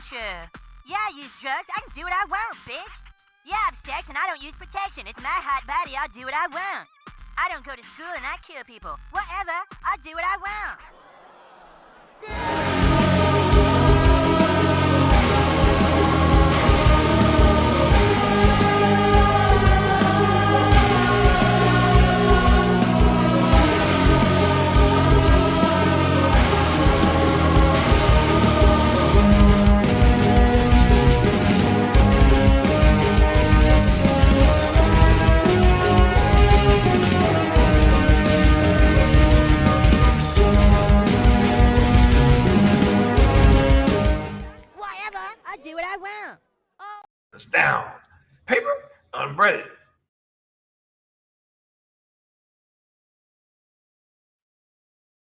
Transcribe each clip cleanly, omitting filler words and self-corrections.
true. Yeah, I use drugs. I can do what I want, bitch. Yeah, I have sex and I don't use protection. It's my hot body. I'll do what I want. I don't go to school and I kill people. Whatever. I'll do what I want. Do what I want. Oh. It's down. Paper unbreaded.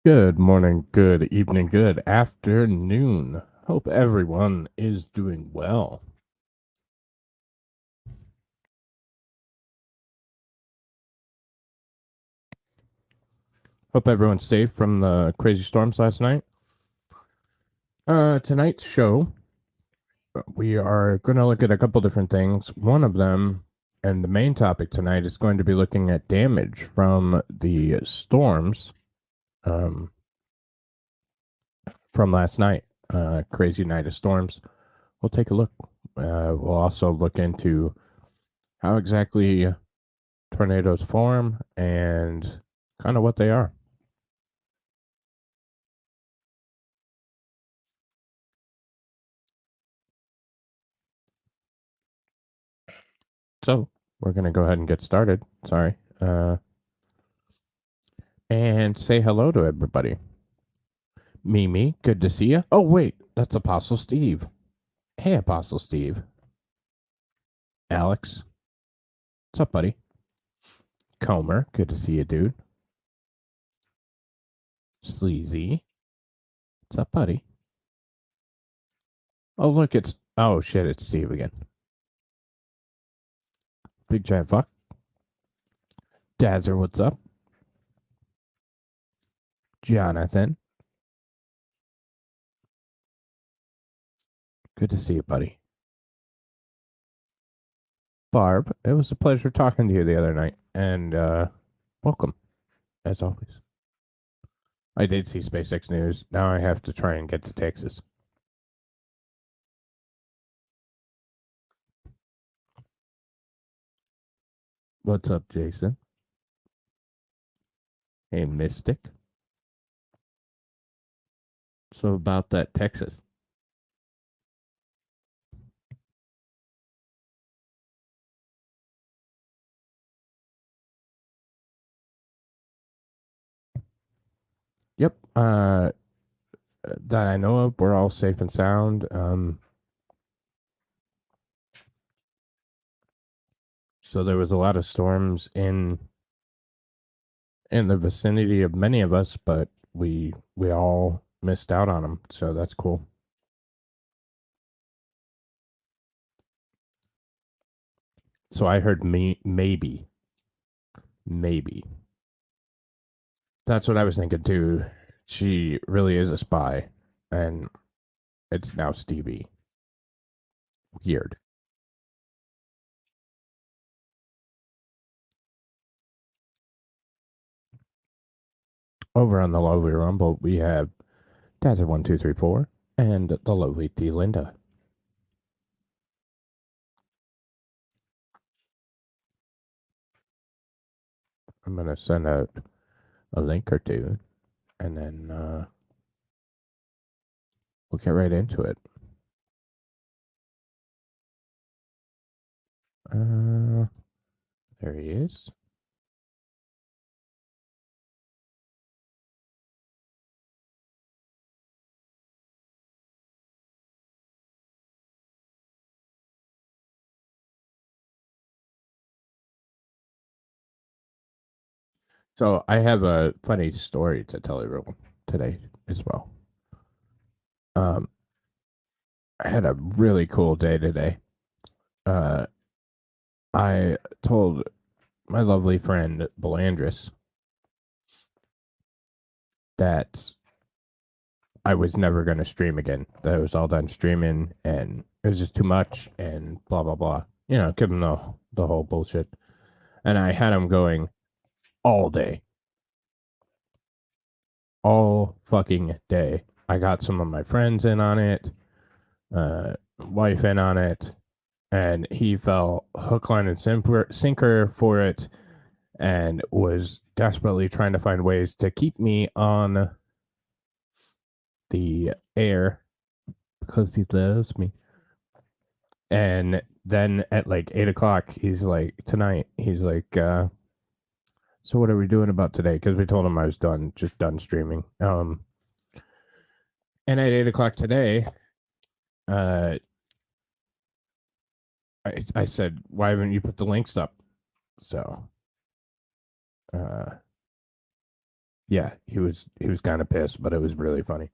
Good morning, good evening, good afternoon. Hope everyone is doing well. Hope everyone's safe from the crazy storms last night. Tonight's show, we are going to look at a couple different things. One of them, and the main topic tonight, is going to be looking at damage from the storms from last night. Crazy night of storms. We'll take a look. We'll also look into how exactly tornadoes form and kind of what they are. So we're going to go ahead and get started. Sorry. And say hello to everybody. Mimi, good to see you. Oh, wait, that's Apostle Steve. Hey, Apostle Steve. Alex. What's up, buddy? Comer, good to see you, dude. Sleazy. What's up, buddy? Oh, look, oh, shit, it's Steve again. Big giant fuck. Dazzer, what's up? Jonathan. Good to see you, buddy. Barb, it was a pleasure talking to you the other night, and welcome, as always. I did see SpaceX news. Now I have to try and get to Texas. What's up, Jason? Hey, Mystic. So about that Texas. Yep. That I know of, we're all safe and sound. So there was a lot of storms in the vicinity of many of us, but we all missed out on them. So that's cool. So I heard maybe. That's what I was thinking too. She really is a spy, and it's now Stevie. Weird. Over on the lovely Rumble, we have Dazzer1234 and the lovely D Linda. I'm gonna send out a link or two, and then we'll get right into it. There he is. So I have a funny story to tell everyone today as well. I had a really cool day today. I told my lovely friend Belandris that I was never going to stream again. That it was all done streaming, and it was just too much, and blah blah blah. You know, give him the whole bullshit. And I had him going all day, all fucking day. I got some of my friends in on it, wife in on it, and he fell hook, line, and sinker for it, and was desperately trying to find ways to keep me on the air because he loves me. And then at like 8 o'clock, he's like, tonight, he's like, so what are we doing about today? Because we told him I was done streaming. And at 8 o'clock today, I said, why haven't you put the links up? So, yeah, he was kind of pissed, but it was really funny.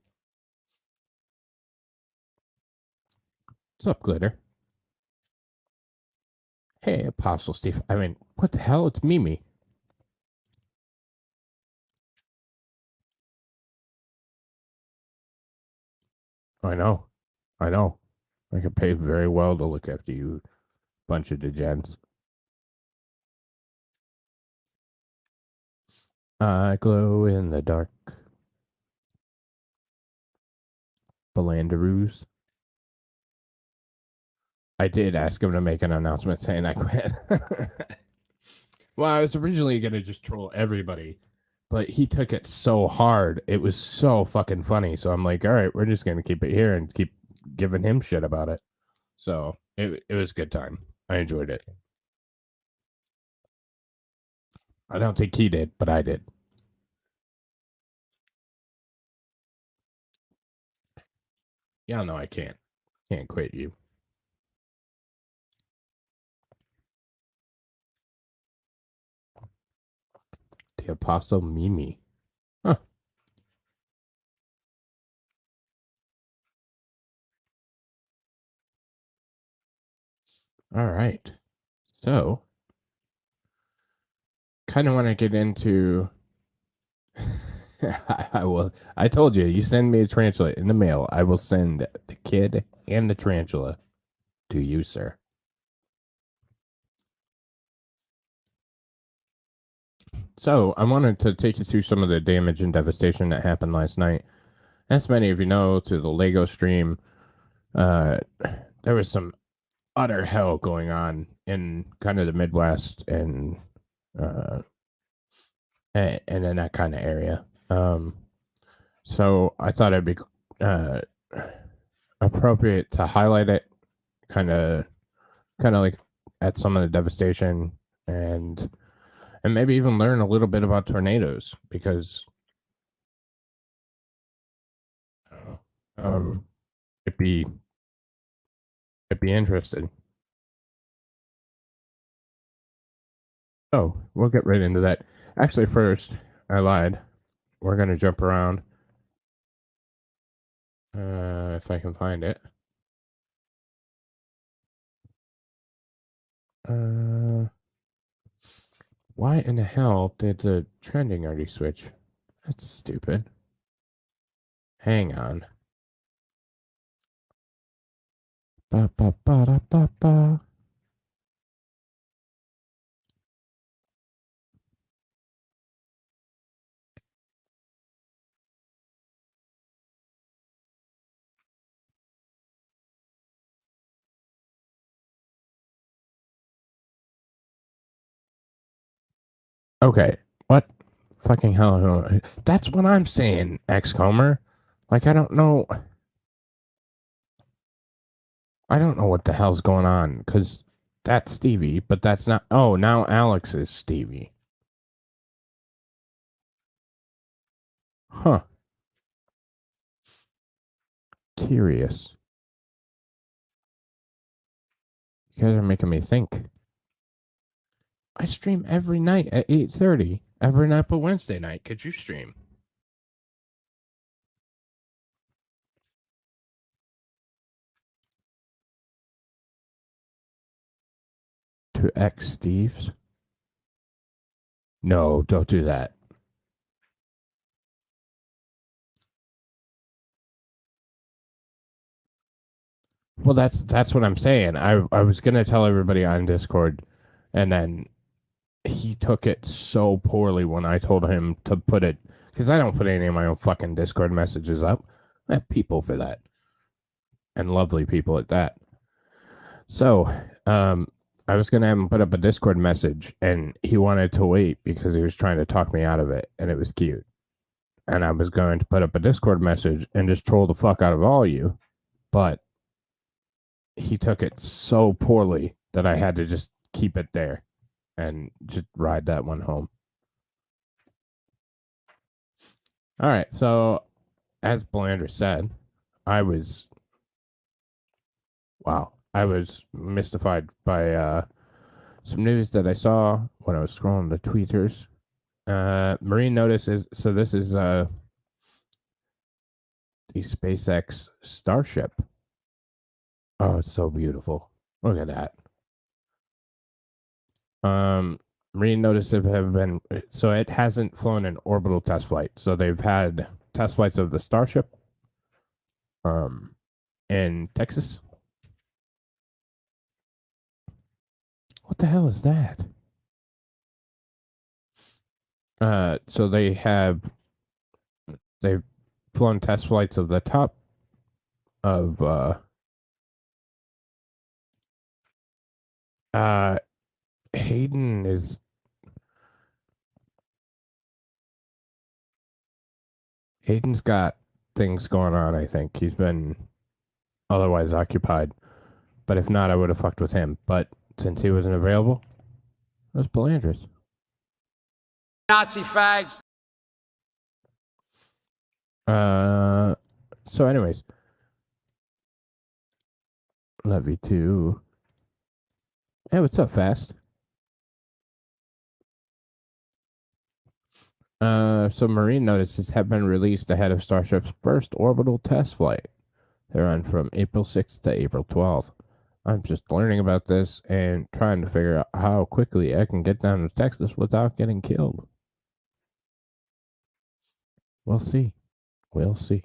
What's up, Glitter? Hey, Apostle Steve. I mean, what the hell? It's Mimi. I know. I could pay very well to look after you, bunch of degens. I glow in the dark. Belandaroos. I did ask him to make an announcement saying I quit. Well, I was originally going to just troll everybody, but he took it so hard. It was so fucking funny. So I'm like, all right, we're just going to keep it here and keep giving him shit about it. So it was a good time. I enjoyed it. I don't think he did, but I did. Yeah, no, I can't. Can't quit you. The Apostle Mimi. Huh. All right. So, kind of want to get into. I will. I told you, you send me a tarantula in the mail. I will send the kid and the tarantula to you, sir. So, I wanted to take you through some of the damage and devastation that happened last night. As many of you know, through the Lego stream, there was some utter hell going on in kind of the Midwest and in that kind of area. So I thought it'd be appropriate to highlight it, kind of like at some of the devastation and maybe even learn a little bit about tornadoes because it'd be interesting. Oh, we'll get right into that. Actually, first, I lied. We're gonna jump around. If I can find it. Why in the hell did the trending already switch? That's stupid. Hang on. Ba ba ba da ba ba. Okay, what? Fucking hell. That's what I'm saying, X-Comer. Like, I don't know. I don't know what the hell's going on, because that's Stevie, but that's not. Oh, now Alex is Stevie. Huh. Curious. You guys are making me think. I stream every night at 8:30. Every night but Wednesday night. Could you stream? To X Steve's? No, don't do that. Well, that's what I'm saying. I was gonna tell everybody on Discord, and then he took it so poorly when I told him to put it, because I don't put any of my own fucking Discord messages up. I have people for that, and lovely people at that. So, I was gonna have him put up a Discord message, and he wanted to wait because he was trying to talk me out of it, and it was cute. And I was going to put up a Discord message and just troll the fuck out of all you, but he took it so poorly that I had to just keep it there and just ride that one home. All right, so as Belander said, I was mystified by some news that I saw when I was scrolling the tweeters. Marine notices. So this is the SpaceX Starship. Oh, it's so beautiful. Look at that. Marine notices have been, so it hasn't flown an orbital test flight. So they've had test flights of the Starship in Texas. What the hell is that? So they've flown test flights of the top of Hayden's got things going on, I think. He's been otherwise occupied. But if not, I would have fucked with him. But since he wasn't available, it was Belandris. Nazi fags. So anyways. Love you too. Hey, what's up, Fast? So marine notices have been released ahead of Starship's first orbital test flight. They're on from April 6th to April 12th. I'm just learning about this and trying to figure out how quickly I can get down to Texas without getting killed. We'll see. We'll see.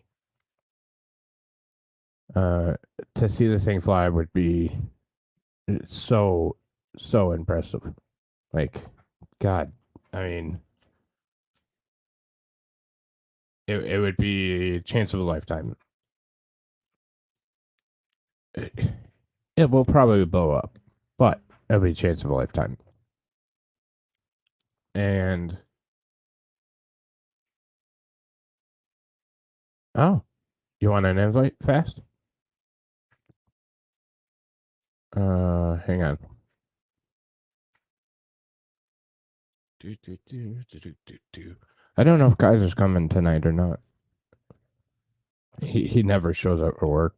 To see this thing fly would be so impressive. Like, God, I mean, it would be a chance of a lifetime. It will probably blow up, but it'll be a chance of a lifetime. And oh, you want an invite, Fast? Hang on. I don't know if Kaiser's coming tonight or not. He never shows up for work.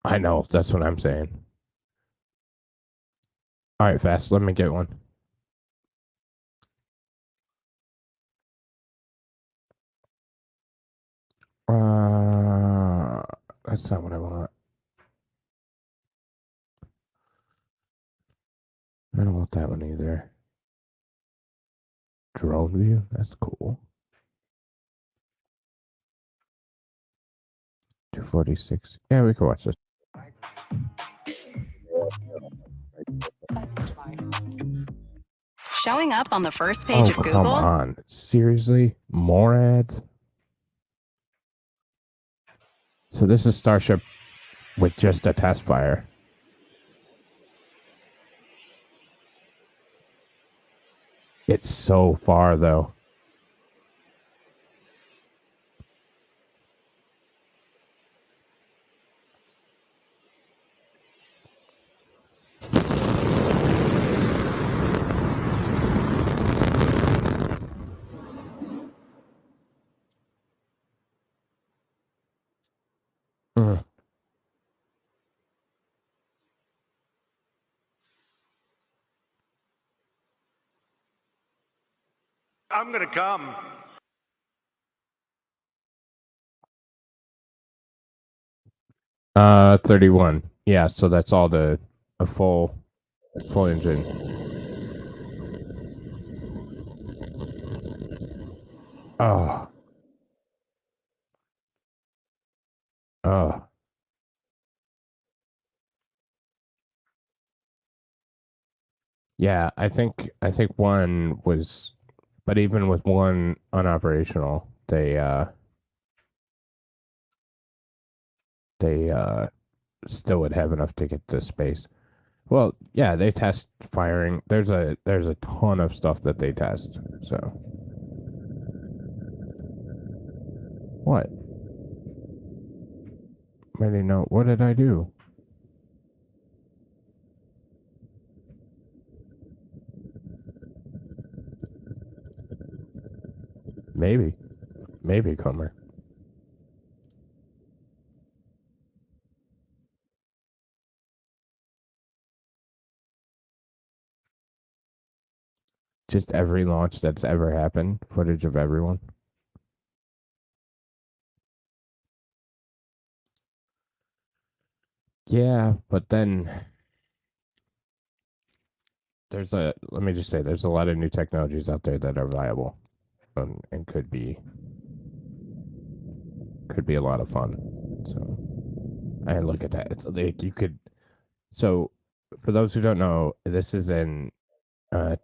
I know, that's what I'm saying. All right, Fast, let me get one. That's not what I want. I don't want that one either. Drone view? That's cool. 246. Yeah, we can watch this. Showing up on the first page of Google? Come on. Seriously? More ads? So this is Starship with just a test fire. It's so far, though. I'm gonna come. 31. Yeah, so that's all the a full engine. Oh. Oh. Yeah, I think one was, but even with one unoperational, they still would have enough to get to space. Well, yeah, they test firing. There's a ton of stuff that they test. So what? Maybe no. What did I do? Maybe Comer. Just every launch that's ever happened, footage of everyone. Yeah, but then let me just say, there's a lot of new technologies out there that are viable, and could be a lot of fun. So, and look at that. It's like you could. So, for those who don't know, this is in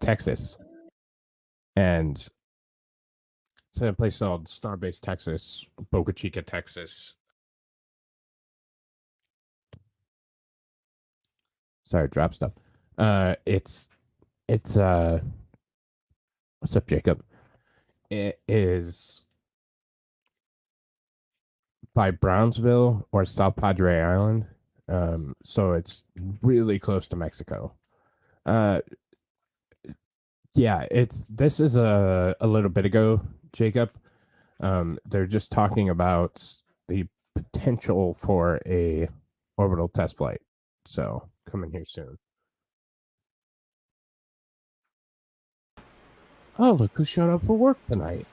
Texas, and it's in a place called Starbase, Texas, Boca Chica, Texas. Sorry, drop stuff. It's what's up, Jacob? It is by Brownsville or South Padre Island. So it's really close to Mexico. Yeah, this is a little bit ago, Jacob. They're just talking about the potential for a orbital test flight. So coming here soon. Oh, look who showed up for work tonight.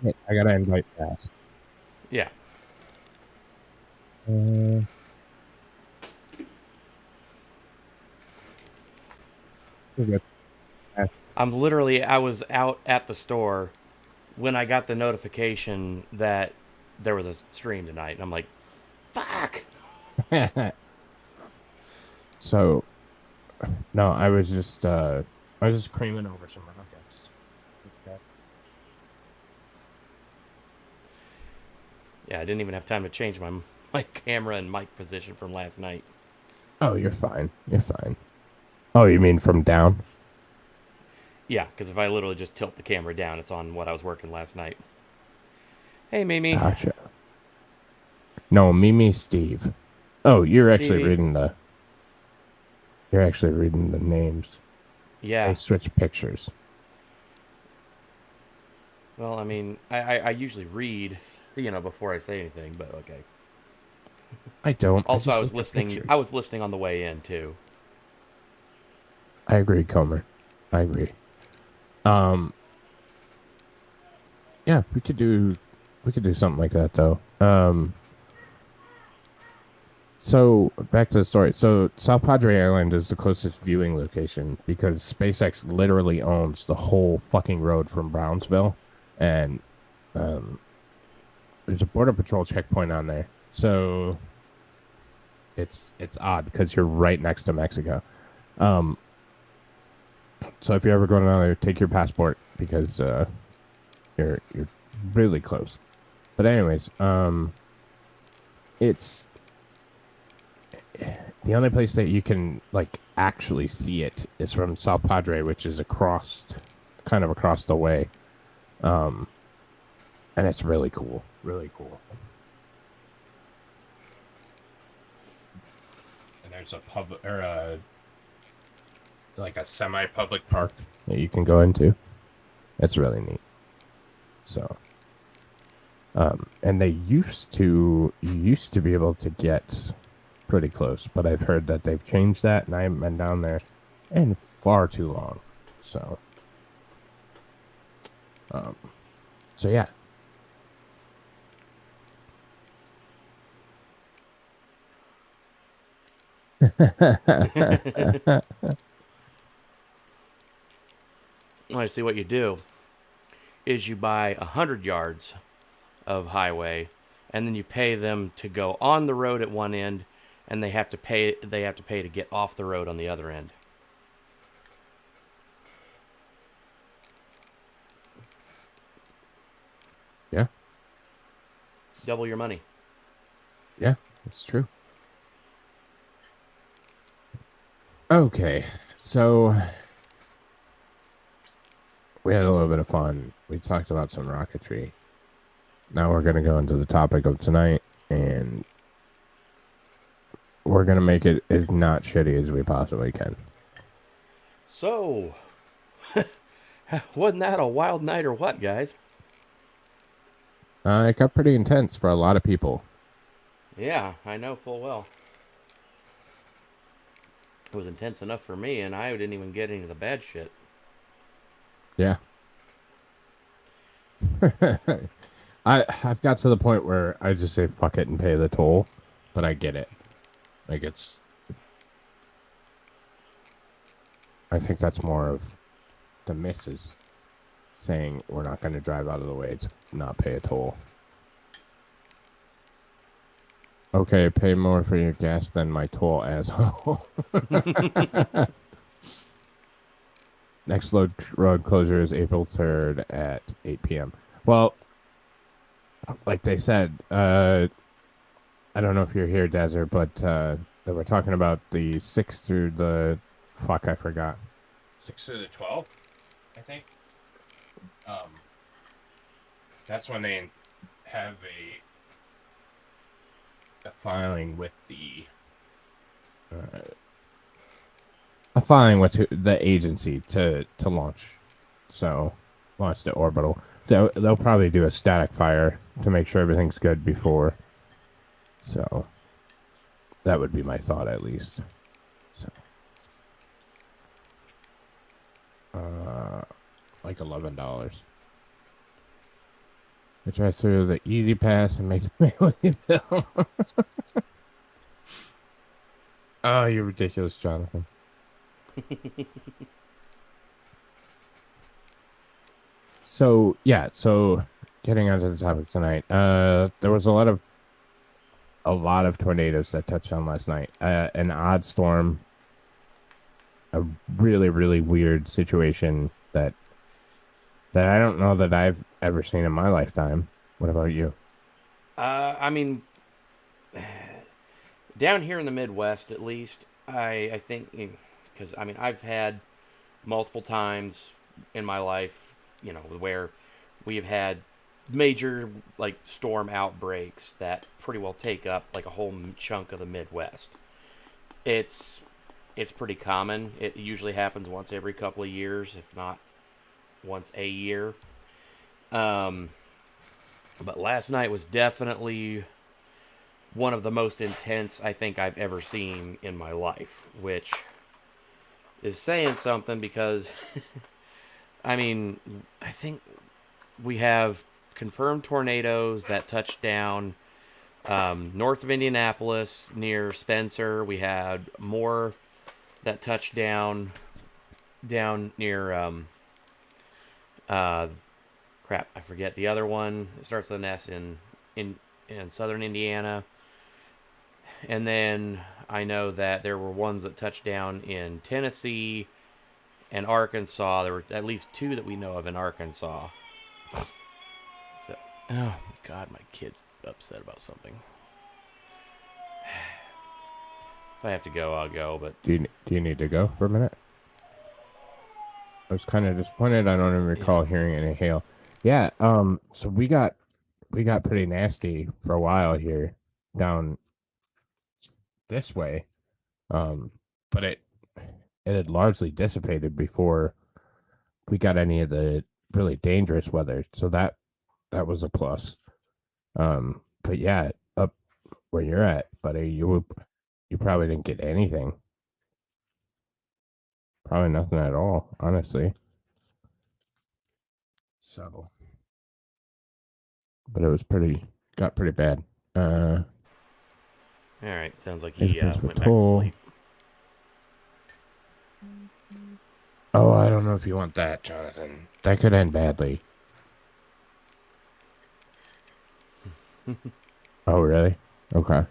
I gotta invite fast. Yeah. I was out at the store when I got the notification that there was a stream tonight, and I'm like, fuck. So, no, I was just creaming over some rockets. Okay. Yeah, I didn't even have time to change my camera and mic position from last night. Oh, you're fine. You're fine. Oh, you mean from down? Yeah, because if I literally just tilt the camera down, it's on what I was working last night. Hey, Mimi. Gotcha. No, Mimi, Steve. Oh, you're actually reading the. You're actually reading the names. Yeah. They switch pictures. Well, I mean, I usually read, before I say anything, but okay. I don't. Also, I was listening. I was listening on the way in too. I agree, Comer. I agree. Yeah, we could do something like that though. So back to the story. So South Padre Island is the closest viewing location because SpaceX literally owns the whole fucking road from Brownsville, and there's a border patrol checkpoint on there. So it's odd because you're right next to Mexico. So if you're ever going down there, take your passport because you're really close. But anyways, it's the only place that you can like actually see it is from South Padre, which is across the way. And it's really cool. Really cool. And there's a public or a semi-public park that you can go into. It's really neat. So, and they used to be able to get pretty close, but I've heard that they've changed that, and I haven't been down there in far too long. So, so yeah. I see what you do is you buy 100 yards of highway, and then you pay them to go on the road at one end, and they have to pay to get off the road on the other end. Yeah. Double your money. Yeah, it's true. Okay, so we had a little bit of fun. We talked about some rocketry. Now we're going to go into the topic of tonight, and we're going to make it as not shitty as we possibly can. So, wasn't that a wild night or what, guys? It got pretty intense for a lot of people. Yeah, I know full well. It was intense enough for me, and I didn't even get any of the bad shit. Yeah. I've got to the point where I just say fuck it and pay the toll, but I get it. Like I think that's more of the missus saying we're not going to drive out of the way to not pay a toll. Okay, pay more for your gas than my toll, asshole. Next road closure is April 3rd at 8 p.m. Well, like they said, I don't know if you're here, Desert, but they were talking about the 6th through the... Fuck, I forgot. 6th through the 12th, I think. That's when they have a filing with the... a filing with the agency to launch. So, launch the orbital. They'll probably do a static fire to make sure everything's good before. So, that would be my thought at least. So, like $11. I try through the easy pass and make the mail bill. Oh, you're ridiculous, Jonathan. So getting onto the topic tonight, there was a lot of tornadoes that touched on last night. An odd storm, a really, really weird situation that I don't know that I've ever seen in my lifetime. What about you? I mean, down here in the Midwest, at least, I think, because I mean, I've had multiple times in my life, where we've had major like storm outbreaks that pretty well take up like a whole chunk of the Midwest. It's pretty common. It usually happens once every couple of years, if not once a year. But last night was definitely one of the most intense I think I've ever seen in my life, which is saying something because I mean, I think we have confirmed tornadoes that touched down north of Indianapolis near Spencer. We had more that touched down near crap, I forget the other one. It starts with an S in southern Indiana. And then I know that there were ones that touched down in Tennessee and Arkansas. There were at least 2 that we know of in Arkansas. So, oh God, my kid's upset about something. If I have to go, I'll go. But do you need to go for a minute? I was kind of disappointed. I don't even recall hearing any hail. Yeah. So we got pretty nasty for a while here down this way. But it had largely dissipated before we got any of the really dangerous weather. So that was a plus. But yeah, up where you're at, buddy, you probably didn't get anything. Probably nothing at all, honestly. So, but it was got pretty bad. All right, sounds like he went back to toll. sleep. Oh, I don't know if you want that, Jonathan. That could end badly. Oh, really? Okay.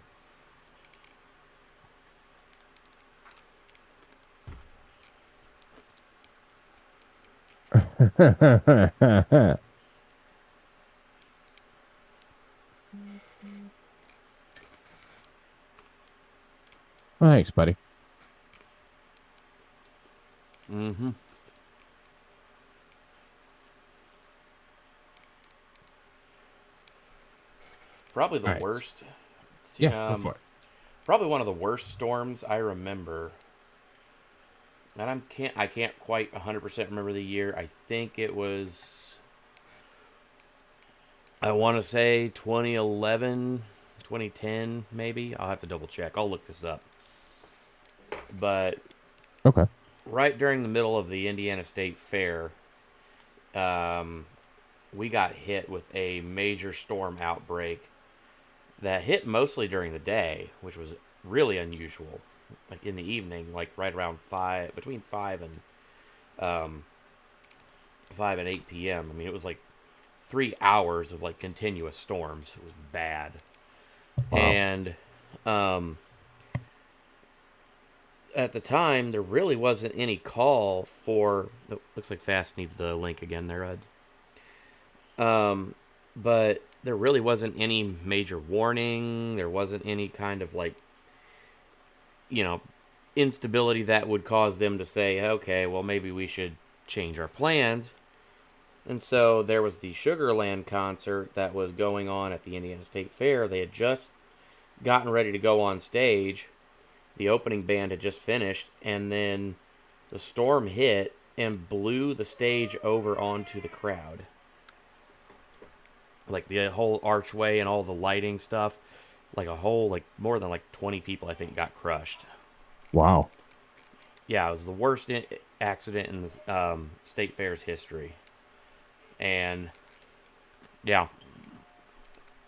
Well, thanks, buddy. Mm-hmm. Probably the All right. worst. Yeah, go for it. Probably one of the worst storms I remember. And I can't quite 100% remember the year. I think it was, I want to say 2011, 2010 maybe. I'll have to double check. I'll look this up. But Okay. right during the middle of the Indiana State Fair, we got hit with a major storm outbreak that hit mostly during the day, which was really unusual. Like in the evening, like right around between 8 p.m. I mean, it was like 3 hours of like continuous storms. It was bad. Wow. And at the time, there really wasn't any call for. Oh, looks like Fast needs the link again there, Ed. But there really wasn't any major warning. There wasn't any kind of like, instability that would cause them to say, okay, well, maybe we should change our plans. And so there was the Sugarland concert that was going on at the Indiana State Fair. They had just gotten ready to go on stage. The opening band had just finished, and then the storm hit and blew the stage over onto the crowd. Like the whole archway and all the lighting stuff, like more than like 20 people, I think, got crushed. Wow. Yeah, it was the worst accident in the State Fair's history. And yeah,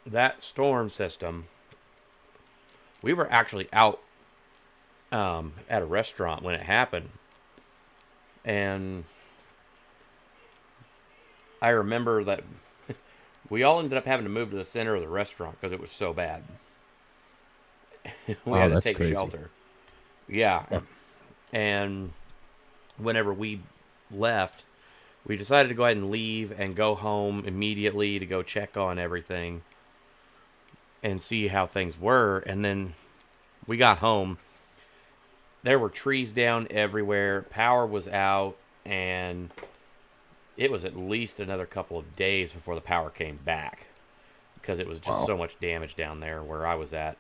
that storm system, we were actually out at a restaurant when it happened. And I remember that we all ended up having to move to the center of the restaurant because it was so bad. We had to take crazy. shelter. Yeah. And whenever we left, we decided to go ahead and leave and go home immediately to go check on everything and see how things were. And then we got home. There were trees down everywhere. Power was out. And it was at least another couple of days before the power came back. Because it was just so much damage down there where I was at.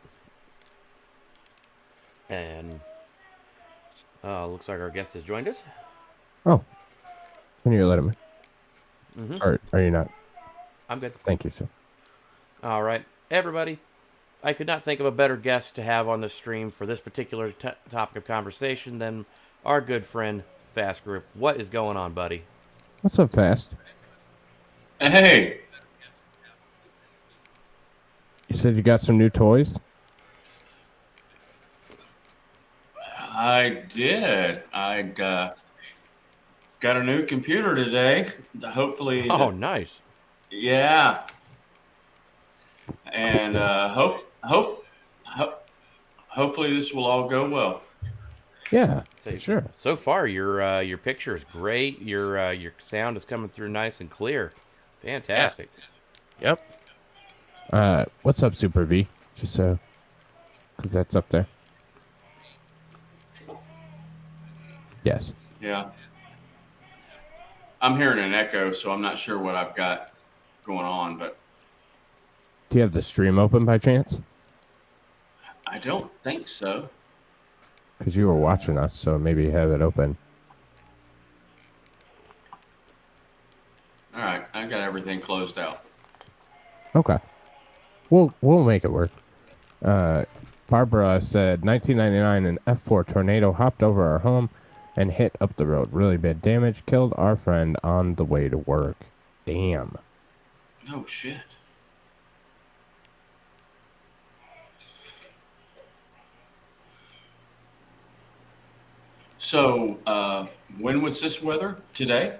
And looks like our guest has joined us. Oh. Can you let him in? Mm-hmm. Or are you not? I'm good. Thank you, sir. All right. Everybody, I could not think of a better guest to have on the stream for this particular topic of conversation than our good friend, Fast Group. What is going on, buddy? What's up, Fast? Hey, You said you got some new toys? I did. I got a new computer today. Hopefully, Oh, nice. yeah. And hopefully this will all go well. Yeah, for sure. So far, your picture is great. Your sound is coming through nice and clear. Fantastic. Yep. What's up, Super V? Just so, because that's up there. Yes. Yeah. I'm hearing an echo, so I'm not sure what I've got going on, but Do you have the stream open by chance? I don't think so. Because you were watching us, so maybe you have it open. All right, I got everything closed out. Okay. We'll make it work. Barbara said 1999 an F4 tornado hopped over our home and hit up the road. Really bad damage. Killed our friend on the way to work. Damn. Oh shit. So When was this weather? Today?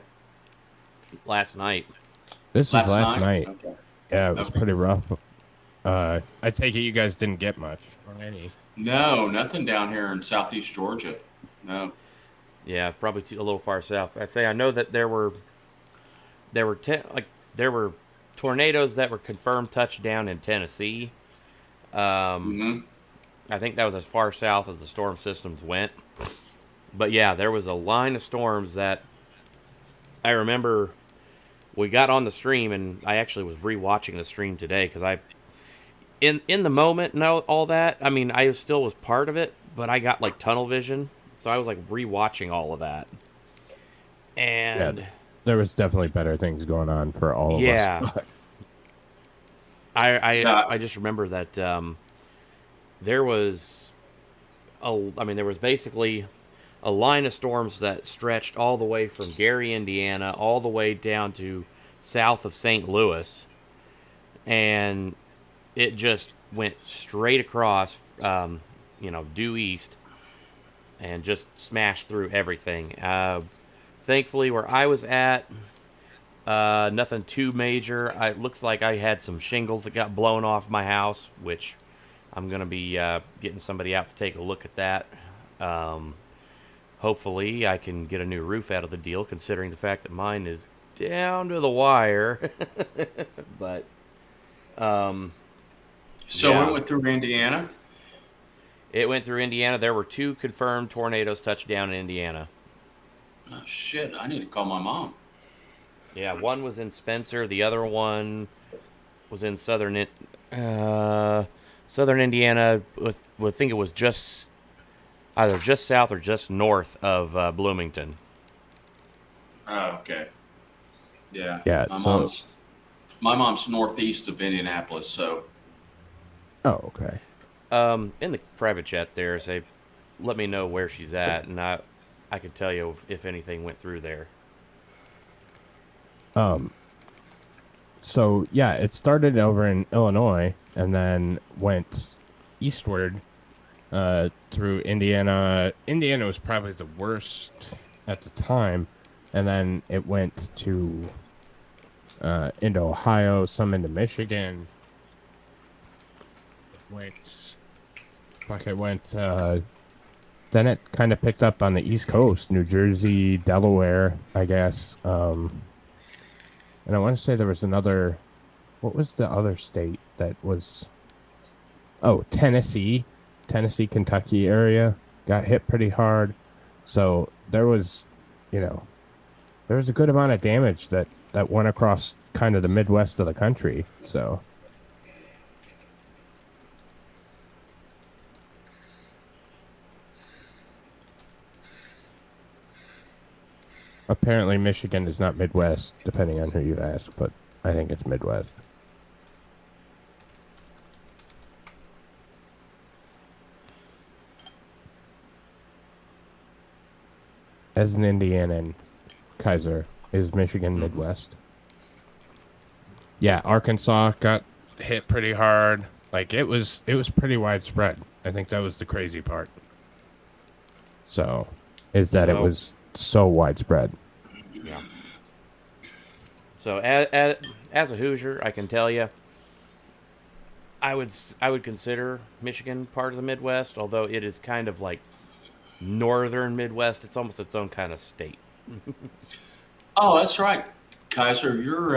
Last night. This was last night. Okay. Yeah, it was Okay. pretty rough. I take it you guys didn't get much or any. No, nothing down here in southeast Georgia. No. Yeah, probably a little far south. I'd say I know that there were tornadoes that were confirmed touchdown in Tennessee. Mm-hmm. I think that was as far south as the storm systems went. But yeah, there was a line of storms that I remember we got on the stream, and I actually was rewatching the stream today because in the moment and all that, I mean, I still was part of it, but I got like tunnel vision, so I was like rewatching all of that. And yeah, there was definitely better things going on for all of us. I just remember that there was basically a line of storms that stretched all the way from Gary, Indiana, all the way down to south of St. Louis, and it just went straight across, due east, and just smashed through everything. Thankfully, where I was at, nothing too major. It looks like I had some shingles that got blown off my house, which I'm going to be getting somebody out to take a look at that. Hopefully, I can get a new roof out of the deal, considering the fact that mine is down to the wire. But, So it went through Indiana? It went through Indiana. There were 2 confirmed tornadoes touched down in Indiana. Oh, shit. I need to call my mom. Yeah, one was in Spencer. The other one was in southern Indiana. I think it was either just south or just north of Bloomington. Oh, okay. Yeah. Yeah. My mom's northeast of Indianapolis, so. Oh, okay. In the private chat there, say, let me know where she's at, and I could tell you if anything went through there. So yeah, it started over in Illinois and then went eastward through Indiana. Indiana was probably the worst at the time, and then it went to into Ohio, some into Michigan. Then it kind of picked up on the East Coast, New Jersey, Delaware, I guess. And I want to say there was another. What was the other state that was? Oh, Tennessee, Kentucky area got hit pretty hard. So there was a good amount of damage that went across kind of the Midwest of the country. So. Apparently, Michigan is not Midwest, depending on who you ask, but I think it's Midwest. As an Indianan, Kaiser, is Michigan Midwest? Yeah, Arkansas got hit pretty hard. Like, it was pretty widespread. I think that was the crazy part. So, it was so widespread. Yeah. So as a Hoosier, I can tell you, I would consider Michigan part of the Midwest, although it is kind of like northern Midwest. It's almost its own kind of state. Oh, that's right, Kaiser. You're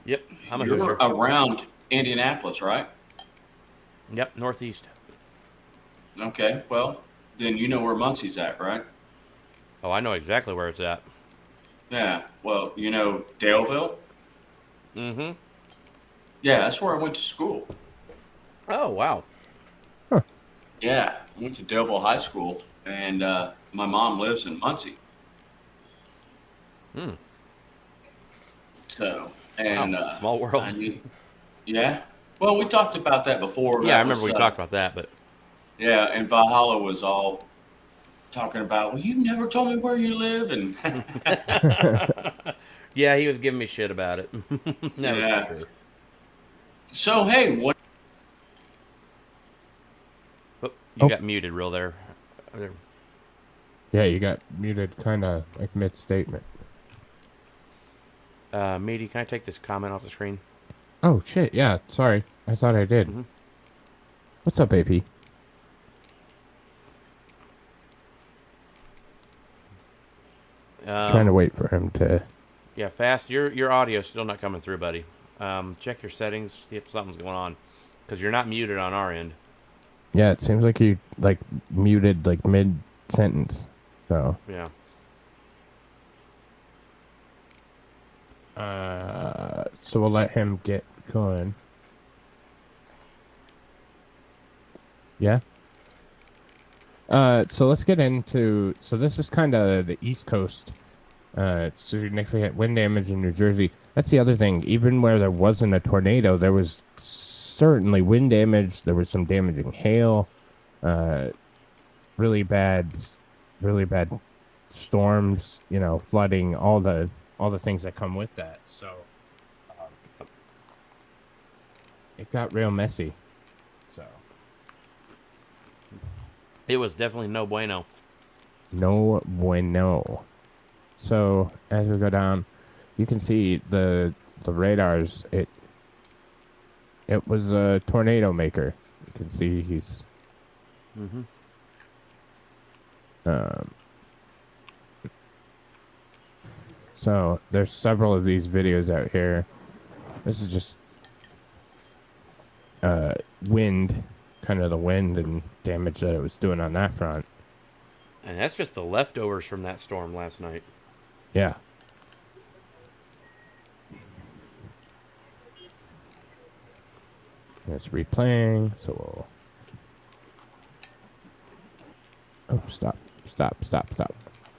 Yep, I'm a you're Hoosier. around Indianapolis, right? Yep, northeast. Okay, well, then you know where Muncie's at, right? Oh, I know exactly where it's at. Yeah, well, you know Daleville? Mm-hmm. Yeah, that's where I went to school. Oh, wow. Yeah, I went to Daleville High School, and my mom lives in Muncie. So, and small world. Yeah. Well, we talked about that before. Yeah, I remember we talked about that, but yeah, and Valhalla was all talking about, well, you never told me where you live, and yeah, he was giving me shit about it. That yeah. was for sure. So, hey, what? Oh, you got muted real there. Yeah, you got muted kind of like mid-statement. Meaty, can I take this comment off the screen? Oh, shit. Yeah, sorry. I thought I did. Mm-hmm. What's up, AP? Trying to wait for him to... Yeah, Fast, your audio's still not coming through, buddy. Check your settings, see if something's going on. Because you're not muted on our end. Yeah, it seems like you, like, muted, like, mid-sentence. So... Yeah. So we'll let him get going. Yeah? So let's get into... So this is kind of the East Coast. Significant wind damage in New Jersey. That's the other thing. Even where there wasn't a tornado, there was certainly wind damage. There was some damaging hail. Really bad storms. You know, flooding. All the things that come with that. So it got real messy. So It was definitely no bueno. no bueno. So as we go down, you can see the radars. It was a tornado maker. You can see he's so there's several of these videos out here. This is just wind, kind of the wind and damage that it was doing on that front. And that's just the leftovers from that storm last night. Yeah. It's replaying, so we'll... Oh, stop.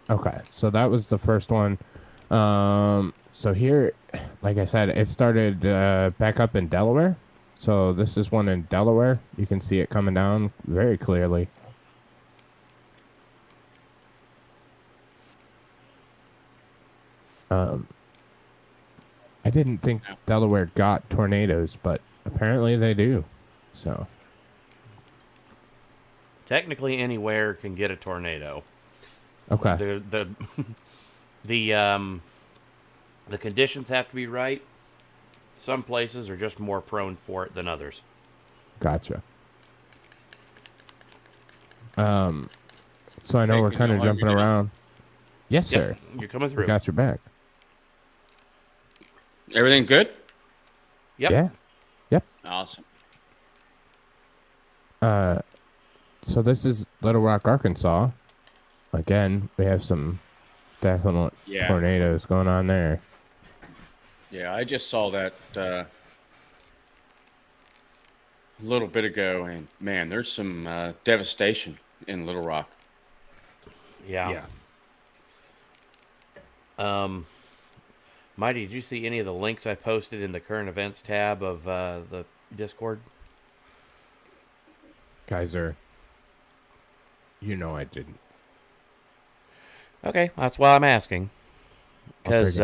Okay, so that was the first one. So here, like I said, it started back up in Delaware. So this is one in Delaware. You can see it coming down very clearly. I didn't think Delaware got tornadoes, but apparently they do. So Technically, anywhere can get a tornado. okay, The conditions have to be right. Some places are just more prone for it than others. gotcha. So I know Hey, we're can kind you of let me jumping down? around. Yes, sir. You're coming We through. got your back. Everything good? Yep. Yeah. Yep. Awesome. So this is Little Rock, Arkansas. Again, we have some definite Yeah. tornadoes going on there. Yeah, I just saw that a little bit ago, and man, there's some devastation in Little Rock. Yeah. Mighty, did you see any of the links I posted in the current events tab of the Discord? Kaiser, you know I didn't. Okay, that's why I'm asking. Because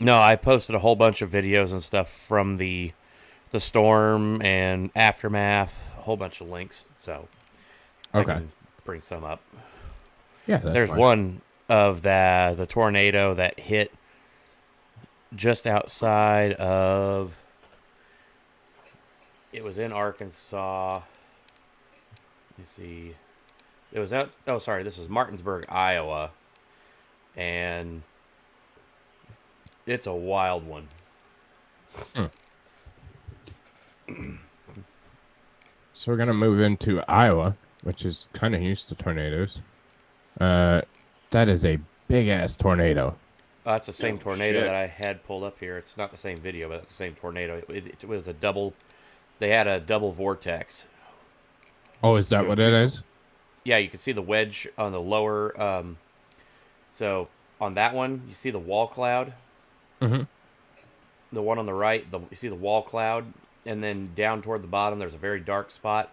no, I posted a whole bunch of videos and stuff from the storm and aftermath, a whole bunch of links. So I can bring some up. Yeah, that's There's fine. one of the tornado that hit just outside of... It was in Arkansas. Let me see. It was out... Oh, sorry. This is Martinsburg, Iowa. And it's a wild one. So we're going to move into Iowa, which is kind of used to tornadoes. That is a big-ass tornado. Oh, that's the same tornado shit. that I had pulled up here. It's not the same video, but it's the same tornado. It was a double... They had a double vortex. Oh, is that what it is? Yeah, you can see the wedge on the lower... so, on that one, you see the wall cloud. Mm-hmm. The one on the right, you see the wall cloud. And then down toward the bottom, there's a very dark spot.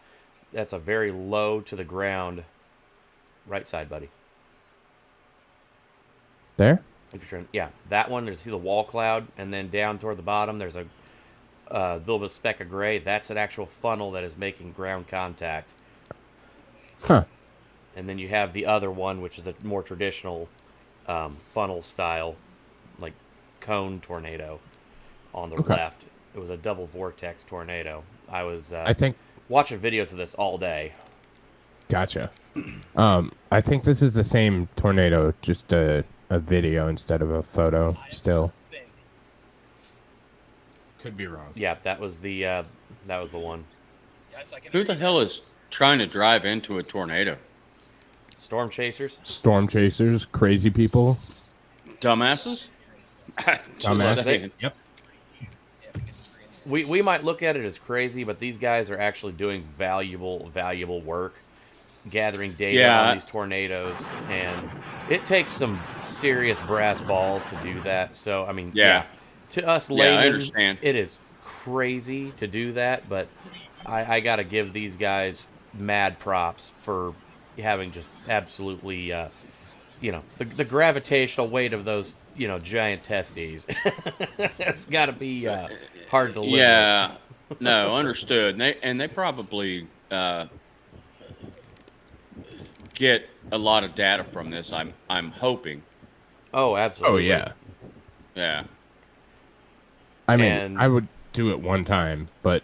That's a very low to the ground. Right side, buddy. There? If you're trying, yeah, that one, there's see the wall cloud. And then down toward the bottom, there's a little bit of speck of gray. That's an actual funnel that is making ground contact. Huh. And then you have the other one, which is a more traditional funnel style, like cone tornado on the left. It was a double vortex tornado. I was I think. watching videos of this all day. Gotcha. I think this is the same tornado, just a video instead of a photo. Still, could be wrong. Yeah, that was the one. Who the hell is trying to drive into a tornado? Storm chasers. Storm chasers, crazy people. Dumbasses? Dumbasses. Yep. We might look at it as crazy, but these guys are actually doing valuable work, gathering data on these tornadoes, and it takes some serious brass balls to do that. So I mean, to us laymen, it is crazy to do that, but I got to give these guys mad props for having just absolutely, the gravitational weight of those, giant testes. It's got to be hard to live with. Yeah, no, understood. They probably get a lot of data from this. I'm hoping. Oh, absolutely. Oh yeah. Yeah. I mean, I would do it one time, but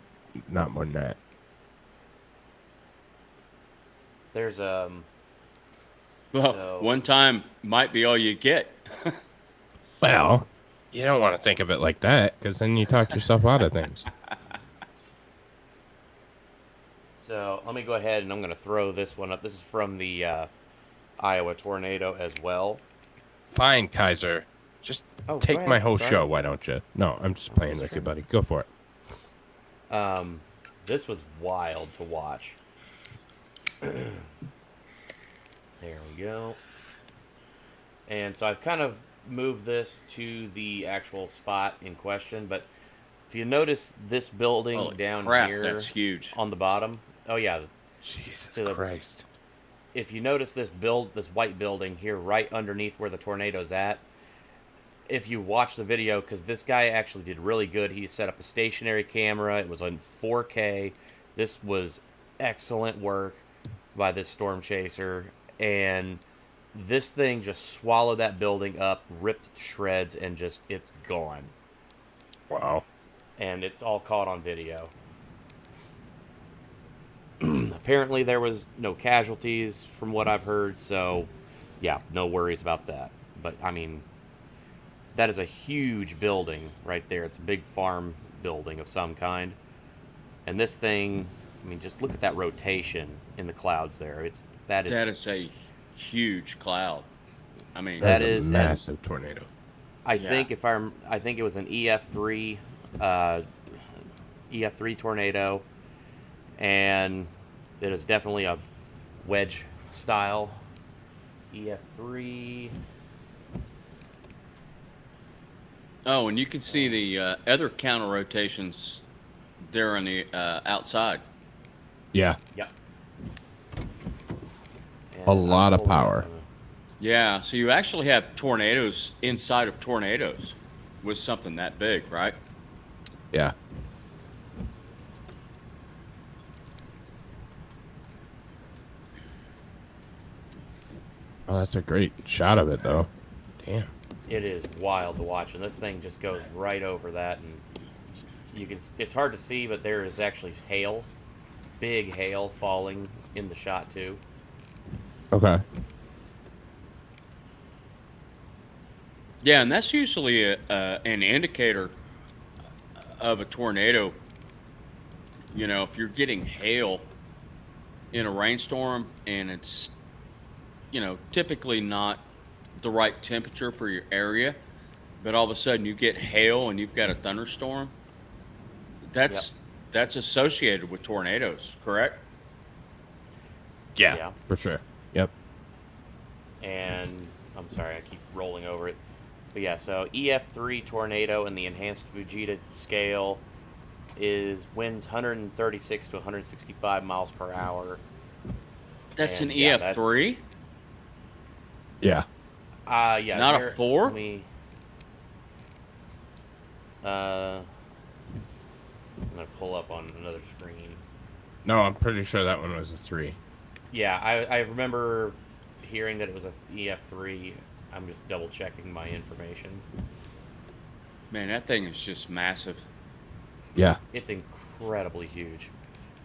not more than that. There's one time might be all you get. Well, you don't want to think of it like that, because then you talk yourself out of things. So let me go ahead and I'm going to throw this one up. This is from the Iowa tornado as well. Fine, Kaiser. Just take my whole show, why don't you? No, I'm just playing with you, buddy. Go for it. This was wild to watch. There we go. And so I've kind of moved this to the actual spot in question, but if you notice this building down here, that's huge. On the bottom. Oh yeah. Jesus so Christ. If you notice this white building here right underneath where the tornado's at, if you watch the video, because this guy actually did really good. He set up a stationary camera. It was on 4K. This was excellent work by this storm chaser, and this thing just swallowed that building up, ripped it to shreds, and just it's gone. Wow. And it's all caught on video. Apparently there was no casualties from what I've heard, so yeah, no worries about that. But I mean, that is a huge building right there. It's a big farm building of some kind. And this thing, I mean, just look at that rotation in the clouds there. That is a huge cloud. I mean, that is a massive tornado. I think it was an EF3 tornado, and it is definitely a wedge style EF3. Oh, and you can see the other counter rotations there on the outside. Yeah. Yep. A lot of power. Yeah, so you actually have tornadoes inside of tornadoes with something that big, right? Yeah. Oh, that's a great shot of it, though. Damn. It is wild to watch, and this thing just goes right over that, and it's hard to see, but there is actually hail, big hail falling in the shot too. Okay. Yeah, and that's usually an indicator of a tornado. You know, if you're getting hail in a rainstorm and it's, typically not the right temperature for your area, but all of a sudden you get hail and you've got a thunderstorm, that's associated with tornadoes, correct? Yeah, for sure. Yep. And I'm sorry, I keep rolling over it. But yeah, so EF3 tornado in the Enhanced Fujita Scale is winds 136 to 165 miles per hour. That's an EF3? Yeah. Yeah. Not a 4? I'm gonna pull up on another screen. No, I'm pretty sure that one was a 3. Yeah, I remember hearing that it was a EF3. I'm just double checking my information. Man, that thing is just massive. Yeah. It's incredibly huge.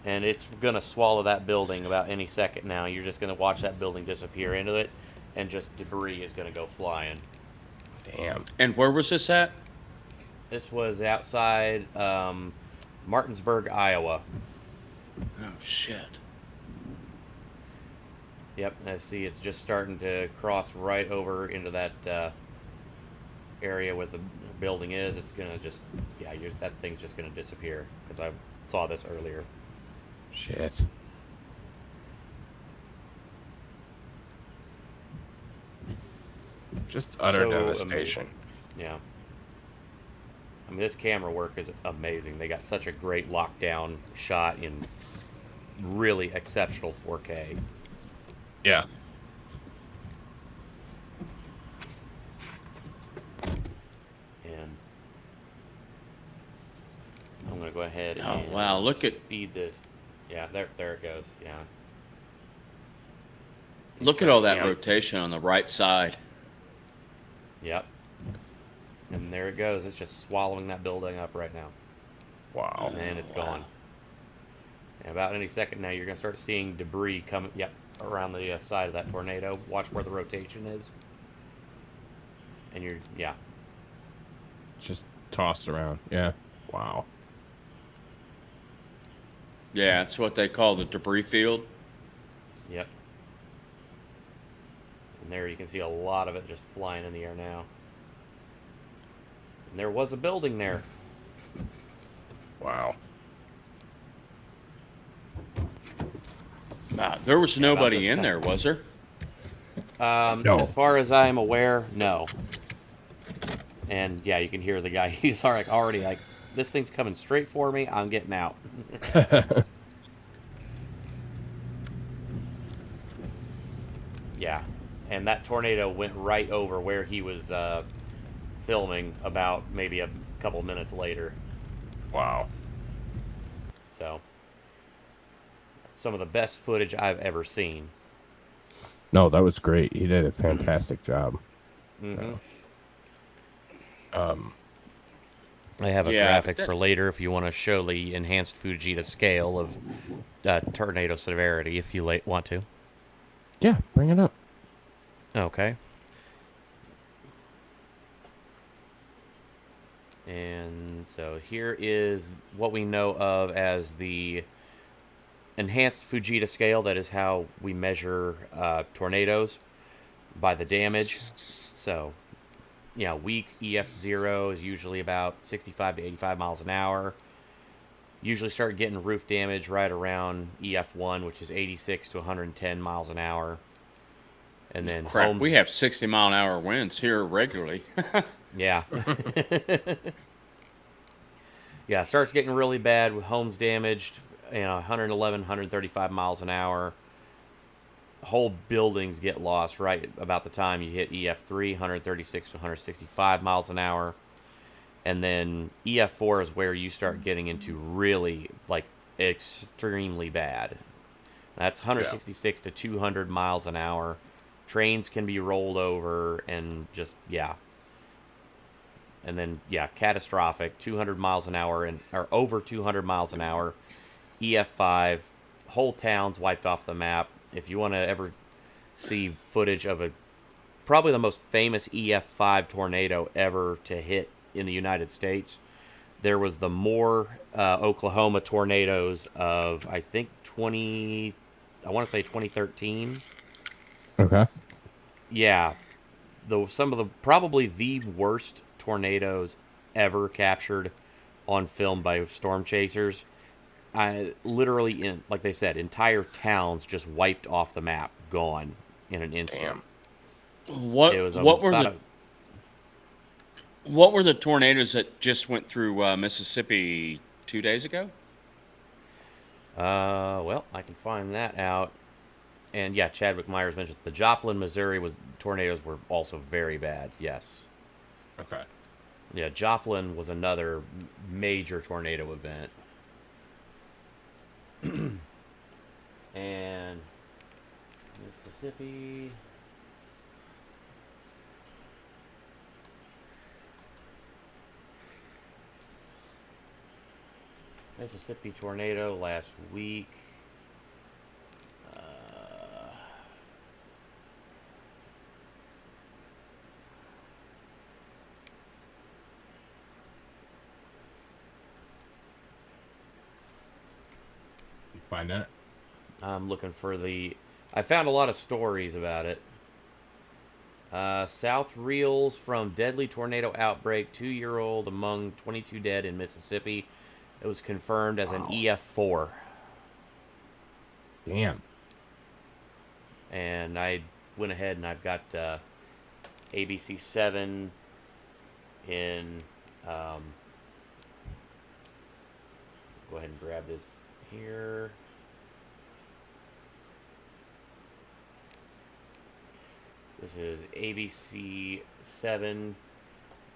And it's going to swallow that building about any second now. You're just going to watch that building disappear into it, and just debris is going to go flying. Damn. And where was this at? This was outside Martinsburg, Iowa. Oh, shit. Yep, I see it's just starting to cross right over into that area where the building is. It's going to just, yeah, that thing's just going to disappear, because I saw this earlier. Shit. Just utter So devastation. amazing. Yeah. I mean, this camera work is amazing. They got such a great lockdown shot in really exceptional 4K. Yeah. And I'm going to go ahead Oh, and wow, look at- speed this. Yeah, there it goes. Yeah. Look at all that Yeah. rotation on the right side. Yep. And there it goes. It's just swallowing that building up right now. Wow. And it's Wow. gone. And about any second now, you're going to start seeing debris come, yep, around the side of that tornado. Watch where the rotation is. And you're, yeah. Just tossed around. Yeah. Wow. Yeah, that's what they call the debris field. Yep. And there you can see a lot of it just flying in the air now. And there was a building there. Wow. There was Yeah, about nobody this in time. there, was there? No. As far as I'm aware, no. And yeah, you can hear the guy. He's already like, this thing's coming straight for me. I'm getting out. Yeah, and that tornado went right over where he was filming about maybe a couple minutes later. Wow. So, some of the best footage I've ever seen. No, that was great. He did a fantastic job. Mm-hmm. Um, I have a Yeah, graphic but for later if you want to show the Enhanced Fujita Scale of tornado severity, if you want to. yeah, bring it up. Okay. And so here is what we know of as the Enhanced Fujita Scale. That is how we measure tornadoes by the damage. So, yeah, weak EF0 is usually about 65 to 85 miles an hour. Usually start getting roof damage right around EF1, which is 86 to 110 miles an hour. And then Crap, homes, we have 60-mile-an-hour winds here regularly. yeah. Yeah, it starts getting really bad with homes damaged, 111, 135 miles an hour. Whole buildings get lost right about the time you hit EF3, 136 to 165 miles an hour. And then EF4 is where you start getting into really, like, extremely bad. That's 166 to 200 miles an hour. Trains can be rolled over and just, yeah. And then, yeah, catastrophic, 200 miles an hour or over 200 miles an hour. EF5, whole towns wiped off the map. If you want to ever see footage of probably the most famous EF5 tornado ever to hit in the United States, there was the Moore, Oklahoma tornadoes of, I think, I want to say 2013. Okay. Yeah, some of the probably the worst tornadoes ever captured on film by storm chasers. Literally, like they said, entire towns just wiped off the map, gone in an instant. Damn. What were the tornadoes that just went through Mississippi 2 days ago? Well, I can find that out. And yeah, Chadwick Myers mentions the Joplin, Missouri tornadoes were also very bad. Yes. Okay. Yeah, Joplin was another major tornado event. And Mississippi. Mississippi tornado last week. You find that? I'm looking for the... I found a lot of stories about it. South reels from deadly tornado outbreak. 2-year-old among 22 dead in Mississippi. It was confirmed as an EF4. Damn. And I went ahead and I've got ABC 7 in... go ahead and grab this here. This is ABC 7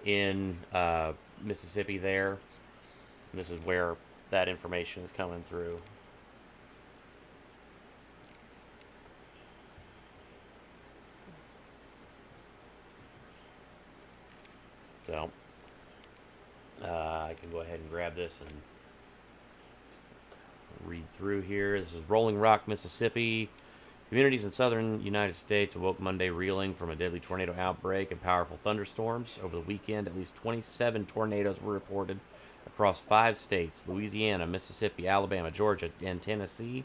in Mississippi there. And this is where that information is coming through. So, I can go ahead and grab this and read through here. This is Rolling Rock, Mississippi. Communities in southern United States awoke Monday reeling from a deadly tornado outbreak and powerful thunderstorms. Over the weekend, at least 27 tornadoes were reported across 5 states: Louisiana, Mississippi, Alabama, Georgia, and Tennessee.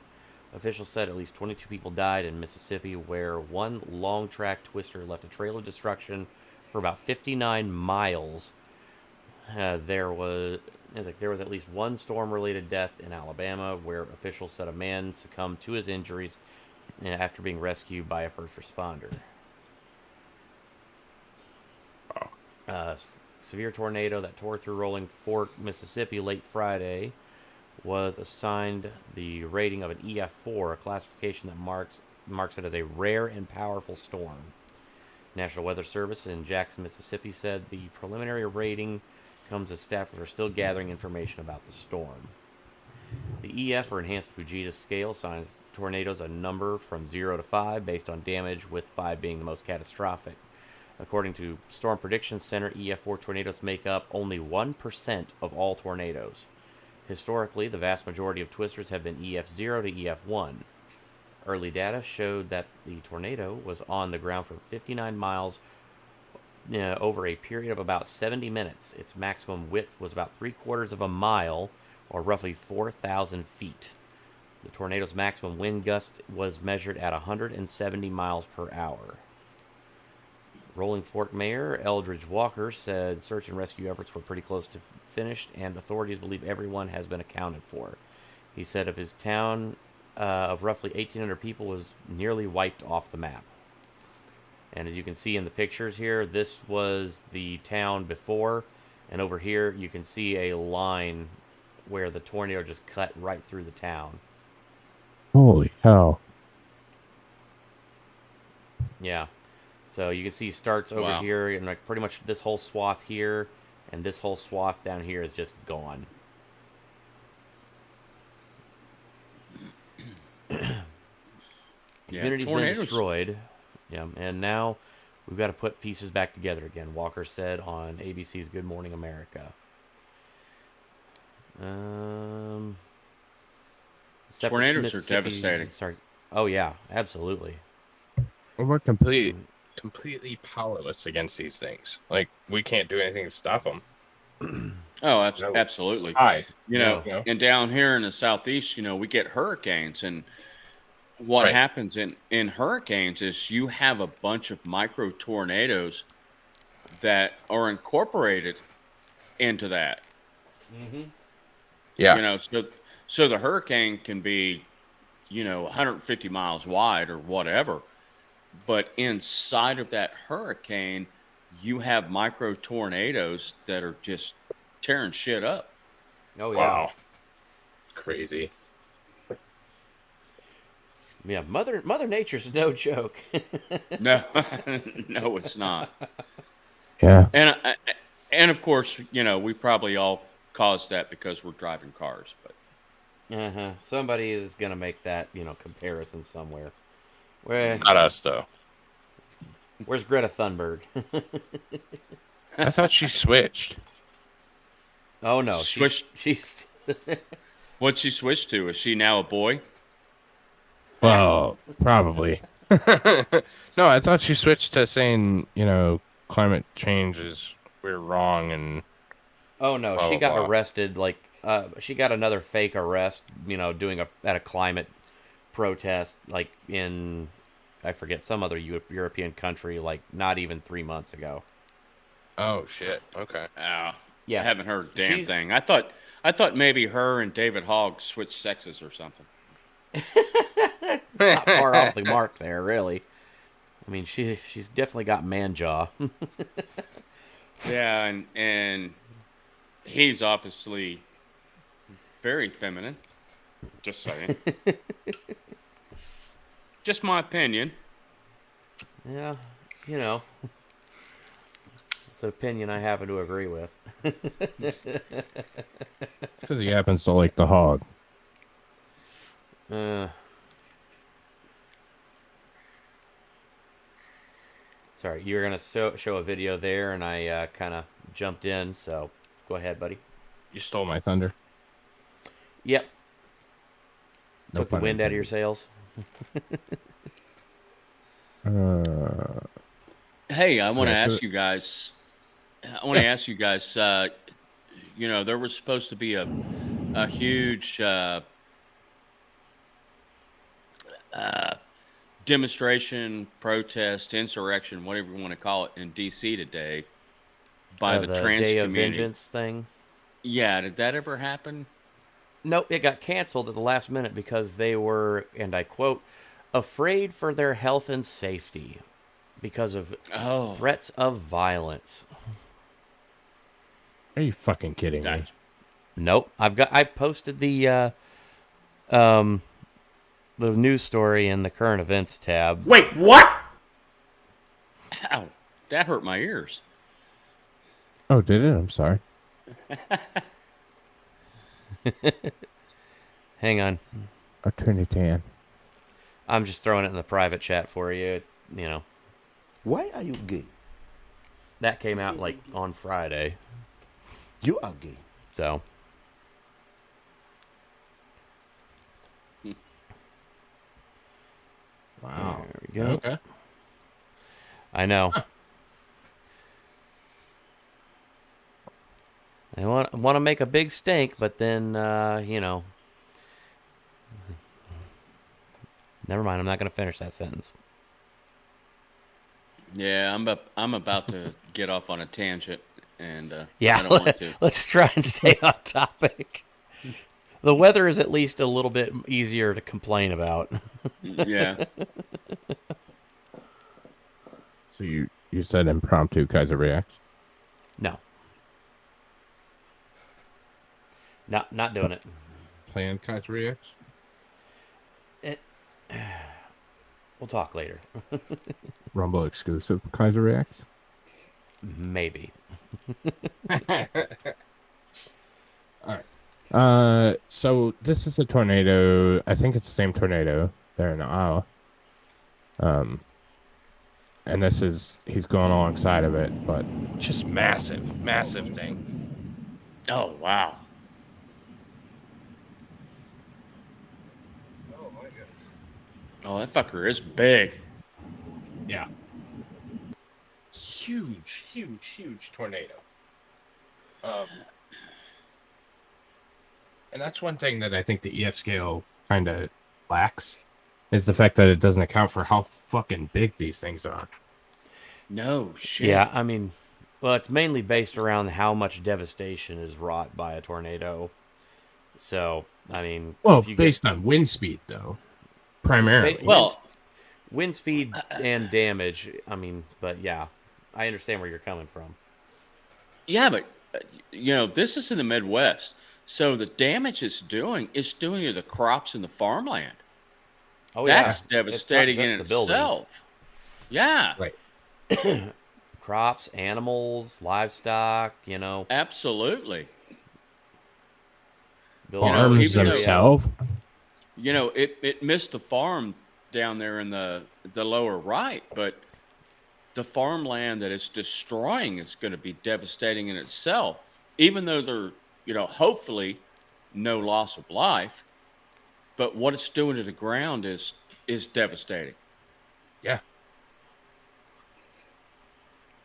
Officials said at least 22 people died in Mississippi, where one long-track twister left a trail of destruction for about 59 miles. There was at least one storm-related death in Alabama, where officials said a man succumbed to his injuries after being rescued by a first responder. Severe tornado that tore through Rolling Fork, Mississippi late Friday was assigned the rating of an EF4, a classification that marks it as a rare and powerful storm. National Weather Service in Jackson, Mississippi said the preliminary rating comes as staffers are still gathering information about the storm. The EF, or Enhanced Fujita Scale, assigns tornadoes a number from 0 to 5 based on damage, with 5 being the most catastrophic. According to Storm Prediction Center, EF4 tornadoes make up only 1% of all tornadoes. Historically, the vast majority of twisters have been EF0 to EF1. Early data showed that the tornado was on the ground for 59 miles over a period of about 70 minutes. Its maximum width was about 3/4 of a mile, or roughly 4,000 feet. The tornado's maximum wind gust was measured at 170 miles per hour. Rolling Fork Mayor Eldridge Walker said search and rescue efforts were pretty close to finished, and authorities believe everyone has been accounted for. He said of his town of roughly 1,800 people was nearly wiped off the map. And as you can see in the pictures here, this was the town before, and over here you can see a line where the tornado just cut right through the town. Holy hell. Yeah. So you can see starts over here, and like pretty much this whole swath here, and this whole swath down here is just gone. Community's been destroyed. Yeah, and now we've got to put pieces back together again, Walker said on ABC's Good Morning America. Tornadoes are devastating. Sorry. Oh, yeah, absolutely. We're completely powerless against these things. Like, we can't do anything to stop them. Oh, absolutely. You know, and down here in the southeast, we get hurricanes, and what happens in hurricanes is you have a bunch of micro tornadoes that are incorporated into that. Mm-hmm. Yeah. So the hurricane can be, 150 miles wide or whatever, but inside of that hurricane, you have micro tornadoes that are just tearing shit up. Oh, yeah. Wow. Crazy. Yeah, Mother Nature's no joke. No, no, it's not. Yeah. And of course, we probably all caused that because we're driving cars. But Somebody is gonna make that comparison somewhere. Not us, though. Where's Greta Thunberg? I thought she switched. Oh no, Switched. she's What'd she switch to? Is she now a boy? Well, probably. No, I thought she switched to saying, climate change is we're wrong and. Oh no, blah, she blah, got blah. arrested. Like, she got another fake arrest. Doing at a climate protest, like in, I forget, some other European country. Like not even 3 months ago. Oh shit! Okay. Oh, Yeah, I haven't heard a damn thing. I thought maybe her and David Hogg switched sexes or something. Not far off the mark there, really. I mean, she's definitely got man jaw. Yeah, and he's obviously very feminine. Just saying. Just my opinion. Yeah, it's an opinion I happen to agree with. Because he happens to like the hog. Sorry, you were gonna show a video there, and I kind of jumped in. So go ahead, buddy. You stole my thunder. Yep. No Took the pun wind out of your intended. sails. Hey, I want to Yeah, so- ask you guys. There was supposed to be a huge demonstration, protest, insurrection, whatever you want to call it, in D.C. today by the trans Day of community. Vengeance thing. Yeah, did that ever happen? Nope, it got canceled at the last minute because they were, and I quote, afraid for their health and safety because of threats of violence. Are you fucking kidding me? Gotcha. Nope, I posted the news story in the current events tab. Wait, what? Ow, that hurt my ears. Oh, did it? I'm sorry. Hang on, I'll turn it down. I'm just throwing it in the private chat for you. Why are you gay? That came out like on Friday, You are gay. so. Wow. There we go. Okay. I know. I want to make a big stink, but then never mind. I'm not going to finish that sentence. Yeah, I'm about to get off on a tangent, and Yeah, I don't want to. let's try and stay on topic. The weather is at least a little bit easier to complain about. Yeah. So you said impromptu Kaiser reacts? No. Not doing it. Planned Kaiser reacts? We'll talk later. Rumble exclusive Kaiser reacts? Maybe. All right. So this is a tornado. I think it's the same tornado there in Iowa. And he's going alongside of it, but just massive thing. Oh, wow. Oh, that fucker is big. Yeah. Huge tornado. And that's one thing that I think the EF scale kind of lacks, is the fact that it doesn't account for how fucking big these things are. No shit. Yeah, I mean, well, it's mainly based around how much devastation is wrought by a tornado. So, I mean, Well, if you based on wind speed, though, primarily. Well, wind speed and damage. I mean, but yeah, I understand where you're coming from. yeah, but this is in the Midwest, so the damage it's doing is doing to the crops and the farmland. Oh, That's yeah. devastating It's not in just the buildings. itself. Yeah, Right. Crops, animals, livestock. absolutely. buildings. Farms even though- themselves. It missed the farm down there in the lower right, but the farmland that it's destroying is going to be devastating in itself. Even though there, hopefully no loss of life, but what it's doing to the ground is devastating. Yeah.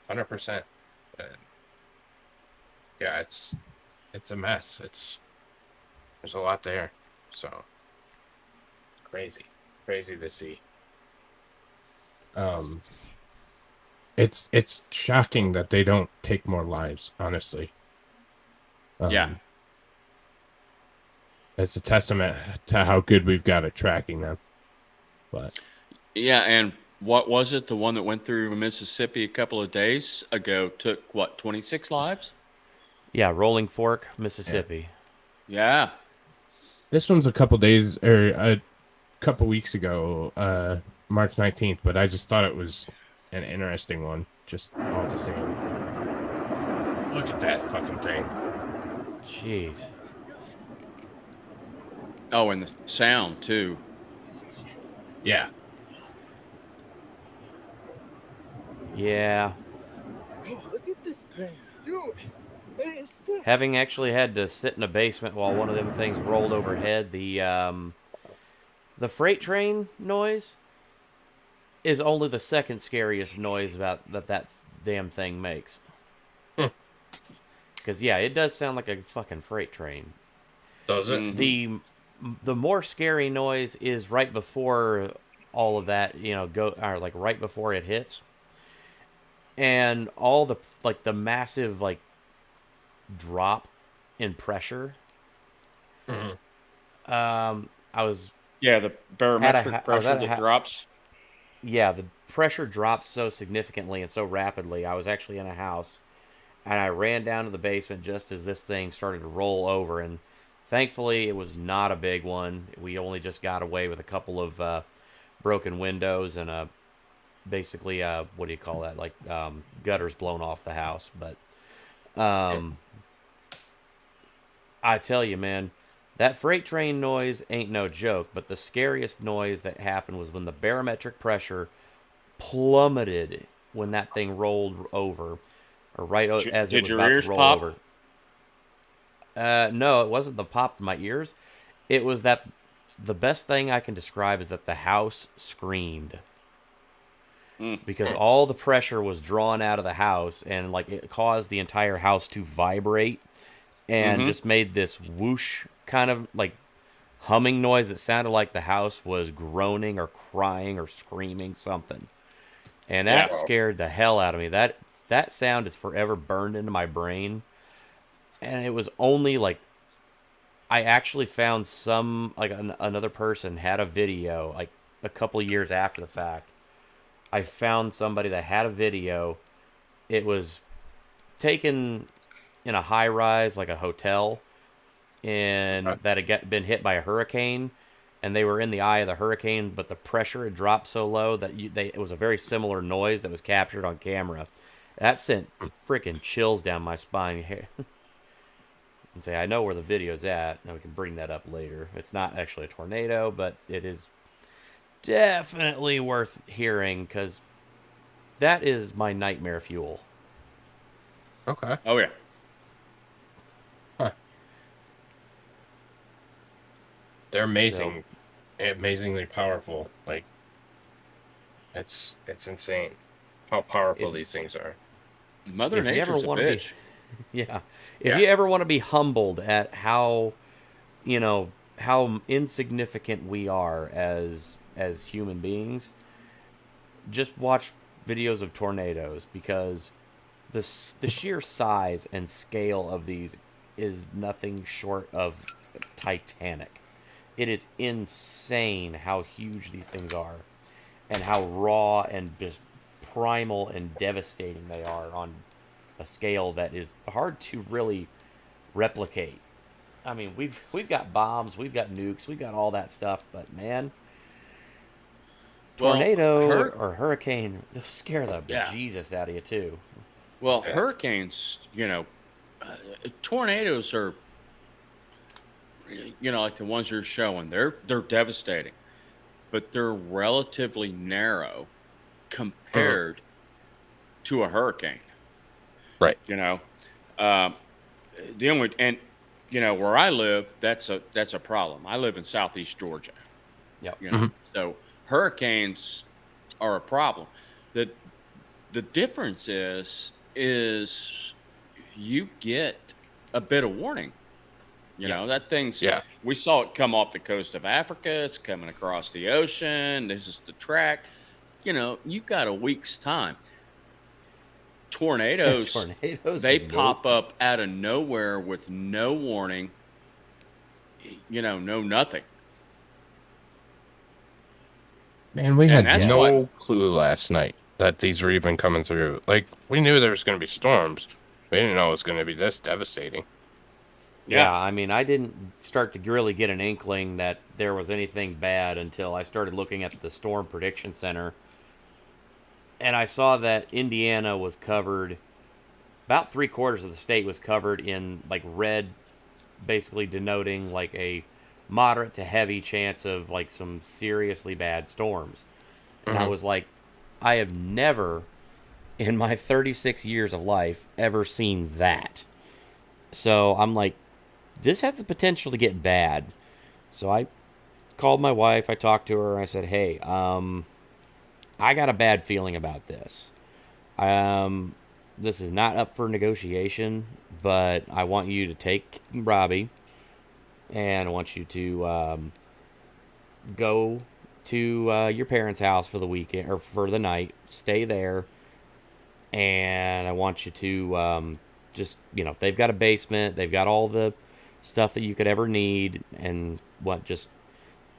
100%. Yeah, it's a mess. There's a lot there. So crazy to see. It's shocking that they don't take more lives, honestly. Yeah. It's a testament to how good we've got at tracking them. But yeah, and what was it? The one that went through Mississippi a couple of days ago took what, 26 lives? Yeah, Rolling Fork, Mississippi. Yeah. This one's a couple days or a couple weeks ago, March 19th, but I just thought it was an interesting one, just all the same. Look at that fucking thing. Jeez. Oh, and the sound too. Yeah. Yeah. Look at this thing. Dude, it is sick. Having actually had to sit in a basement while one of them things rolled overhead, the freight train noise is only the second scariest noise about that damn thing makes. Because, yeah, it does sound like a fucking freight train. Does it? Mm-hmm. The more scary noise is right before all of that, or like right before it hits. And all the massive, drop in pressure. Mm-hmm. I was... Yeah, the barometric pressure that drops. Yeah, the pressure drops so significantly and so rapidly. I was actually in a house, and I ran down to the basement just as this thing started to roll over, and thankfully it was not a big one. We only just got away with a couple of broken windows and basically, what do you call that? Gutters blown off the house. But I tell you, man, that freight train noise ain't no joke, but the scariest noise that happened was when the barometric pressure plummeted when that thing rolled over, or as it was about to roll over. No, it wasn't the pop in my ears. It was that the best thing I can describe is that the house screamed. Because all the pressure was drawn out of the house, and it caused the entire house to vibrate, and just made this whoosh kind of humming noise that sounded like the house was groaning or crying or screaming something. And that scared the hell out of me. That sound is forever burned into my brain. And it was only I actually found another person had a video a couple years after the fact. I found somebody that had a video. It was taken in a high rise, like a hotel, and that had been hit by a hurricane, and they were in the eye of the hurricane, but the pressure had dropped so low that it was a very similar noise that was captured on camera. That sent freaking chills down my spine. And say, I know where the video's at, and we can bring that up later. It's not actually a tornado, but it is definitely worth hearing, because that is my nightmare fuel. Okay. Oh, yeah. Huh. They're amazing. Amazingly powerful. It's insane how powerful these things are. Mother Nature's a bitch. Yeah. If you ever want to be humbled at how insignificant we are as human beings, just watch videos of tornadoes, because the sheer size and scale of these is nothing short of titanic. It is insane how huge these things are, and how raw and just primal and devastating they are on a scale that is hard to really replicate. I mean, we've got bombs, we've got nukes, we've got all that stuff, but man, tornado or hurricane, they'll scare the Jesus out of you too. Well, hurricanes, tornadoes are, like the ones you're showing, they're devastating. but they're relatively narrow compared to a hurricane. Right. You know, the only, and you know, where I live, that's a problem. I live in Southeast Georgia. Yep. You know, so hurricanes are a problem. The difference is you get a bit of warning. You know, that thing's, we saw it come off the coast of Africa. It's coming across the ocean. This is the track. You know, you got a week's time. Tornadoes, they pop up out of nowhere with no warning. You know, no nothing. Man, we had no clue last night that these were even coming through. Like, we knew there was going to be storms. We didn't know it was going to be this devastating. Yeah, I mean, I didn't start to really get an inkling that there was anything bad until I started looking at the Storm Prediction Center. And I saw that Indiana was covered, about 3/4 of the state was covered in, like, red, basically denoting, like, a moderate to heavy chance of, like, some seriously bad storms. And I was like, I have never, in my 36 years of life, ever seen that. So I'm like, this has the potential to get bad. So I called my wife. I talked to her. I said, hey, I got a bad feeling about this. This is not up for negotiation, but I want you to take Robbie, and I want you to go to your parents' house for the weekend, or for the night. Stay there, and I want you to just, you know, they've got a basement. They've got all the stuff that you could ever need, and just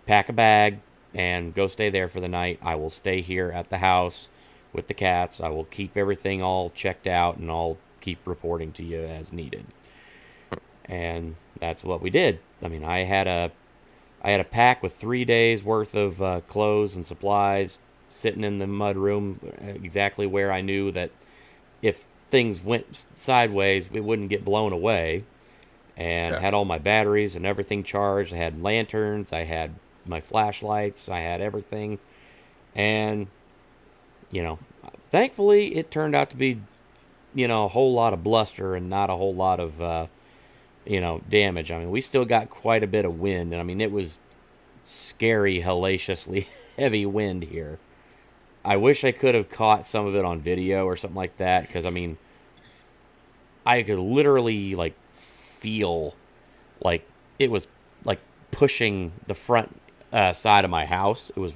pack a bag and go stay there for the night. I will stay here at the house with the cats. I will keep everything all checked out, and I'll keep reporting to you as needed. And that's what we did. I mean, I had a pack with 3 days worth of clothes and supplies sitting in the mud room, exactly where I knew that if things went sideways, it wouldn't get blown away. And had all my batteries and everything charged. I had lanterns, I had my flashlights, I had everything. And, you know, thankfully it turned out to be, you know, a whole lot of bluster and not a whole lot of, you know, damage. I mean, we still got quite a bit of wind. And, I mean, it was scary, hellaciously heavy wind here. I wish I could have caught some of it on video or something like that, because, I mean, I could literally, like, feel like it was, like, pushing the front side of my house. It was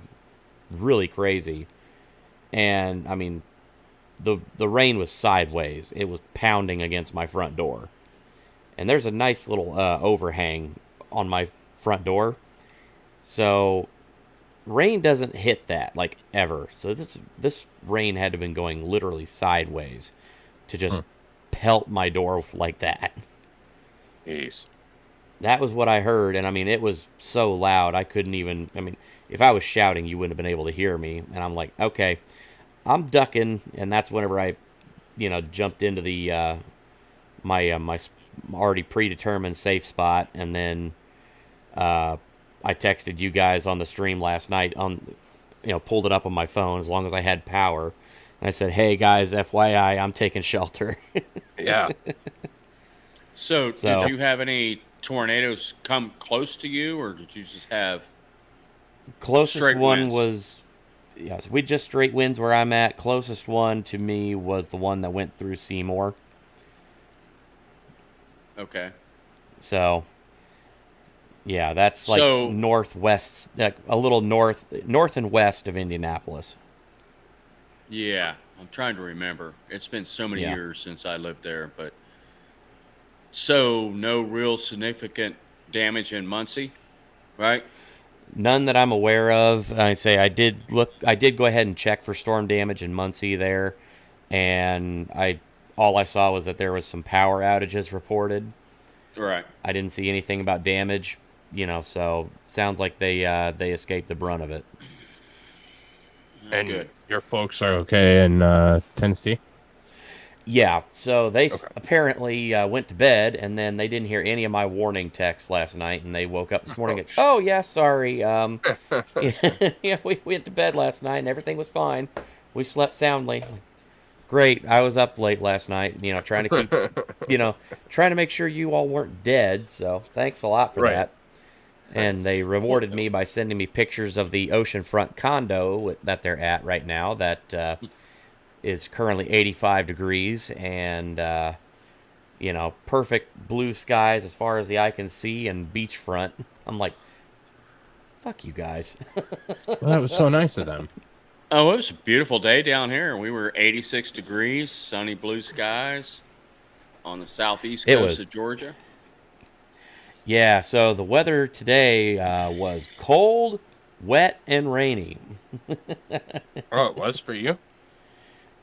really crazy. And, I mean, the rain was sideways. It was pounding against my front door. And there's a nice little overhang on my front door. So rain doesn't hit that, like, ever. So this rain had to have been going literally sideways to just pelt my door like that. Jeez. That was what I heard, and I mean, it was so loud, I couldn't even, I mean, if I was shouting, you wouldn't have been able to hear me. And I'm like, okay, I'm ducking, and that's whenever I, you know, jumped into the, my already predetermined safe spot, and then, I texted you guys on the stream last night, pulled it up on my phone as long as I had power. And I said, hey guys, FYI, I'm taking shelter. Yeah. So, did you have any tornadoes come close to you, or did you just have closest straight one winds? Was, yes, we just straight winds where I'm at. Closest one to me was the one that went through Seymour. Okay. So, yeah, that's like northwest, like a little north and west of Indianapolis. Yeah, I'm trying to remember. It's been so many years since I lived there, but so no real significant damage in Muncie, right? None that I'm aware of. I did go ahead and check for storm damage in Muncie there, and all I saw was that there was some power outages reported. Right. I didn't see anything about damage, so sounds like they escaped the brunt of it. And good. Your folks are okay in Tennessee? Yeah, so they apparently went to bed, and then they didn't hear any of my warning texts last night, and they woke up this morning and, oh, yeah, sorry. Yeah, we went to bed last night, and everything was fine. We slept soundly. Great. I was up late last night, trying to keep, trying to make sure you all weren't dead, so thanks a lot for that. And they rewarded me by sending me pictures of the oceanfront condo that they're at right now that is currently 85 degrees and, perfect blue skies as far as the eye can see and beachfront. I'm like, fuck you guys. Well, that was so nice of them. Oh, it was a beautiful day down here. We were 86 degrees, sunny blue skies on the southeast coast of Georgia. Yeah, so the weather today was cold, wet, and rainy. Oh, it was for you?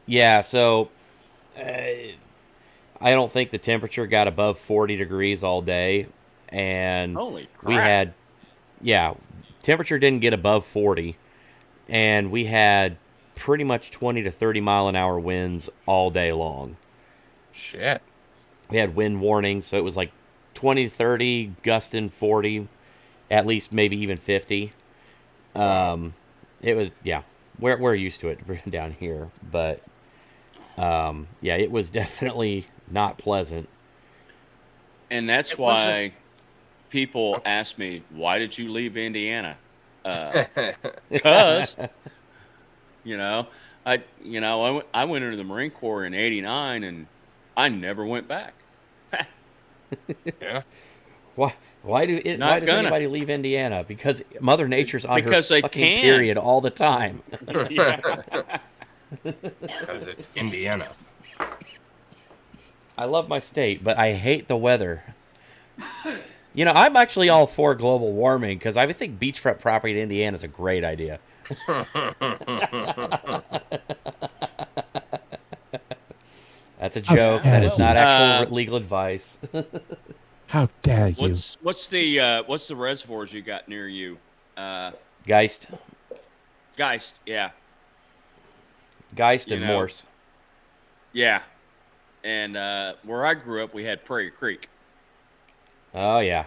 Yeah, so I don't think the temperature got above 40 degrees all day. And holy crap. We had, temperature didn't get above 40. And we had pretty much 20 to 30 mile an hour winds all day long. Shit. We had wind warnings, so it was like 20 to 30, gusting 40, at least maybe even 50. It was, we're used to it down here, but it was definitely not pleasant. And that's why people ask me, why did you leave Indiana? Because, I went into the Marine Corps in '89 and I never went back. Yeah. Why does anybody leave Indiana? Because Mother Nature's on her they fucking can. period all the time. Because it's Indiana. I love my state, but I hate the weather. I'm actually all for global warming because I would think beachfront property in Indiana is a great idea. That's a joke. That is not actual legal advice. How dare you? What's the reservoirs you got near you? Geist, yeah. Geist and Morse. Yeah. And where I grew up, we had Prairie Creek. Oh, yeah.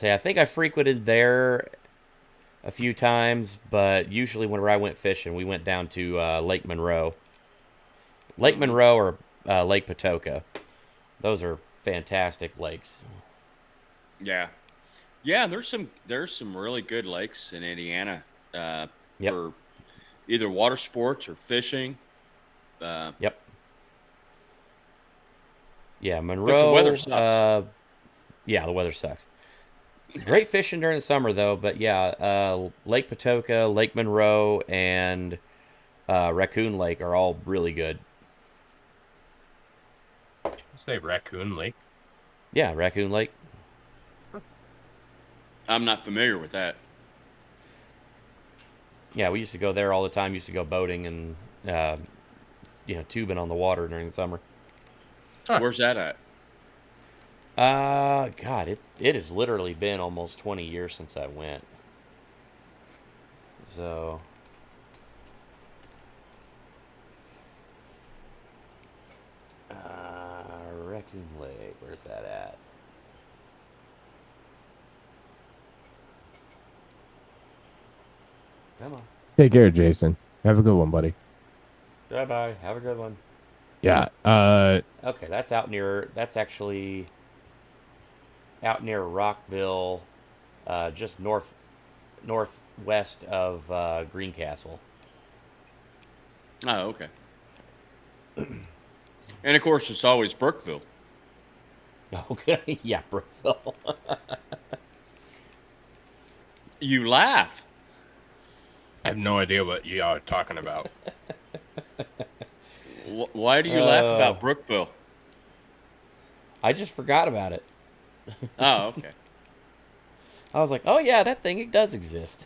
I think I frequented there a few times, but usually whenever I went fishing, we went down to Lake Monroe. Lake Monroe or Lake Patoka. Those are fantastic lakes. Yeah. Yeah, there's some really good lakes in Indiana for either water sports or fishing. Yep. Yeah, Monroe. But the weather sucks. The weather sucks. Great fishing during the summer, though. But Lake Patoka, Lake Monroe, and Raccoon Lake are all really good. Did you say Raccoon Lake? Yeah, Raccoon Lake. I'm not familiar with that. Yeah, we used to go there all the time. Used to go boating and tubing on the water during the summer. Huh. Where's that at? God, it has literally been almost 20 years since I went. So, Raccoon Lake, where's that at? Come on. Take care, Jason. Have a good one, buddy. Bye-bye. Have a good one. Yeah. Okay, that's actually out near Rockville, just northwest of Greencastle. Oh, okay. And of course, it's always Brookville. Okay, yeah, Brookville. You laugh. I have no idea what you are talking about. Why do you laugh about Brookville? I just forgot about it. Oh, okay. I was like, oh, yeah, that thing, it does exist.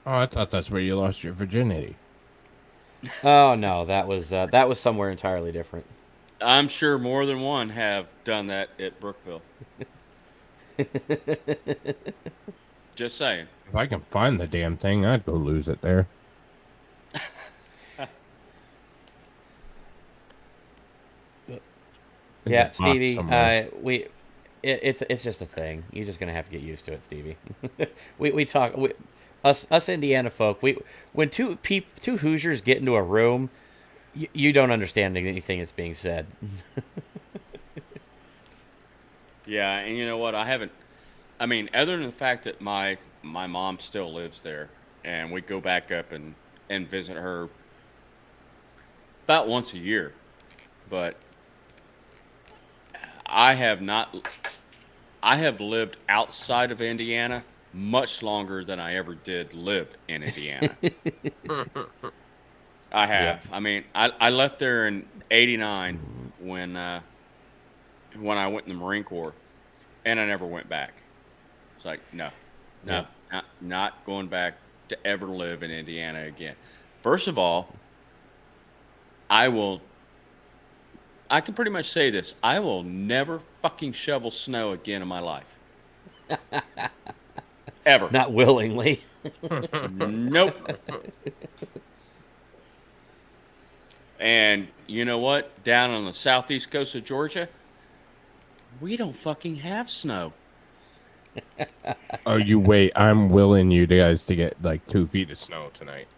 Oh, I thought that's where you lost your virginity. Oh, no, that was somewhere entirely different. I'm sure more than one have done that at Brookville. Just saying. If I can find the damn thing, I'd go lose it there. Yeah, Stevie. It's just a thing. You're just gonna have to get used to it, Stevie. Us Indiana folk. When two Hoosiers get into a room, you don't understand anything that's being said. Yeah, and you know what? I mean, other than the fact that my mom still lives there, and we go back up and visit her about once a year, but I have lived outside of Indiana much longer than I ever did live in Indiana. I have. Yeah. I mean, I left there in '89 when I went in the Marine Corps, and I never went back. It's like, no, not going back to ever live in Indiana again. First of all, I can pretty much say this. I will never fucking shovel snow again in my life. Ever. Not willingly. Nope. And you know what? Down on the southeast coast of Georgia, we don't fucking have snow. Oh, you wait. I'm willing you guys to get like 2 feet of snow tonight.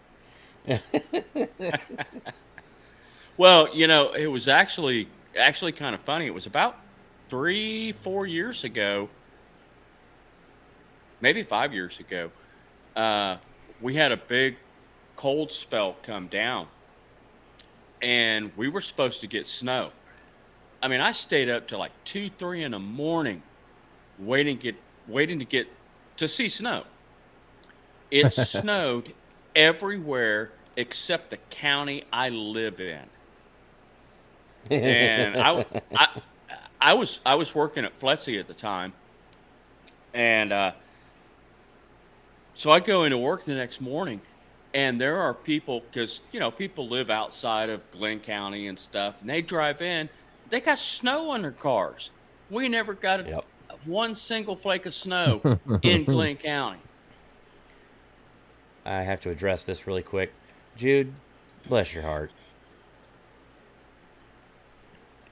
Well, you know, it was actually kind of funny. It was about 3-4 years ago, maybe 5 years ago. We had a big cold spell come down, and we were supposed to get snow. I mean, I stayed up till like 2-3 in the morning, waiting to see snow. It snowed everywhere except the county I live in. And I was working at Fletsy at the time, and so I go into work the next morning, and there are people, because you know people live outside of Glenn County and stuff, and they drive in, they got snow on their cars. We never got one single flake of snow in Glenn County. I have to address this really quick, Jude. Bless your heart.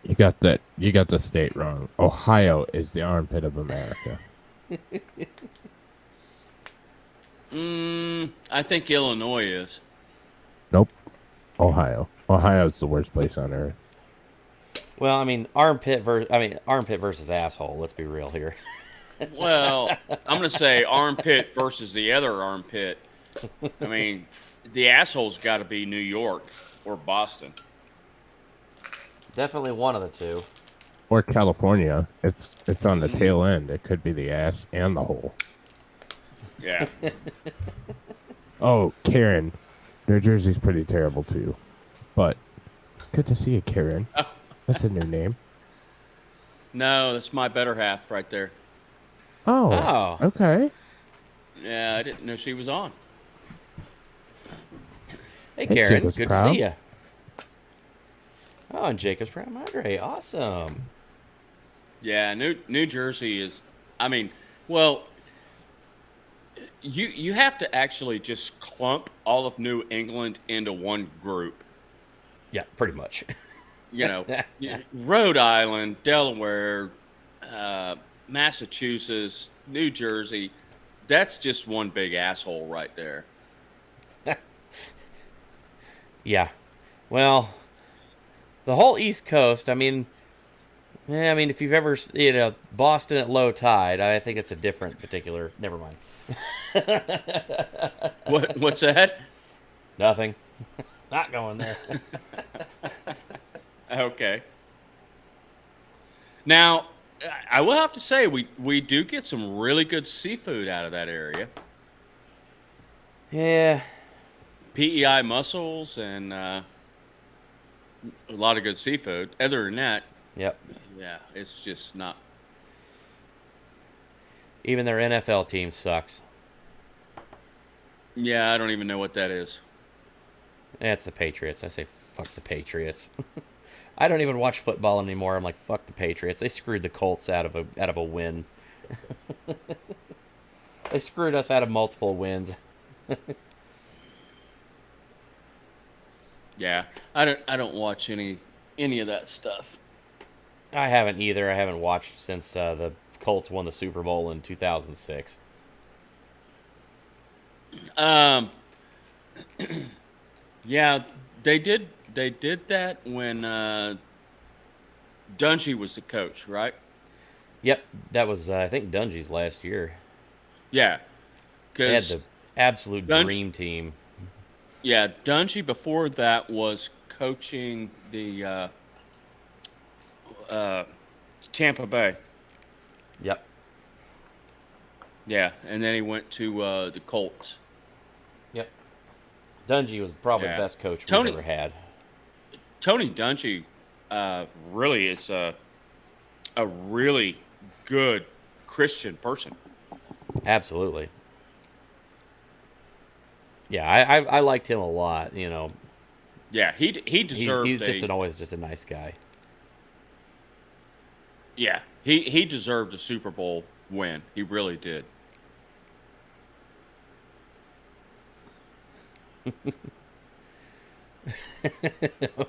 You got the state wrong. Ohio is the armpit of America. I think Illinois is. Nope. Ohio. Ohio's the worst place on earth. Well, I mean, armpit versus asshole. Let's be real here. Well, I'm going to say armpit versus the other armpit. I mean, the asshole's got to be New York or Boston. Definitely one of the two. Or California. It's on the tail end. It could be the ass and the hole. Yeah. Oh, Karen. New Jersey's pretty terrible too. But good to see you, Karen. That's a new name. No, that's my better half right there. Oh. Okay. Yeah, I didn't know she was on. Hey Karen, Jacob's good proud. to see you. Oh, and Jacob's proud Madre, awesome. Yeah, New Jersey is. I mean, well, you have to actually just clump all of New England into one group. Yeah, pretty much. You know, Rhode Island, Delaware, Massachusetts, New Jersey. That's just one big asshole right there. Yeah. Well, the whole East Coast, I mean, if you've ever, Boston at low tide, I think it's a different particular, never mind. What's that? Nothing. Not going there. Okay. Now, I will have to say, we do get some really good seafood out of that area. Yeah. PEI mussels and a lot of good seafood. Other than that, yep. Yeah, it's just not. Even their NFL team sucks. Yeah, I don't even know what that is. That's the Patriots. I say fuck the Patriots. I don't even watch football anymore. I'm like, fuck the Patriots. They screwed the Colts out of a win. They screwed us out of multiple wins. Yeah, I don't watch any of that stuff. I haven't either. I haven't watched since the Colts won the Super Bowl in 2006. Yeah, they did that when Dungy was the coach, right? Yep, that was I think Dungy's last year. Yeah, They had because the absolute dream team. yeah, Dungy before that was coaching the Tampa Bay. Yep. Yeah, and then he went to the Colts. Yep. Dungy was probably Yeah. the best coach Tony- we've ever had. Tony Dungy really is a really good Christian person. Absolutely. Yeah, I liked him a lot. You know, Yeah, he deserved. he's just always just a nice guy. Yeah, he deserved a Super Bowl win. He really did.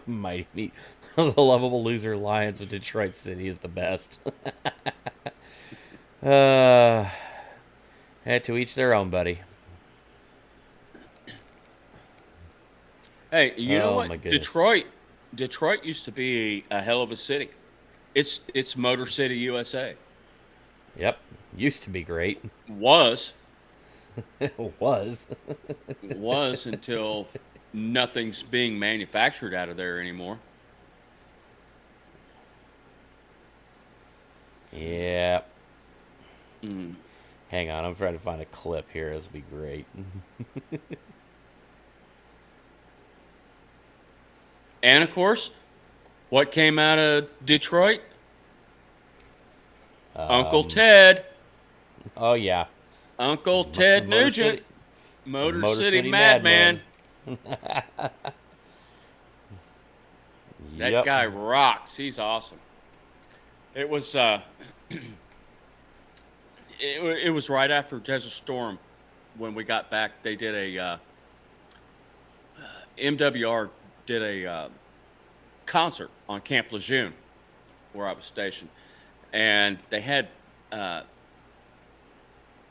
Mighty neat. The lovable loser Lions of Detroit City is the best. To each their own, buddy. Hey, you know Oh, what? my goodness. Detroit used to be a hell of a city. It's Motor City, USA. Yep. Used to be great. Was Was. was until nothing's being manufactured out of there anymore. Yeah. Mm. Hang on, I'm trying to find a clip here. This will be great. And of course, what came out of Detroit? Uncle Ted. Oh, yeah. Uncle Ted Motor Nugent. City- Motor City Madman. That Yep. guy rocks. He's awesome. It was it was right after Desert Storm when we got back. They did a MWR did a concert on Camp Lejeune where I was stationed, and they had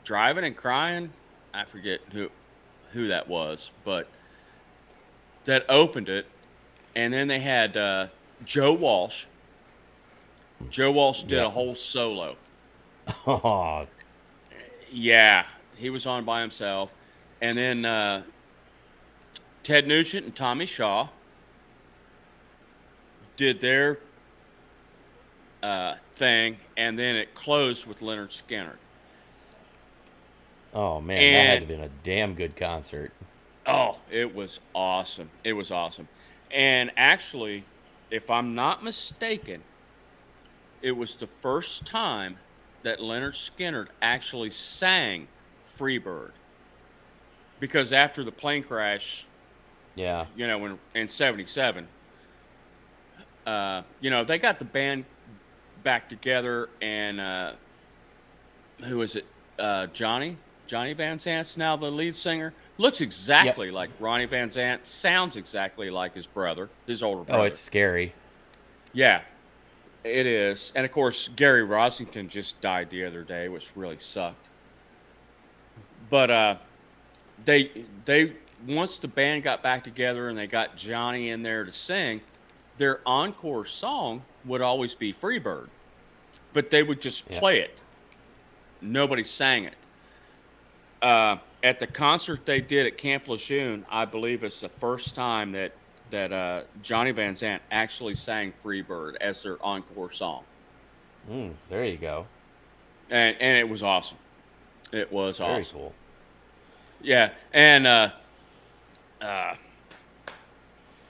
Driving and Crying. I forget who that was, but that opened it. And then they had Joe Walsh. Joe Walsh did a whole solo. Oh, Yeah, he was on by himself. And then Ted Nugent and Tommy Shaw did their thing, and then it closed with Leonard Skinner. oh man, that had to have been a damn good concert. Oh, it was awesome. It was awesome. And actually, if I'm not mistaken, it was the first time that Leonard Skinner actually sang Freebird. Because after the plane crash, Yeah. you know, in 77, you know, they got the band back together, and who is it? Johnny Van Zant's now the lead singer. Looks exactly like Ronnie Van Zant. Sounds exactly like his brother, his older brother. Oh, it's scary. Yeah, it is. And of course, Gary Rosington just died the other day, which really sucked. But they once the band got back together and they got Johnny in there to sing, their encore song would always be Freebird, but they would just play it. Nobody sang it. At the concert they did at Camp Lejeune, I believe it's the first time that Johnny Van Zant actually sang Freebird as their encore song. There you go. And it was awesome. It was Very awesome. cool. Yeah, and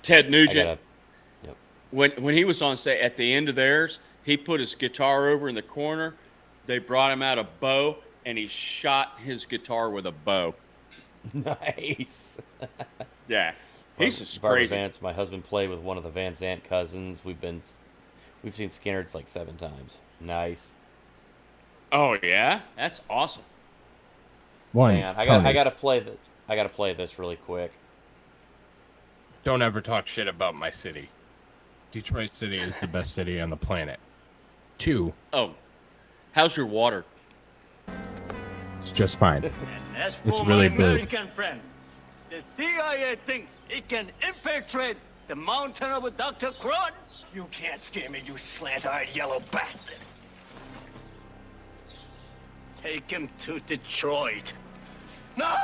Ted Nugent, when he was on stage at the end of theirs, he put his guitar over in the corner. They brought him out a bow, and he shot his guitar with a bow. Nice. Yeah, he's just Barbara crazy. Vance, my husband, played with one of the Van Zant cousins. We've seen Skinner's like 7 times. Nice. Oh yeah, that's awesome. One, Hang on, I Tony, gotta play this really quick. don't ever talk shit about my city. Detroit City is the best city on the planet. 2, Oh, how's your water? it's just fine. And as for It's really my blue. American friend, the CIA thinks it can infiltrate the mountain of Dr. Crun. You can't scare me, you slant-eyed yellow bastard. Take him to Detroit. No!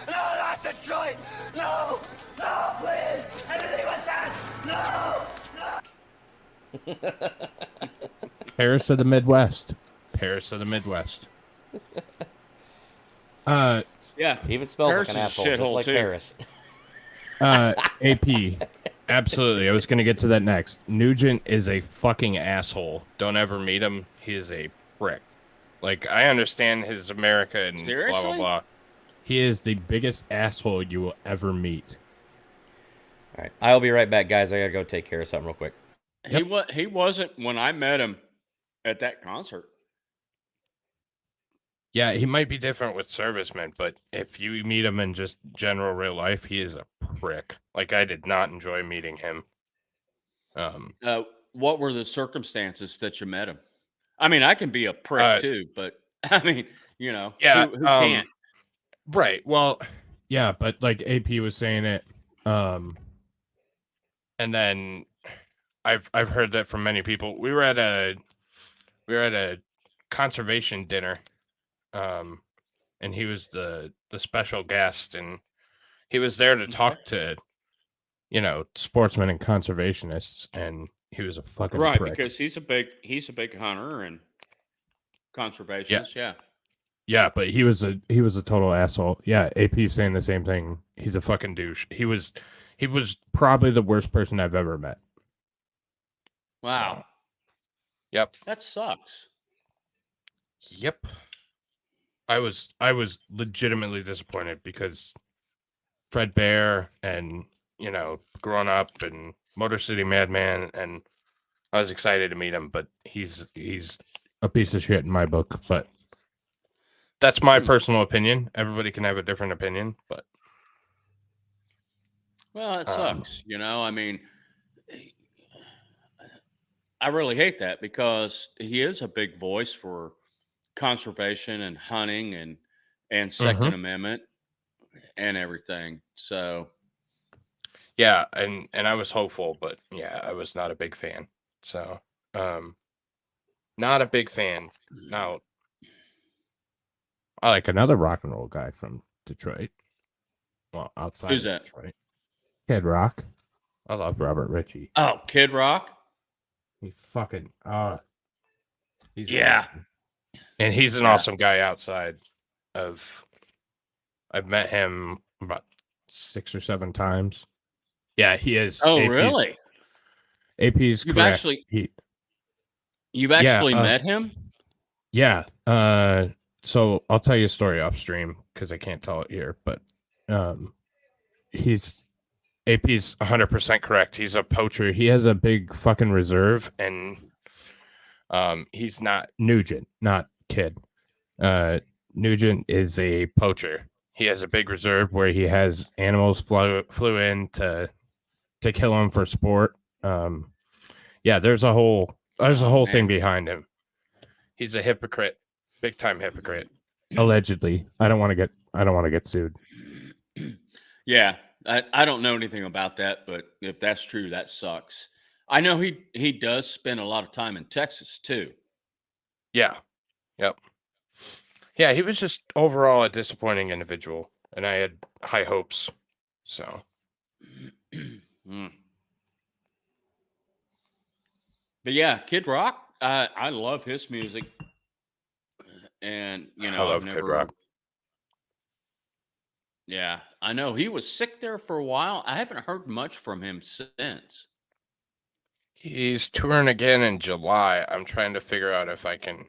No, not Detroit! No! No, please! Anything but that! No! Paris of the Midwest. Paris of the Midwest. Yeah, He even spells Paris like an is a asshole, just shithole, like too. Paris. AP. Absolutely. I was going to get to that next. Nugent is a fucking asshole. Don't ever meet him. He is a prick. Like, I understand his America and blah, blah, Seriously? blah. He is the biggest asshole you will ever meet. All right, I'll be right back, guys. I gotta go take care of something real quick. he wasn't when I met him at that concert. Yeah, he might be different with servicemen, but if you meet him in just general real life, he is a prick. Like, I did not enjoy meeting him. What were the circumstances that you met him? I mean, I can be a prick too, but I mean, you know, Yeah, who can't? Right. Well, yeah, but like AP was saying it, and then I've heard that from many people. We were at a conservation dinner, and he was the special guest, and he was there to talk to, sportsmen and conservationists, and he was a fucking Right, prick. because he's a big hunter and conservationist. Yeah. Yeah, but he was a total asshole. Yeah, AP's saying the same thing. He's a fucking douche. He was probably the worst person I've ever met. Wow. Yep. That sucks. Yep. I was legitimately disappointed because Fred Bear and, Grown Up and Motor City Madman, and I was excited to meet him, but he's a piece of shit in my book, but that's my personal opinion. Everybody can have a different opinion, but Well, it sucks. I mean, I really hate that because he is a big voice for conservation and hunting and 2nd Amendment and everything. So, yeah, and I was hopeful, but yeah, I was not a big fan. So, not a big fan. Now, I like another rock and roll guy from Detroit. Well, outside Who's of that? Detroit. Kid Rock. I love Robert Ritchie. oh, Kid Rock. He fucking he's Yeah. awesome. And he's an awesome guy outside of. I've met him about 6 or 7 times. Yeah, he is. Oh, AP's really? AP's You've correct. actually He, you've actually yeah, met him? yeah. So I'll tell you a story off stream because I can't tell it here, but AP's 100% correct. He's a poacher. He has a big fucking reserve, and he's not Nugent, not Kid. Nugent is a poacher. He has a big reserve where he has animals flew in to kill him for sport. Yeah, there's a whole thing behind him. He's a hypocrite, big time hypocrite. Allegedly. I don't want to get sued. Yeah. I don't know anything about that, but if that's true, that sucks. I know he does spend a lot of time in Texas too. Yeah. Yep. Yeah, he was just overall a disappointing individual, and I had high hopes. So. But yeah, Kid Rock, I love his music, and I love Kid Rock. Yeah, I know he was sick there for a while. I haven't heard much from him since. He's touring again in July. I'm trying to figure out if I can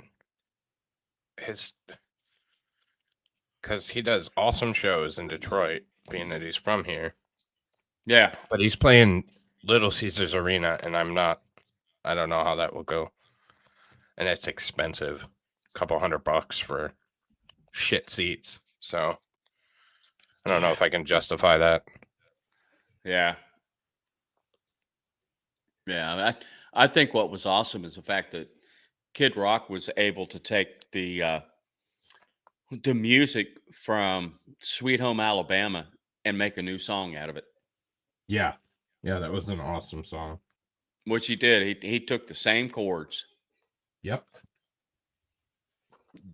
because he does awesome shows in Detroit, being that he's from here. Yeah, but he's playing Little Caesars Arena, and I don't know how that will go. And it's expensive. A couple $100 for shit seats. So I don't know if I can justify that. Yeah. Yeah. I think what was awesome is the fact that Kid Rock was able to take the music from Sweet Home Alabama and make a new song out of it. Yeah. Yeah, that was an awesome song. Which he did. He took the same chords. Yep.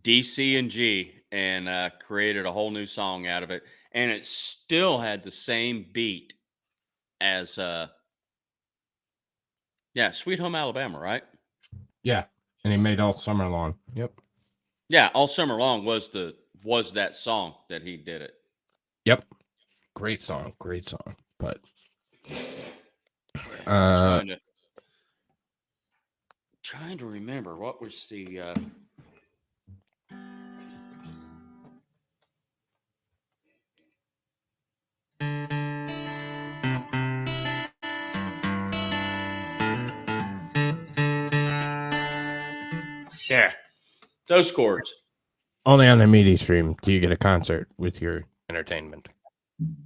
D, C, and G, and created a whole new song out of it. And it still had the same beat as Sweet Home Alabama, right? Yeah. And he made All Summer Long. Yep. Yeah, All Summer Long was that song that he did it. Yep. Great song. But trying to remember what was the yeah, those chords. only on the media stream do you get a concert with your entertainment.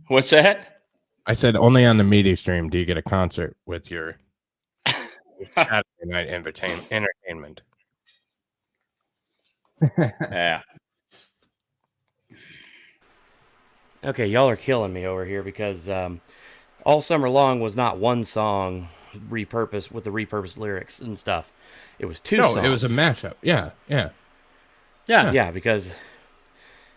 What's that? I said only on the media stream do you get a concert with your Saturday night entertainment. Yeah. Okay, y'all are killing me over here because All Summer Long was not one song repurposed with the repurposed lyrics and stuff. It was two songs. No, it was a mashup. Yeah. Yeah, because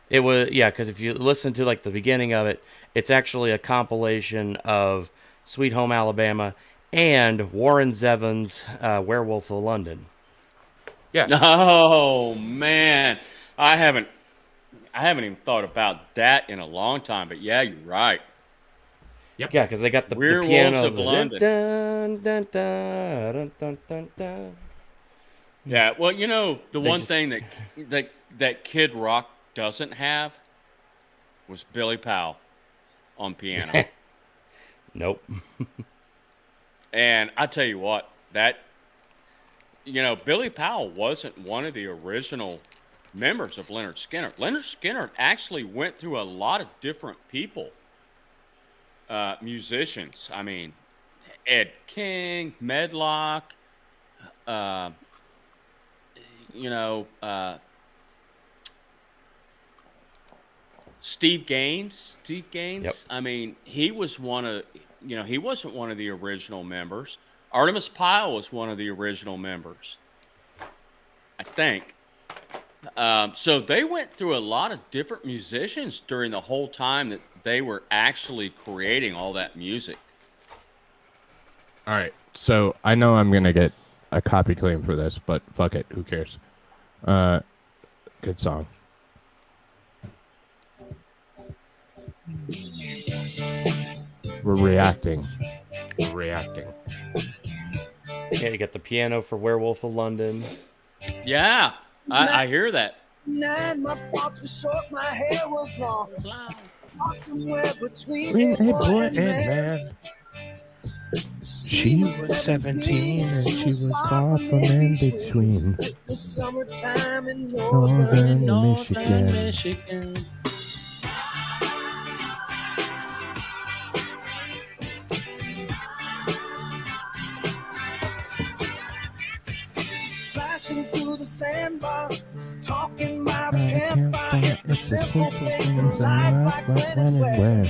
it was, because if you listen to like the beginning of it, it's actually a compilation of Sweet Home Alabama and Warren Zevon's Werewolf of London. Yeah. Oh man, I haven't even thought about that in a long time. But yeah, you're right. Yep. Yeah, because they got the Werewolves piano of London. Dun, dun, dun, dun, dun, dun, dun. Yeah, well, the one just- thing that Kid Rock doesn't have was Billy Powell on piano. Nope. And I tell you what, Billy Powell wasn't one of the original members of Lynyrd Skynyrd. Lynyrd Skynyrd actually went through a lot of different people, musicians. I mean, Ed King, Medlock, Steve Gaines. Yep. I mean, he was he wasn't one of the original members. Artemis Pyle was one of the original members, I think. So they went through a lot of different musicians during the whole time that they were actually creating all that music. All right. So I know I'm going to get a copy claim for this, but fuck it. Who cares? Good song. We're reacting. Yeah, you got the piano for Werewolf of London. Yeah, I hear that. My thoughts were short, my hair was long. Somewhere between Hey, boy and man. She was 17 and she was far from in between. The summertime in Northern Michigan. Splashing through the sandbar, talking about the campfire. It's the simple things in life, like when and where.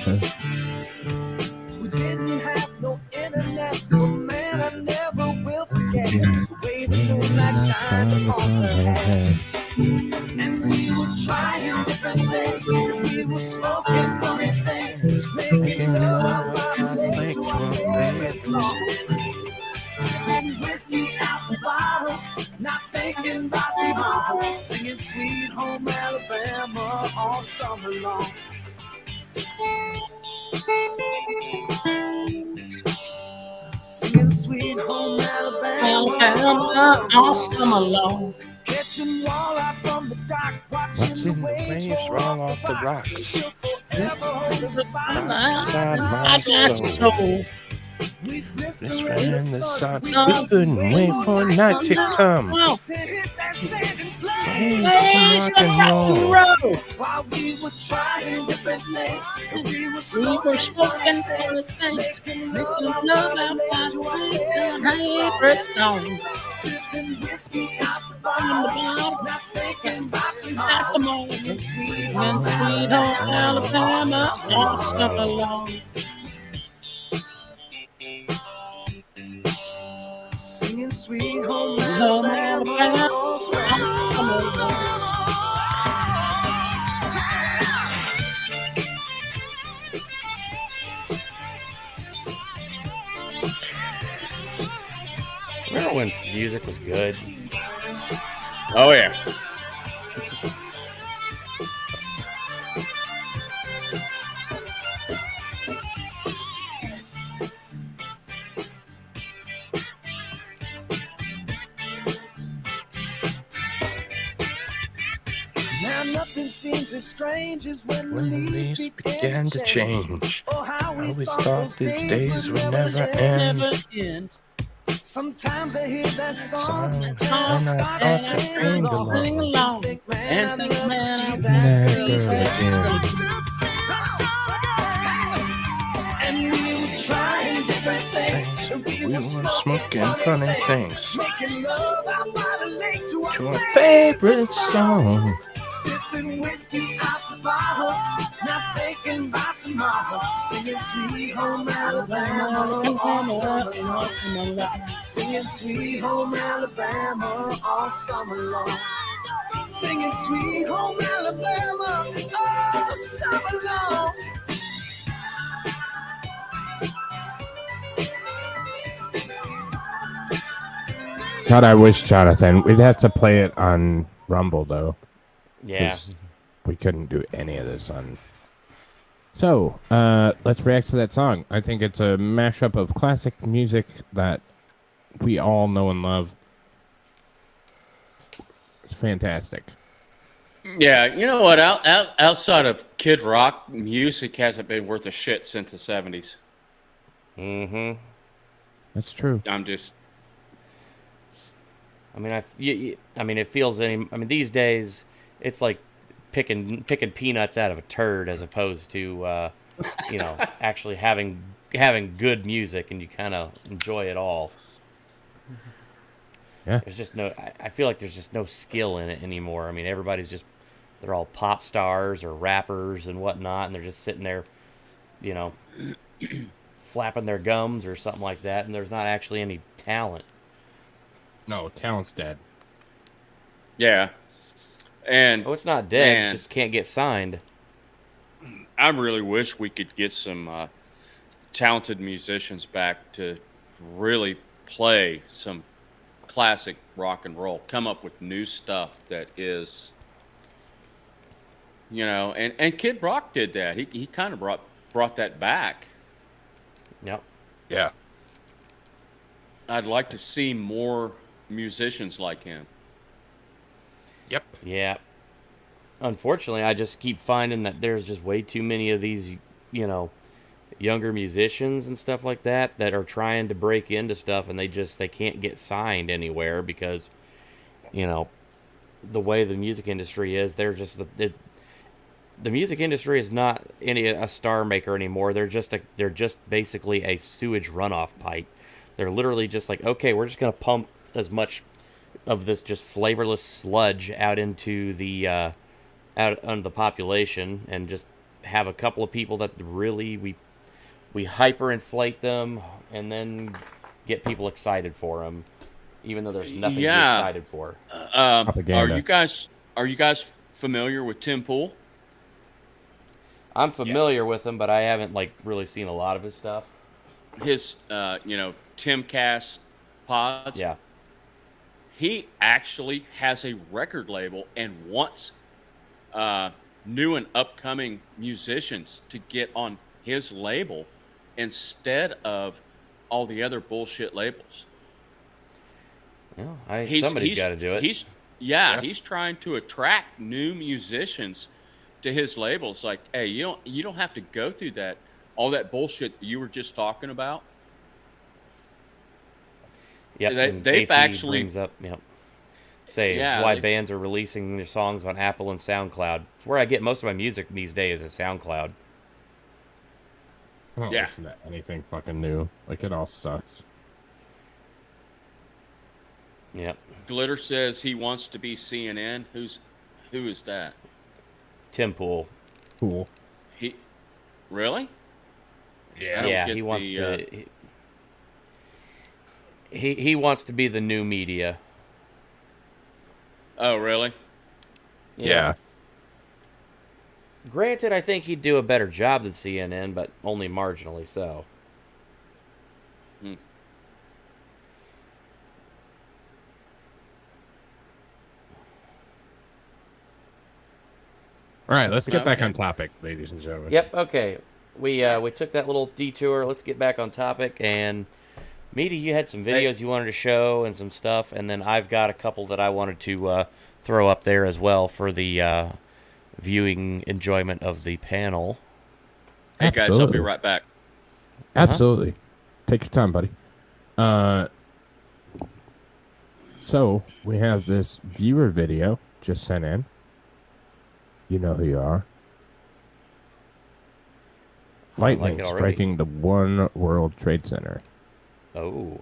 We didn't have no internet, but man, I never will forget the way the moonlight shined upon her head. And we were trying different things, we were smoking funny things, making love by the lake to our favorite song. Sipping whiskey out the bottle, not thinking about tomorrow, singing Sweet Home Alabama all summer long. Singing Sweet Home Alabama all summer long. Catching walleye from the dock, watching the waves roll off the rocks. Inside my soul. We This glisten ran in in the sun. We We couldn't wait for night to come. to hit that sand and Play some rock and roll. While we were trying different things, we were smoking smoking funny things, making love love out by by to our favorite favorite song. sipping whiskey out the In the bottle, bottle, not thinking about at the tomorrow, moment, singing sweet in home sweet home Alabama, all summer long. Singing sweet home Home Alabama, Alabama, all all summer summer long. Remember when music was good? Oh yeah. Now nothing seems as strange as when the When the leaves leaves began to change. Oh, how we always thought those days would never end. Never end. Sometimes I hear that song Song, and I and I start start to to sing sing along. Sing along. along. Think, man, And I'd think, love to man, see I'll that That girl girl again. again. And we were trying different things. And We were smoking funny things. Making love out by the lake to To our our favorite song. Sipping whiskey out the bottle, not thinking about tomorrow. Singing sweet home Alabama all summer long. Singing sweet home Alabama all summer long. Singing sweet home Alabama all summer long. God, I wish, Jonathan, we'd have to play it on Rumble, though. Yeah. 'Cause we couldn't do any of this on. So, let's react to that song. I think it's a mashup of classic music that we all know and love. It's fantastic. Yeah, you know what? Outside of Kid Rock, music hasn't been worth a shit since the 70s. Mm-hmm. That's true. I'm just... I mean, it feels these days it's like picking peanuts out of a turd as opposed to actually having good music and you kind of enjoy it all. Yeah. There's just I feel like there's just no skill in it anymore. I mean, they're all pop stars or rappers and whatnot, and they're just sitting there, flapping their gums or something like that, and there's not actually any talent. No, talent's dead. Yeah. And it's not dead. man, It just can't get signed. I really wish we could get some talented musicians back to really play some classic rock and roll, come up with new stuff that is, and Kid Rock did that. He kind of brought that back. Yep. Yeah. I'd like to see more musicians like him. Yep. Yeah. Unfortunately, I just keep finding that there's just way too many of these, younger musicians and stuff like that are trying to break into stuff and they can't get signed anywhere because, the way the music industry is, they're just the music industry is not a star maker anymore. They're just basically a sewage runoff pipe. They're literally just like, okay, we're just gonna pump as much of this just flavorless sludge out into the population and just have a couple of people that really we hyperinflate them and then get people excited for them, even though there's nothing to be excited for. Are you guys familiar with Tim Pool? I'm familiar with him, but I haven't really seen a lot of his stuff. His Timcast pods. Yeah. He actually has a record label and wants new and upcoming musicians to get on his label instead of all the other bullshit labels. Well, somebody's got to do it. He's trying to attract new musicians to his labels. Like, hey, you don't have to go through all that bullshit that you were just talking about. Yep. and they've AP actually brings up. Yep. Say Yeah, it's why they- bands are releasing their songs on Apple and SoundCloud. It's where I get most of my music these days is SoundCloud. I don't Yeah. listen to anything fucking new. Like, it all sucks. Yep. Glitter says he wants to be CNN. Who is that? Tim Pool. Cool. He really? Yeah. I don't Yeah, get he wants the, to. He wants to be the new media. Oh, really? Yeah. Granted, I think he'd do a better job than CNN, but only marginally so. All right, let's get back Okay. on topic, ladies and gentlemen. Yep. Okay. We took that little detour. Let's get back on topic. And Meaty, you had some videos you wanted to show and some stuff, and then I've got a couple that I wanted to throw up there as well for the viewing enjoyment of the panel. Hey guys, I'll be Absolutely. right back. Absolutely. Take your time, buddy. So we have this viewer video just sent in. You know who you are. I like Lightning it already. striking the One World Trade Center. Oh.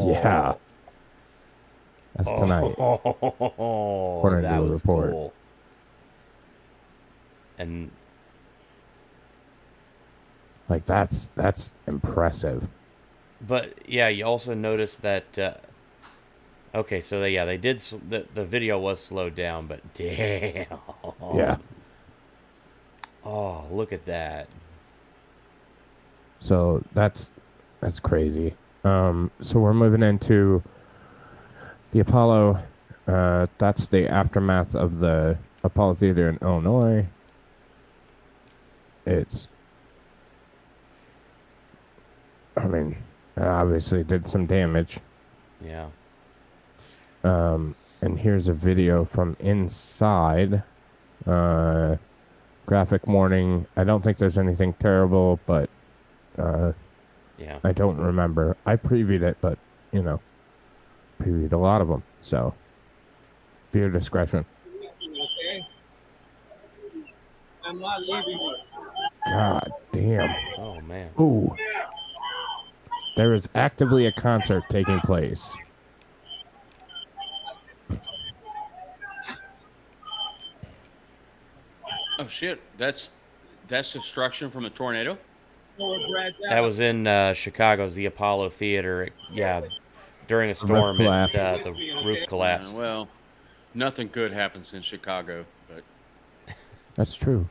Yeah. That's tonight. According to That the was report. cool. And Like, that's impressive. but yeah, you also noticed that. Okay, so they did. The video was slowed down, but damn. Yeah. Oh, look at that. So that's crazy. So we're moving into the Apollo. That's the aftermath of the Apollo Theater in Illinois. It obviously did some damage. Yeah. And here's a video from inside. Graphic warning. I don't think there's anything terrible, but Yeah. I don't remember. I previewed it, but previewed a lot of them. So, viewer discretion. Okay. I'm not leaving you. God damn. Oh man. Ooh. There is actively a concert taking place. Oh shit, that's destruction from a tornado. That was in Chicago's the Apollo Theater. Yeah, during a storm, collapse. the roof collapsed. Well, nothing good happens in Chicago, but That's true.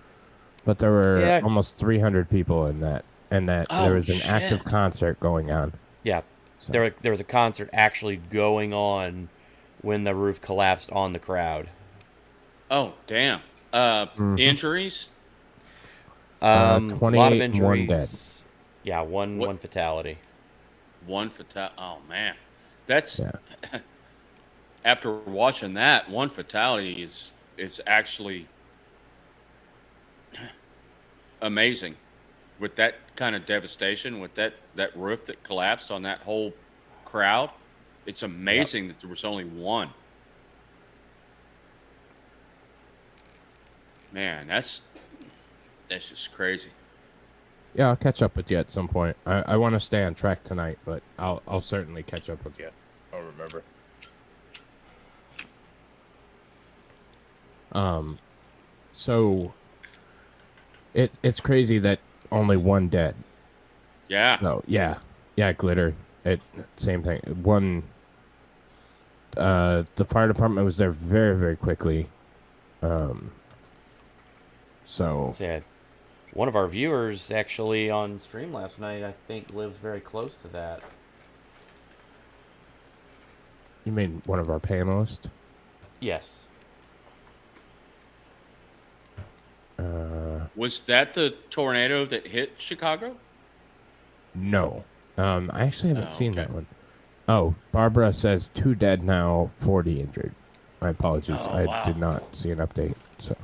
But there were Yeah. almost 300 people in that, and that Oh, there was an shit. active concert going on. Yeah, So, there was a concert actually going on when the roof collapsed on the crowd. oh damn. Injuries? A lot of 28 and one injuries. dead. Yeah, one What? fatality. One fatality. Oh man, that's Yeah. after watching that, one fatality is actually amazing. With that kind of devastation, with that roof that collapsed on that whole crowd, it's amazing that there was only one. Man, that's just crazy. Yeah, I'll catch up with you at some point. I want to stay on track tonight, but I'll certainly catch up with you. I'll remember. So it's crazy that only one dead. Yeah. No, yeah, glitter. Same thing. One. The fire department was there very, very quickly. So Yeah, one of our viewers actually on stream last night, I think, lives very close to that. you mean one of our panelists? Yes. Was that the tornado that hit Chicago? No. I actually haven't seen okay. that one. Oh, Barbara says 2 dead now, 40 injured. My apologies. Oh, I wow. did not see an update. So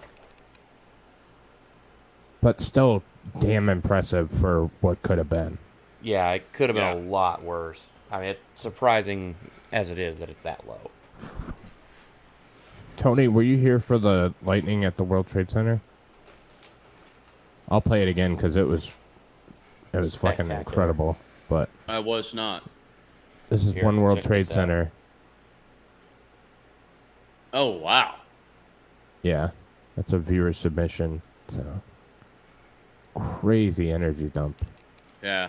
but still damn impressive for what could have been. Yeah, it could have been a lot worse. I mean, it's surprising as it is that it's that low. Tony, were you here for the lightning at the World Trade Center? I'll play it again because it was fucking incredible. But I was not. this is Here, One World check Trade this out. Center. Oh, wow. Yeah, that's a viewer submission. So crazy energy dump. Yeah.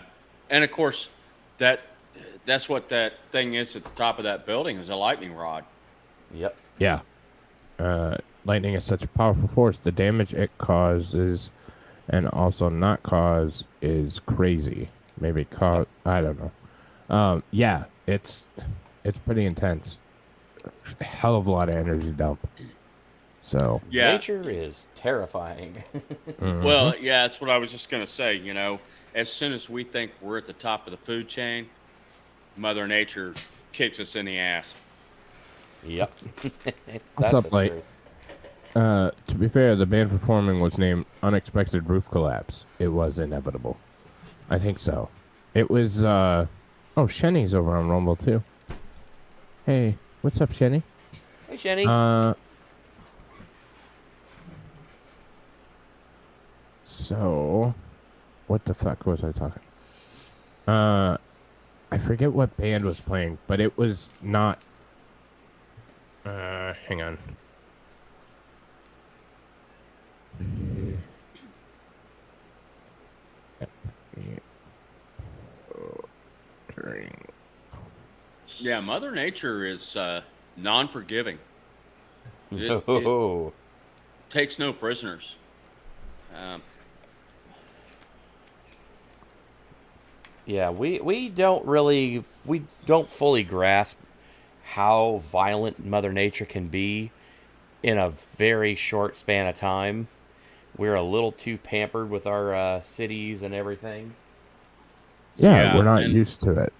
And, of course, that's what that thing is at the top of that building is a lightning rod. Yep. Yeah. Lightning is such a powerful force. The damage it causes and also not cause is crazy. Maybe cause, I don't know. Yeah, it's pretty intense. Hell of a lot of energy dump. So Yeah. Nature is terrifying. Well, yeah, that's what I was just going to say. You know, as soon as we think we're at the top of the food chain, Mother Nature kicks us in the ass. Yep. What's up, Blake? To be fair, the band performing was named Unexpected Roof Collapse. It was inevitable. I think so. It was, oh, Shenny's over on Rumble, too. Hey, what's up, Shenny? Hey, Shenny. So, what the fuck was I talking? I forget what band was playing, but it was not, hang on. Yeah, Mother Nature is non-forgiving. No. It takes no prisoners. Yeah, we don't fully grasp how violent Mother Nature can be in a very short span of time. We're a little too pampered with our cities and everything. Yeah, we're not used to it.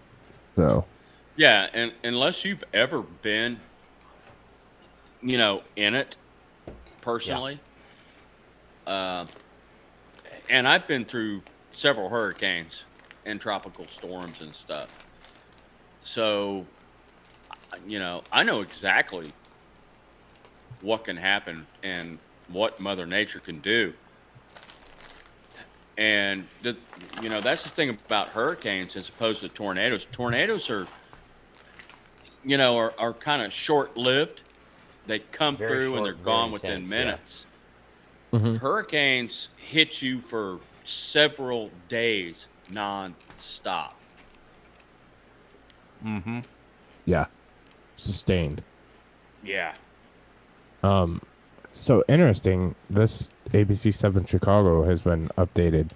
So. Yeah, and unless you've ever been, you know, in it personally, and I've been through several hurricanes and tropical storms and stuff. So, you know, I know exactly what can happen and what Mother Nature can do. And, you know, that's the thing about hurricanes as opposed to tornadoes. Tornadoes are, you know, are kind of short-lived. They come through and they're gone within minutes. Yeah. Mm-hmm. Hurricanes hit you for several days non-stop. Mm-hmm. Yeah. Sustained. Yeah. So interesting. This ABC 7 Chicago has been updated.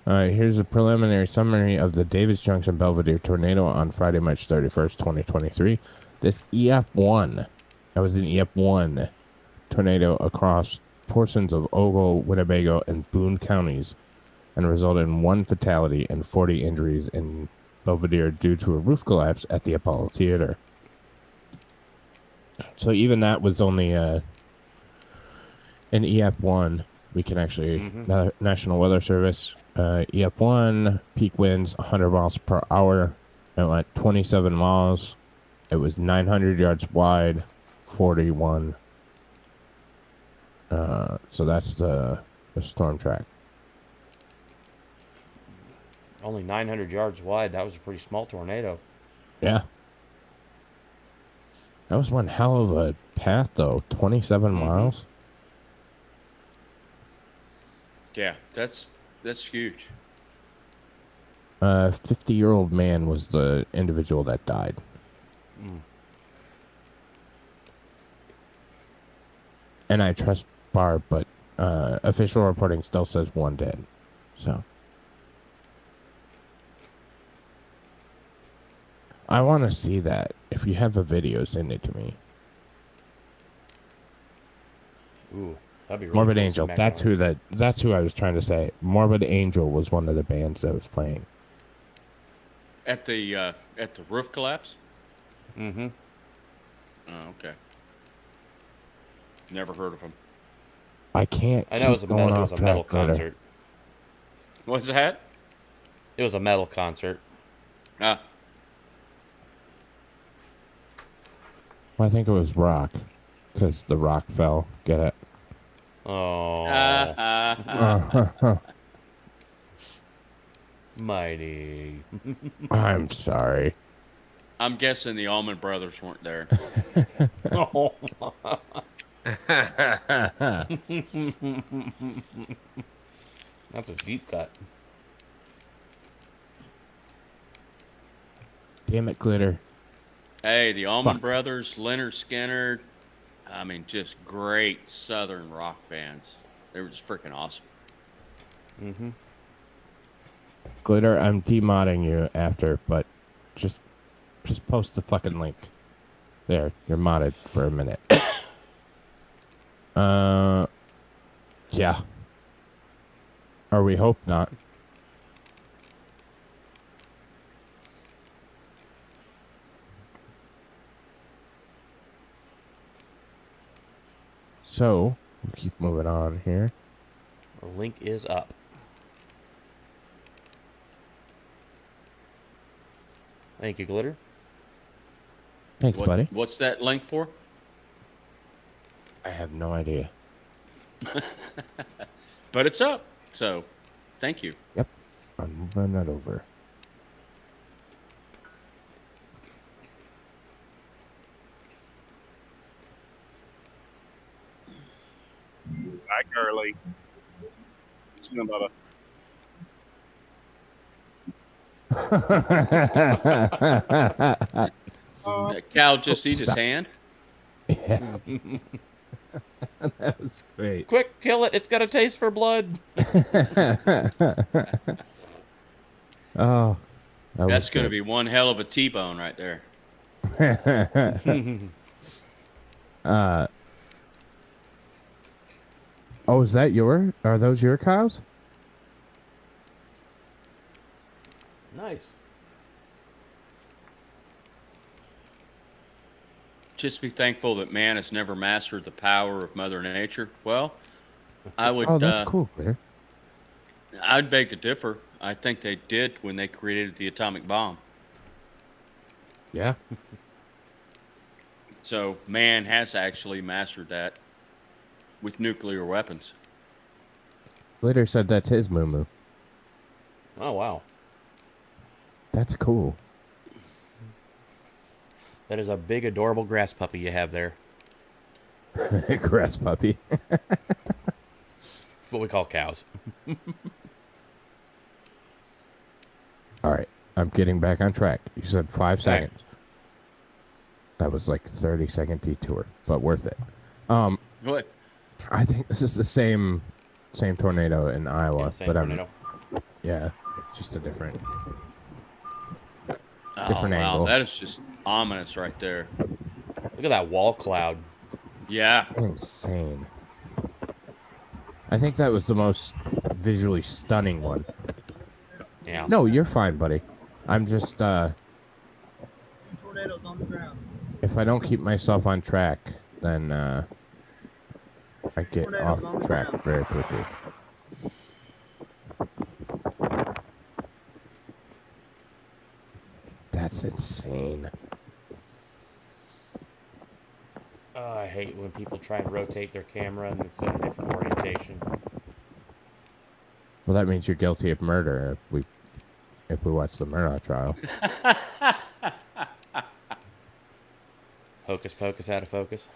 Here's a preliminary summary of the Davis Junction Belvedere tornado on Friday, March 31st, 2023. This EF1, that was an EF1 tornado across portions of Ogle, Winnebago, and Boone counties and resulted in 1 fatality and 40 injuries in Belvedere due to a roof collapse at the Apollo Theater. So even that was only an EF1. We can actually, National Weather Service, EF1, peak winds 100 miles per hour. It went 27 miles. It was 900 yards wide, 41. So that's the storm track. Only 900 yards wide. That was a pretty small tornado. Yeah. That was one hell of a path, though. 27 miles. Yeah, that's huge. 50-year-old man was the individual that died. And I trust Barb, but official reporting still says 1 dead. So I want to see that. If you have a video, send it to me. Ooh, that'd be really Morbid cool to Angel. smack That's who I was trying to say. Morbid Angel was one of the bands that was playing. At the roof collapse? Mm-hmm. Oh, okay. Never heard of them. I can't. I know it was a metal concert. What's that? It was a metal concert. Ah. Well, I think it was rock, because the rock fell. Get it? Oh. Mighty. I'm sorry. I'm guessing the Allman Brothers weren't there. Oh. That's a deep cut. Damn it, Glitter. Hey, the Allman Fuck. Brothers, Leonard Skinner. I mean, just great Southern rock bands. They were just freaking awesome. Mm-hmm. Glitter, I'm demodding you after, but just post the fucking link. There, you're modded for a minute. Yeah. Or we hope not. So, we'll keep moving on here. The link is up. Thank you, Glitter. Thanks, buddy. What's that link for? I have no idea. But it's up, so thank you. Yep. I'm moving that over. Hi, Curly. See you, Bubba. Cal just eat his hand. Yeah. That was great. Quick, kill it. It's got a taste for blood. Oh. That's going to be one hell of a T-bone right there. Oh, is that are those your cows? Nice. Just be thankful that man has never mastered the power of Mother Nature. Well, I would. Oh, that's cool, Glitter. I'd beg to differ. I think they did when they created the atomic bomb. Yeah. So man has actually mastered that with nuclear weapons. Glitter said that's his moo-moo. Oh, wow. That's cool. That is a big, adorable grass puppy you have there. Grass puppy. That's what we call cows. All right. I'm getting back on track. You said 5 seconds. Right. That was like a 30-second detour, but worth it. What? I think this is the same tornado in Iowa, Yeah, same but tornado. yeah, just a different Oh, angle. wow, that is just ominous right there. Look at that wall cloud. Yeah. Insane. I think that was the most visually stunning one. Yeah. No, you're fine, buddy. I'm just Tornadoes on the ground. if I don't keep myself on track, then I get Tornadoes on off the track ground. very quickly. That's insane. I hate when people try and rotate their camera and it's in a different orientation. Well, that means you're guilty of murder if we watch the Murdoch trial. Hocus pocus out of focus.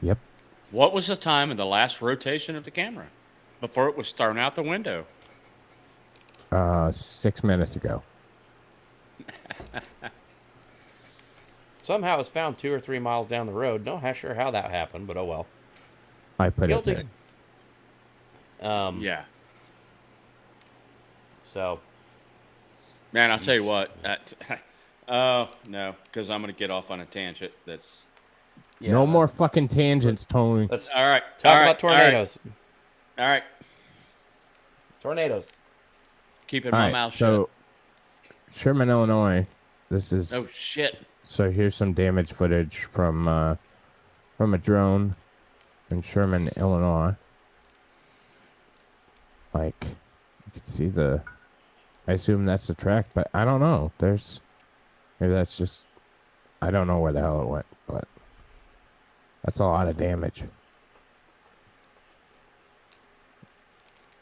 Yep. What was the time of the last rotation of the camera before it was thrown out the window? 6 minutes ago. Somehow it was found 2 or 3 miles down the road. Not sure how that happened, but oh well. I put Guilty. it there. Yeah. So. Man, I'll tell you what. Oh, no, because I'm going to get off on a tangent. That's... Yeah, no more fucking tangents, Tony. Let's All right. talk about tornadoes. All right. Tornadoes. Keeping All my right, mouth shut. so Sherman, Illinois. This is Oh, shit. so. Here's some damage footage from a drone in Sherman, Illinois. Like can see the. I assume that's the track, but I don't know. Maybe that's just. I don't know where the hell it went, but that's a lot of damage.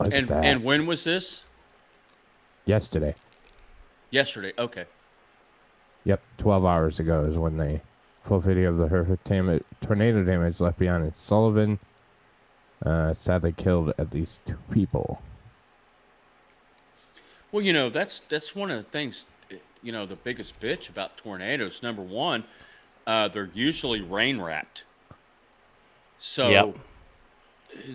Look at that. And when was this? Yesterday. Yesterday. Okay. Yep, 12 hours ago is when the full video of the horrific tornado damage left behind in Sullivan sadly killed at least 2 people. Well, that's one of the things, the biggest bitch about tornadoes. Number one, they're usually rain wrapped. So Yep.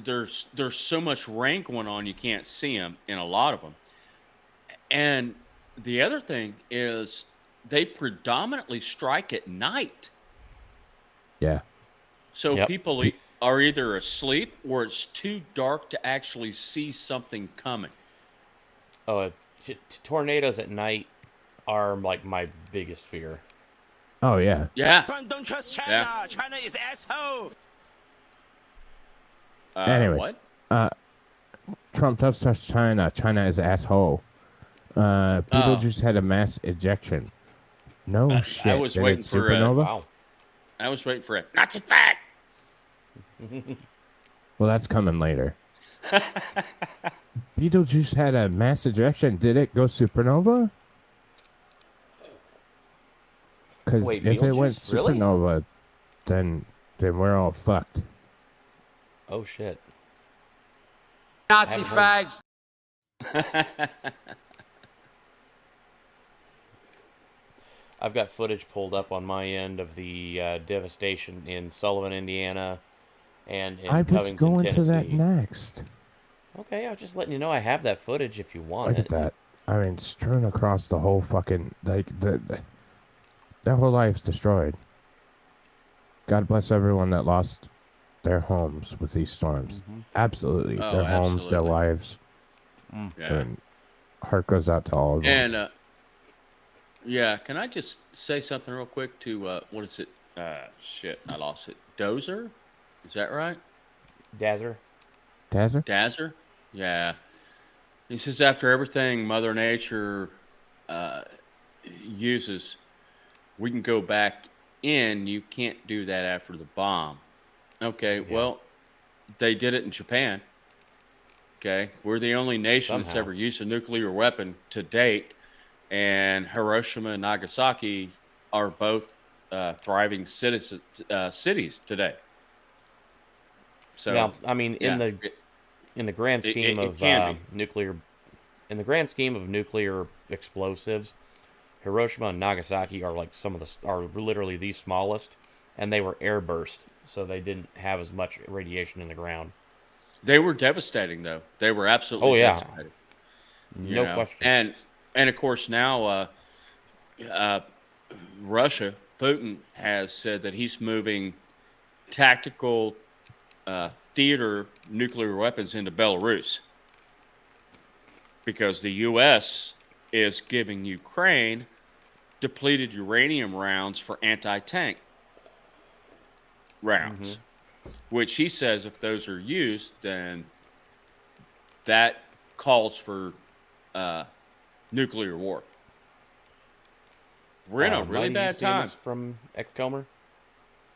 there's so much rain going on, you can't see them in a lot of them. And the other thing is they predominantly strike at night. Yeah. So Yep. people are either asleep or it's too dark to actually see something coming. Oh, tornadoes at night are like my biggest fear. Oh, yeah. Yeah. Don't trust China. Yeah. China is asshole. Anyways, What? Trump does trust China. China is asshole. Beetlejuice had a mass ejection. No shit. I was Did waiting it for supernova? Wow. I was waiting for a Nazi fact. Well, that's coming later. Beetlejuice had a mass ejection. Did it go supernova? Because Wait, if it went Beetlejuice? Really? supernova, then we're all fucked. Oh shit. Nazi Haven't fags. I've got footage pulled up on my end of the devastation in Sullivan, Indiana, and in I was Covington, going Tennessee. to that next. Okay, I was just letting you know I have that footage if you want Look it. at that. I mean, strewn across the whole fucking their whole life's destroyed. God bless everyone that lost their homes with these storms. Absolutely, Oh, their homes, their absolutely. lives. Yeah. And heart goes out to all of them. And yeah, can I just say something real quick to what is it? Shit, I lost it. Dozer, is that right? Dazzer? Tazzer? Dazer? Yeah. He says after everything Mother Nature uses, we can go back in. You can't do that after the bomb. Okay, well, they did it in Japan. Okay, we're the only nation that's Somehow. ever used a nuclear weapon to date, and Hiroshima and Nagasaki are both thriving cities today. So, Now, I mean, in yeah, the grand scheme it of can be. nuclear, in the grand scheme of nuclear explosives, Hiroshima and Nagasaki are like are literally the smallest, and they were airburst, so they didn't have as much radiation in the ground. They were devastating, though. They were absolutely Oh, yeah. devastating. No question. And of course now Russia, Putin has said that he's moving tactical theater nuclear weapons into Belarus because the U.S. is giving Ukraine depleted uranium rounds for anti-tank rounds, which he says if those are used, then that calls for nuclear war. We're in a really Ryan, you bad seeing time. this from Ekcomer?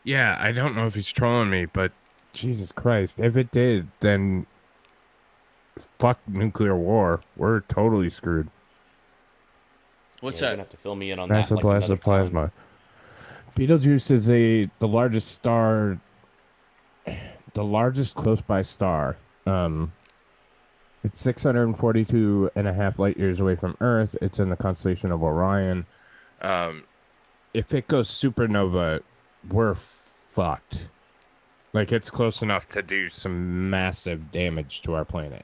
Yeah, I don't know if he's trolling me, but Jesus Christ, if it did, then fuck nuclear war. We're totally screwed. What's You're that? gonna have to fill me in on Massive that. blast Like of plasma. Betelgeuse is the largest star, the largest close by star. It's 642.5 light years away from Earth. It's in the constellation of Orion. If it goes supernova, we're fucked. Like, it's close enough to do some massive damage to our planet.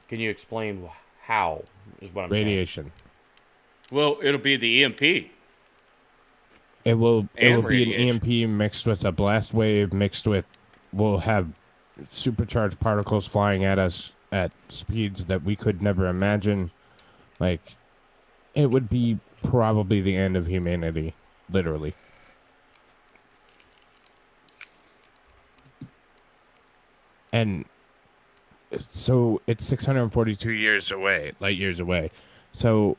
Can you explain how? Is what I'm saying. Radiation. Well, it'll be the EMP. It will And be an radiation. EMP mixed with a blast wave mixed with, we'll have supercharged particles flying at us at speeds that we could never imagine. Like, it would be probably the end of humanity, literally. And so it's 642 years away, light years away. So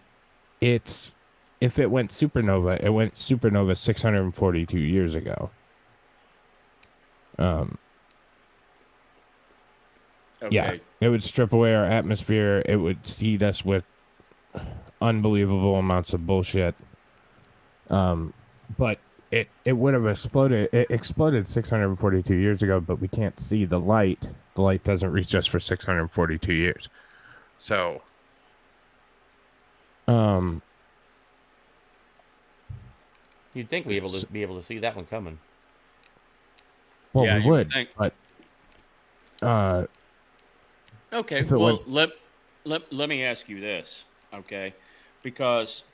it's, if it went supernova, it went supernova 642 years ago. Okay. Yeah, it would strip away our atmosphere. It would seed us with unbelievable amounts of bullshit. But it would have exploded. It exploded 642 years ago, but we can't see the light. The light doesn't reach us for 642 years. So, You'd think we'd be able to see that one coming. well, Yeah, we you would would, think. but Okay, if it well, went- let me ask you this, okay? Because,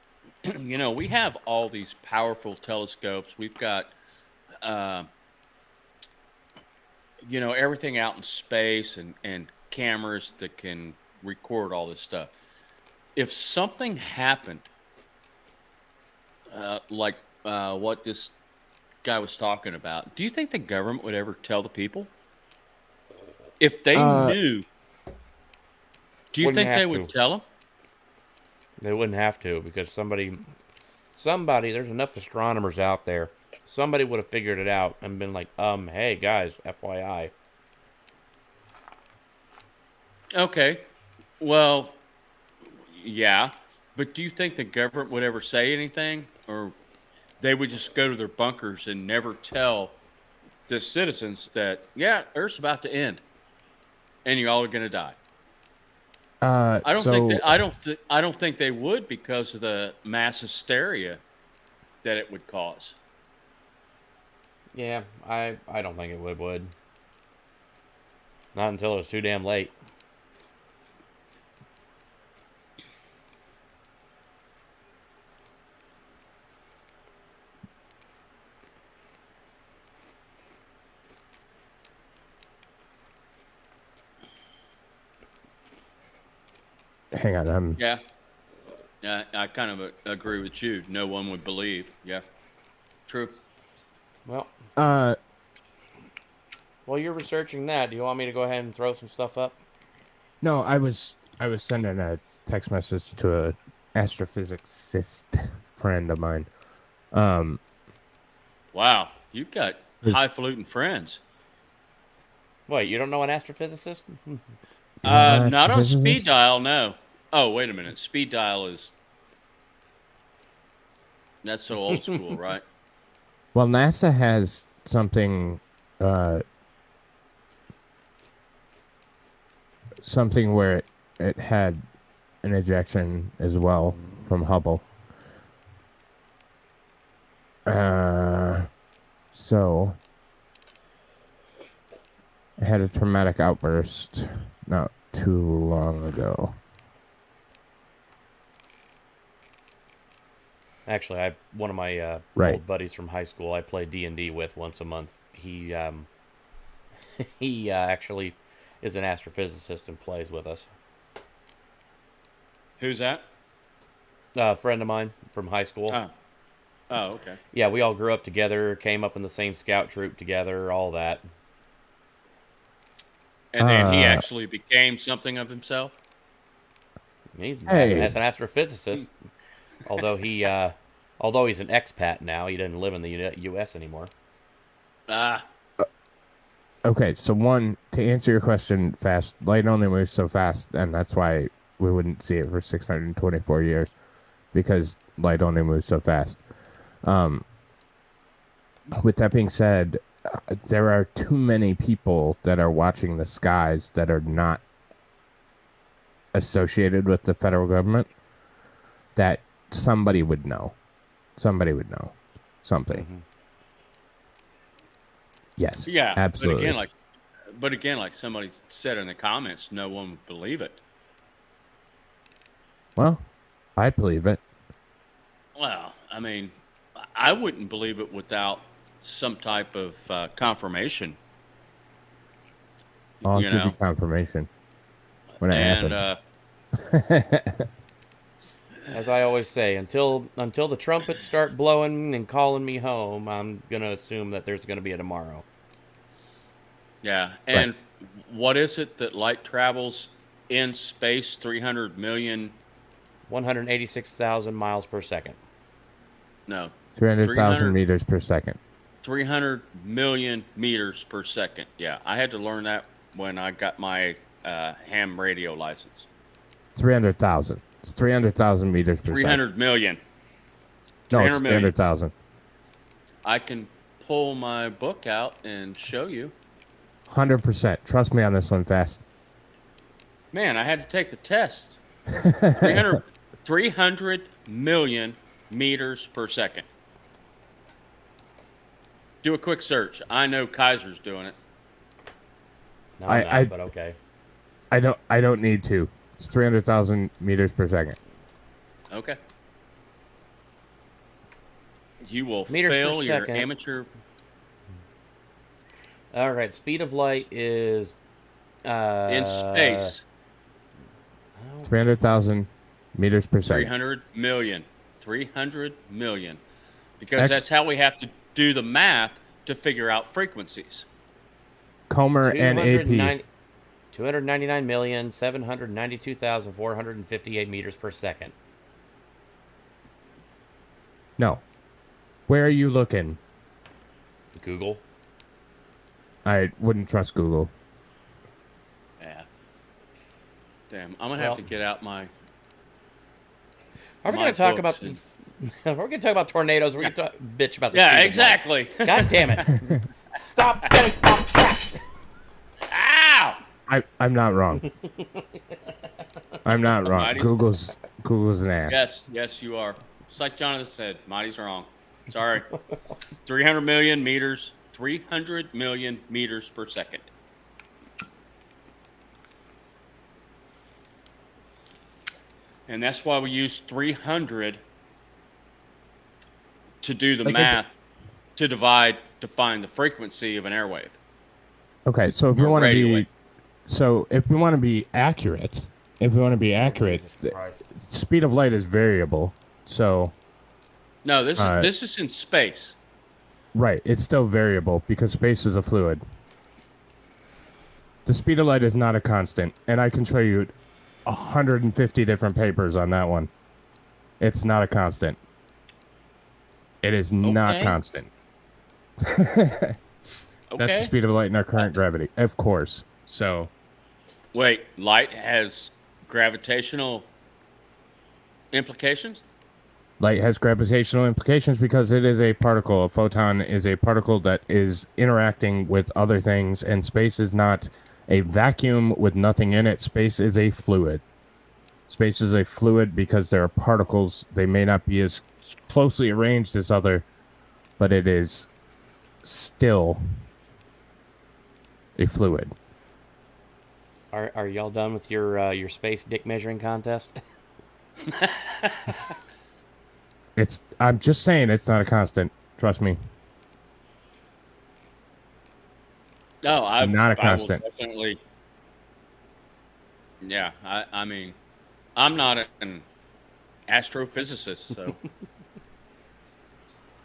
you know, we have all these powerful telescopes. We've got, you know, everything out in space and cameras that can record all this stuff. If something happened, like what this guy was talking about, do you think the government would ever tell the people? If they knew, do you Wouldn't think have they would to. tell them? They wouldn't have to, because somebody, there's enough astronomers out there. Somebody would have figured it out and been like, hey guys, FYI. Okay. Well, yeah. But do you think the government would ever say anything? Or they would just go to their bunkers and never tell the citizens that, yeah, Earth's about to end and you all are going to die? I don't think they would, because of the mass hysteria that it would cause. Yeah, I don't think it would. Not until it was too damn late. hang on, Yeah. I kind of agree with you. No one would believe. Yeah. True. Well, while you're researching that, do you want me to go ahead and throw some stuff up? No, I was sending a text message to a astrophysicist friend of mine. Wow, you've got highfalutin friends. Wait, you don't know an astrophysicist? Not on speed dial, no. Oh, wait a minute. Speed dial that's so old school, right? Well, NASA has something where it had an ejection as well from Hubble. So it had a traumatic outburst not too long ago. Actually, one of my Right. old buddies from high school I play D&D with once a month. He actually is an astrophysicist and plays with us. Who's that? A friend of mine from high school. Oh, okay. Yeah, we all grew up together, came up in the same scout troop together, all that. And then he actually became something of himself? As an astrophysicist, although he's an expat now, he doesn't live in the U.S. anymore. Okay, so one, to answer your question fast, light only moves so fast, and that's why we wouldn't see it for 624 years, because light only moves so fast. With that being said, there are too many people that are watching the skies that are not associated with the federal government that somebody would know. Somebody would know something. Mm-hmm. Yes. Yeah, absolutely. But again, like somebody said in the comments, no one would believe it. Well, I believe it. Well, I mean, I wouldn't believe it without some type of confirmation. I'll give you confirmation when it happens. As I always say, until the trumpets start blowing and calling me home, I'm gonna assume that there's gonna be a tomorrow. Yeah, and What is it that light travels in space? 300 million? 186,000 miles per second. No. 300,000 meters per second. 300 million meters per second. Yeah, I had to learn that when I got my ham radio license. 300,000. It's 300,000 meters per 300 second. million. No, it's 300 300,000. I can pull my book out and show you. 100%. Trust me on this one, Fast. Man, I had to take the test. 300 million meters per second. Do a quick search. I know Kaiser's doing it. No, I'm not, but okay. I don't need to. It's 300,000 meters per second. Okay. You will Meters fail per your second. amateur. All right, speed of light is In space. 300,000 meters per second. 300 million. 300 million. Because that's how we have to do the math to figure out frequencies. Comer and AP. 299,792,458 meters per second. No. Where are you looking? Google. I wouldn't trust Google. Yeah. Damn, I'm gonna have to get out my. Are we going to talk about? We're going to talk about tornadoes. We're going to bitch about the Yeah, speed exactly. Of light. God damn it! Stop getting off track. Ow! I'm not wrong. I'm not wrong. Mighty? Google's an ass. Yes, you are. Just like Jonathan said, Mighty's wrong. Sorry. 300 million meters. 300 million meters per second. And that's why we use 300 to do the math to define the frequency of an airwave. Okay, so if we want to be accurate, speed of light is variable. So no, this is in space. Right, it's still variable because space is a fluid. The speed of light is not a constant, and I can show you 150 different papers on that one. It's not a constant. It is not constant. That's the speed of light in our current gravity, of course. So, wait, light has gravitational implications? Light has gravitational implications because it is a particle. A photon is a particle that is interacting with other things, and space is not a vacuum with nothing in it. Space is a fluid. Space is a fluid because there are particles. They may not be as closely arranged as other, but it is still a fluid. Are y'all done with your space dick measuring contest? I'm just saying it's not a constant. Trust me. No, I'm not a constant. Definitely. Yeah, I mean, I'm not an astrophysicist, so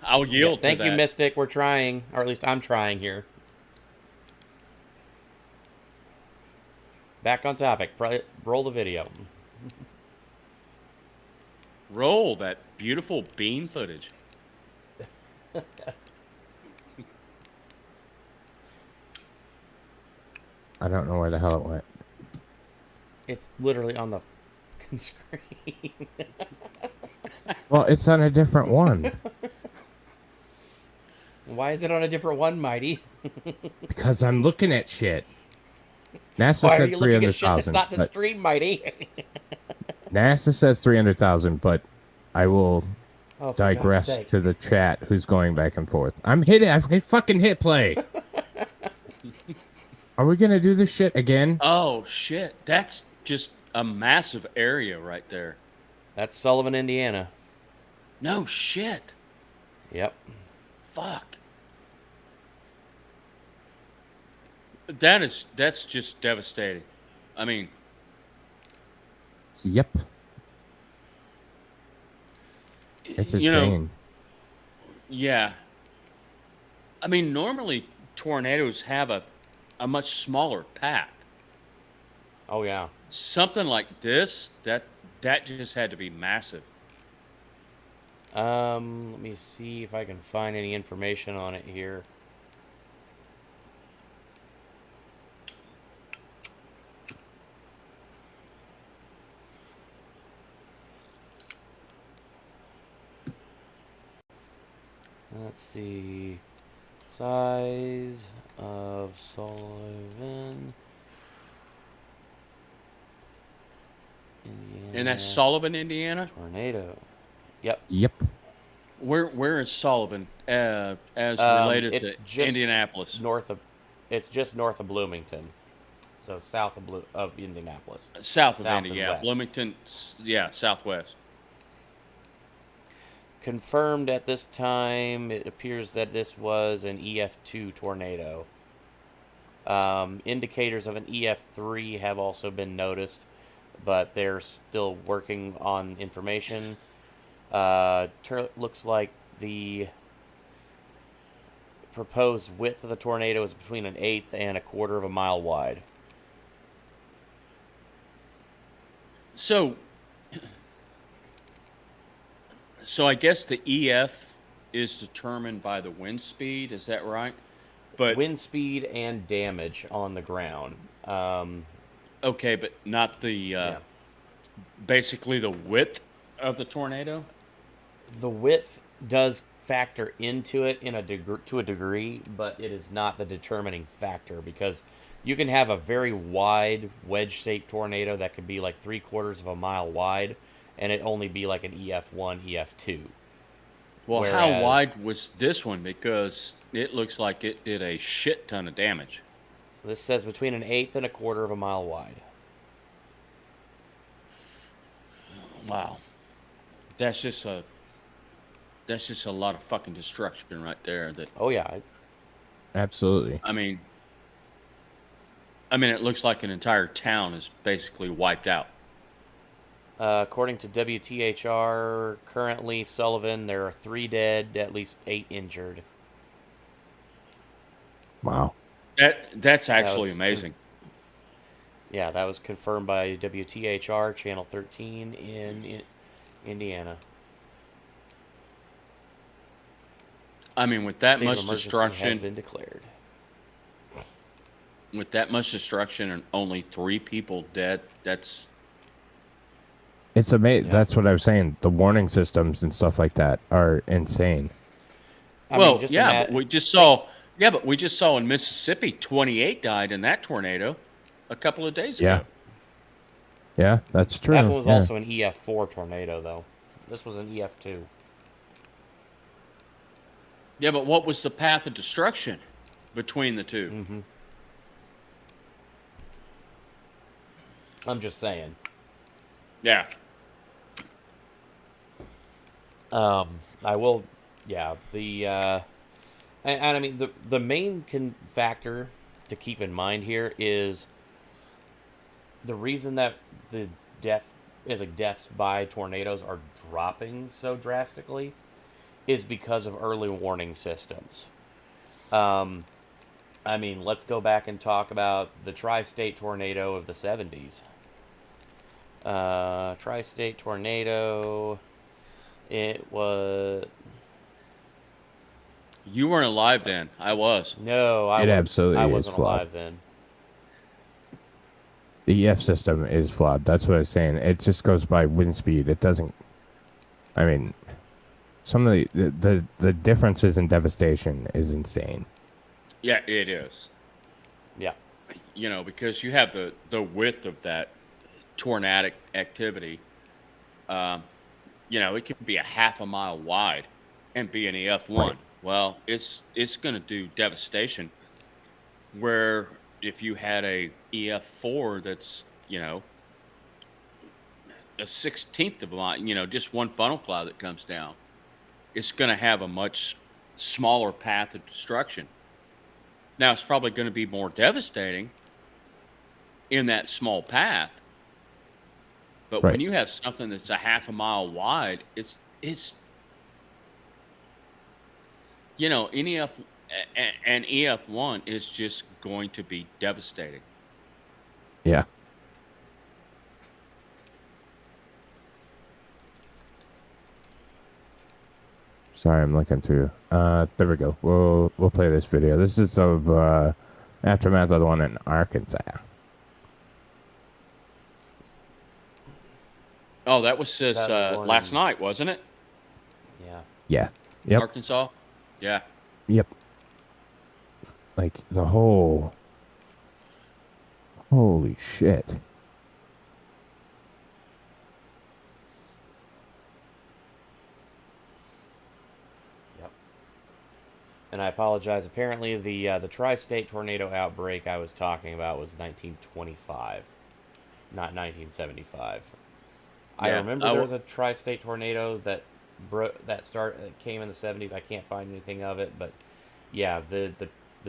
I'll yield. Thank to you, that. Mystic. We're trying, or at least I'm trying here. Back on topic. Roll the video. Roll that beautiful bean footage. I don't know where the hell it went. It's literally on the fucking screen. Well, it's on a different one. Why is it on a different one, Mighty? Because I'm looking at shit. NASA Why are said you looking at shit that's 300,000. not the stream, Mighty? NASA says 300,000, but I will digress to the chat who's going back and forth. I fucking hit play. Are we going to do this shit again? Oh, shit. That's just a massive area right there. That's Sullivan, Indiana. No shit. Yep. Fuck. That's just devastating. I mean. Yep. It's insane. Yeah. I mean, normally tornadoes have a a much smaller path. Oh yeah. Something like this, that just had to be massive. Let me see if I can find any information on it here. Let's see. Size of Sullivan, Indiana. And that's Sullivan, Indiana? Tornado. Yep. Yep. Where is Sullivan as related to Indianapolis? It's just north of Bloomington. So south of Indianapolis. South of Indy, yeah. Bloomington, yeah, southwest. Confirmed at this time, it appears that this was an EF2 tornado. Indicators of an EF3 have also been noticed, but they're still working on information. Looks like the proposed width of the tornado is between 1/8 and 1/4 of a mile wide. So I guess the EF is determined by the wind speed, is that right? But wind speed and damage on the ground. Okay, but not the basically the width of the tornado? The width does factor into it to a degree, but it is not the determining factor, because you can have a very wide wedge-shaped tornado that could be like 3/4 of a mile wide, and it only be like an EF1, EF2. Well, how wide was this one? Because it looks like it did a shit ton of damage. This says between 1/8 and 1/4 of a mile wide. Wow. That's just a lot of fucking destruction right there. Oh yeah. Absolutely. I mean, it looks like an entire town is basically wiped out. According to WTHR, currently Sullivan, there are 3 dead, at least 8 injured. Wow. That's actually amazing. Yeah, that was confirmed by WTHR, Channel 13 in Indiana. I mean, with that State much of emergency destruction has been declared. With that much destruction and only 3 people dead, it's amazing. Yeah. That's what I was saying. The warning systems and stuff like that are insane. but we just saw in Mississippi 28 died in that tornado a couple of days ago. Yeah, that's true. That one was also an EF4 tornado, though. This was an EF2. Yeah, but what was the path of destruction between the two? Mm-hmm. I'm just saying. Yeah. I will. Yeah. And I mean the main factor to keep in mind here is the reason that the deaths by tornadoes are dropping so drastically is because of early warning systems. I mean, let's go back and talk about the tri-state tornado of the 70s. Tri-state tornado. It was. You weren't alive then. I was. No, I wasn't alive then. The EF system is flawed. That's what I was saying. It just goes by wind speed. It doesn't. I mean, some of the differences in devastation is insane. Yeah, it is. Yeah. You know, because you have the width of that tornadic activity. You know, it could be a half a mile wide and be an EF1. Right. Well, it's going to do devastation. Where if you had a EF4 that's, you know, a 1/16 of a mile, you know, just one funnel cloud that comes down, it's going to have a much smaller path of destruction. Now, it's probably going to be more devastating in that small path. But when you have something that's a half a mile wide, it's you know, And EF1 is just going to be devastating. Yeah. Sorry, I'm looking through. There we go. We'll play this video. This is of aftermath of the one in Arkansas. Oh, that was just Saturday morning. last night, wasn't it? Yeah. Yeah. Yep. Arkansas? Yeah. Yep. Like the whole. Holy shit. Yep. And I apologize. Apparently, the tri-state tornado outbreak I was talking about was 1925, not 1975. I Yeah, remember there was a tri-state tornado that came in the 70s. I can't find anything of it, but yeah, the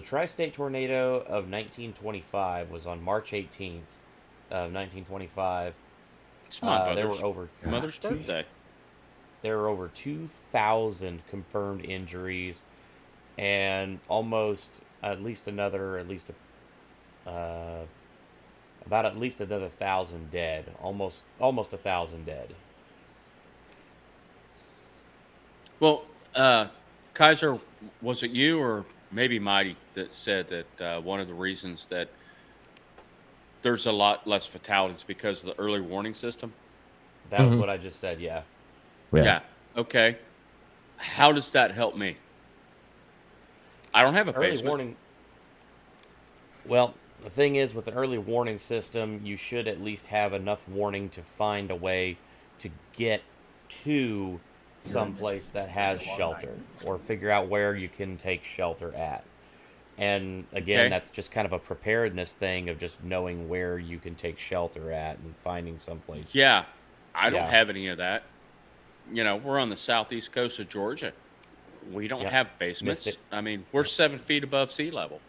tri-state tornado of 1925 was on March 18th of 1925. It's my There were over mother's birthday. There were over 2,000 confirmed injuries, and about at least another 1,000 dead. Almost 1,000 dead. Well, Kaiser, was it you or maybe Mighty that said that one of the reasons that there's a lot less fatalities because of the early warning system? That was what I just said, yeah. Yeah. Okay. How does that help me? I don't have a Early basement. warning. Well, the thing is, with an early warning system, you should at least have enough warning to find a way to get to someplace that has shelter, or figure out where you can take shelter at. And again, that's just kind of a preparedness thing of just knowing where you can take shelter at and finding someplace. Yeah. I don't have any of that. You know, we're on the southeast coast of Georgia. We don't have basements. I mean, we're 7 feet above sea level.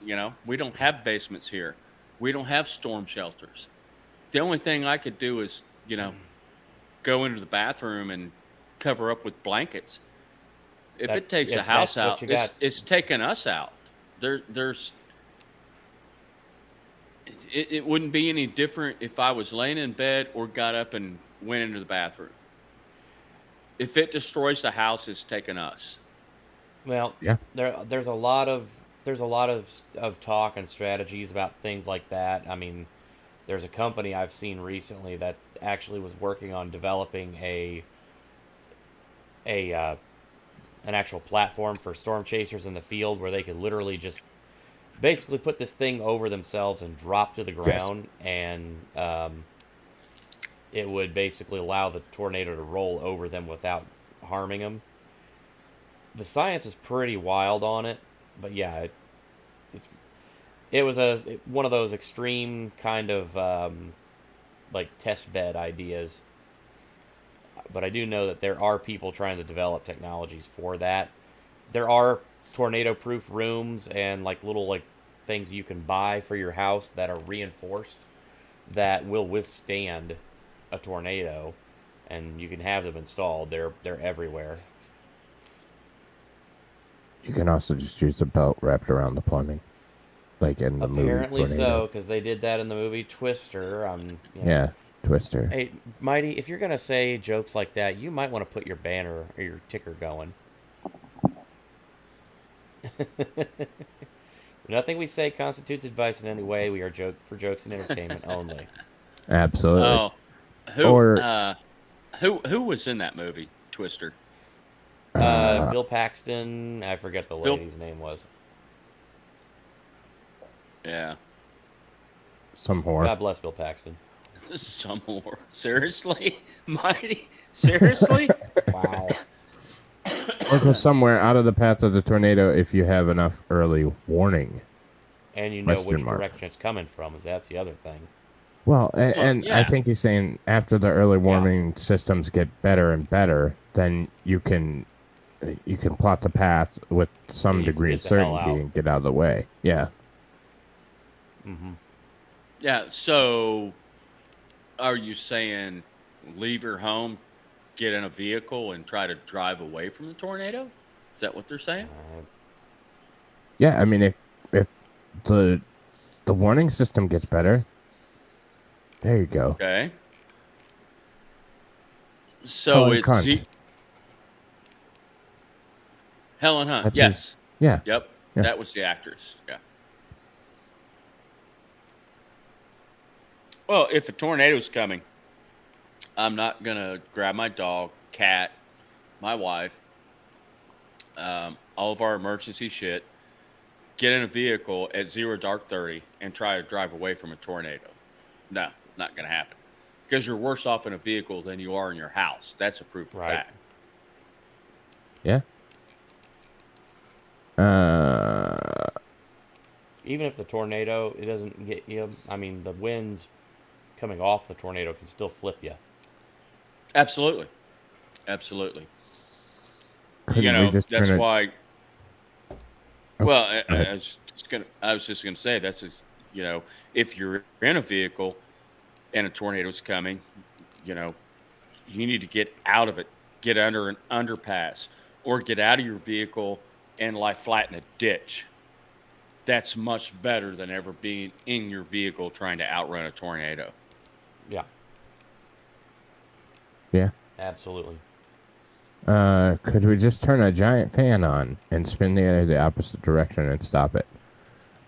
You know, we don't have basements here. We don't have storm shelters. The only thing I could do is, you know, go into the bathroom and cover up with blankets. If it takes a house out, it's taking us out. It wouldn't be any different if I was laying in bed or got up and went into the bathroom. If it destroys the house, it's taking us. Well, there's a lot of talk and strategies about things like that. I mean, there's a company I've seen recently that actually was working on developing an actual platform for storm chasers in the field where they could literally just basically put this thing over themselves and drop to the ground, and it would basically allow the tornado to roll over them without harming them. The science is pretty wild on it, but yeah, it was one of those extreme kind of like test bed ideas. But I do know that there are people trying to develop technologies for that. There are tornado-proof rooms and like little things you can buy for your house that are reinforced that will withstand a tornado, and you can have them installed. They're everywhere. You can also just use a belt wrapped around the plumbing, like in the movie. Apparently so, because they did that in the movie Twister. Yeah, Twister. Hey, Mighty, if you're gonna say jokes like that, you might want to put your banner or your ticker going. Nothing we say constitutes advice in any way. We are for jokes and entertainment only. Absolutely. Oh, who was in that movie, Twister? Bill Paxton. I forget the lady's name was. Yeah. Some whore. God bless Bill Paxton. Some whore. Seriously? Mighty? Seriously? Wow. Or go somewhere out of the path of the tornado if you have enough early warning. And you know which direction it's coming from. That's the other thing. Well, and I think he's saying after the early warning systems get better and better, then you can plot the path with some degree of certainty and get out of the way. Yeah. Mm-hmm. Yeah, so are you saying leave your home, get in a vehicle, and try to drive away from the tornado? Is that what they're saying? Yeah, I mean, if the warning system gets better, there you go. Okay. So Helen it's Hunt. Helen Hunt. That's Yes. his- yeah. Yep. Yeah. That was the actress. Yeah. Well, if a tornado's coming, I'm not gonna grab my dog, cat, my wife, all of our emergency shit, get in a vehicle at 0 dark 30 and try to drive away from a tornado. No, not gonna happen. Because you're worse off in a vehicle than you are in your house. That's a proven fact. Yeah. Even if the tornado, it doesn't get you. I mean, the winds coming off the tornado can still flip you. Absolutely. Absolutely. Couldn't You we know, just that's turn it- why. Oh, Well, go ahead. I was just gonna say that's just, you know, if you're in a vehicle and a tornado's coming, you know, you need to get out of it, get under an underpass, or get out of your vehicle and lie flat in a ditch. That's much better than ever being in your vehicle trying to outrun a tornado. Yeah, Yeah. absolutely. Could we just turn a giant fan on and spin the air the opposite direction and stop it?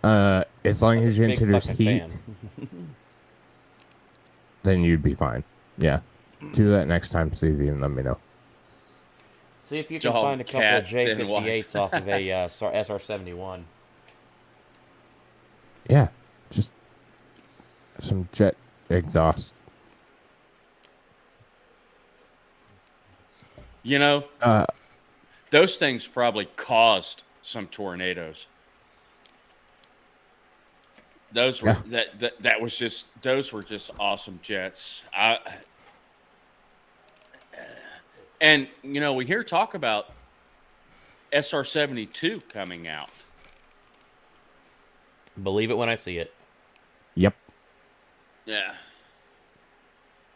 As long as you Big introduce fucking heat, fan. then you'd be fine. Yeah. Do that next time, Sleazy, and let me know. See if you can Dog, find a couple cat, of then J58s off of a SR-71. Yeah. Just some jet exhaust. You know, those things probably caused some tornadoes. Those were that was just those were just awesome jets. And you know, we hear talk about SR-72 coming out. Believe it when I see it. Yep. Yeah.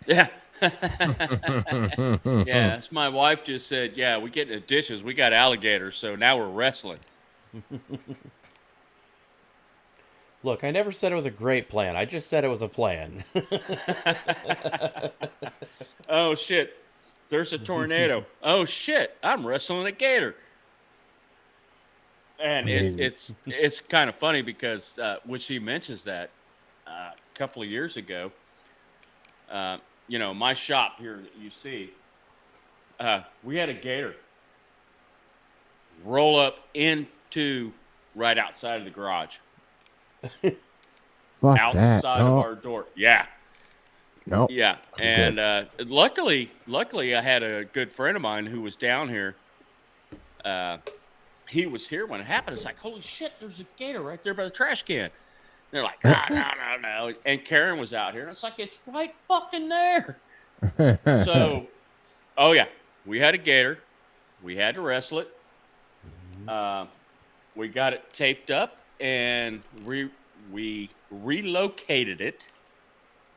Yeah. Yeah, as my wife just said, yeah, we get the dishes, we got alligators, so now we're wrestling. Look, I never said it was a great plan. I just said it was a plan. Oh shit, there's a tornado. Oh shit, I'm wrestling a gator. And it's kind of funny because when she mentions that a couple of years ago, you know, my shop here that you see, we had a gator roll up into right outside of the garage. Fuck outside that. of No. our door. Yeah. No. Yeah. And luckily I had a good friend of mine who was down here. He was here when it happened. It's like, holy shit, there's a gator right there by the trash can. They're like, no. And Karen was out here. And it's like, it's right fucking there. So, oh, yeah. We had a gator. We had to wrestle it. We got it taped up. And we relocated it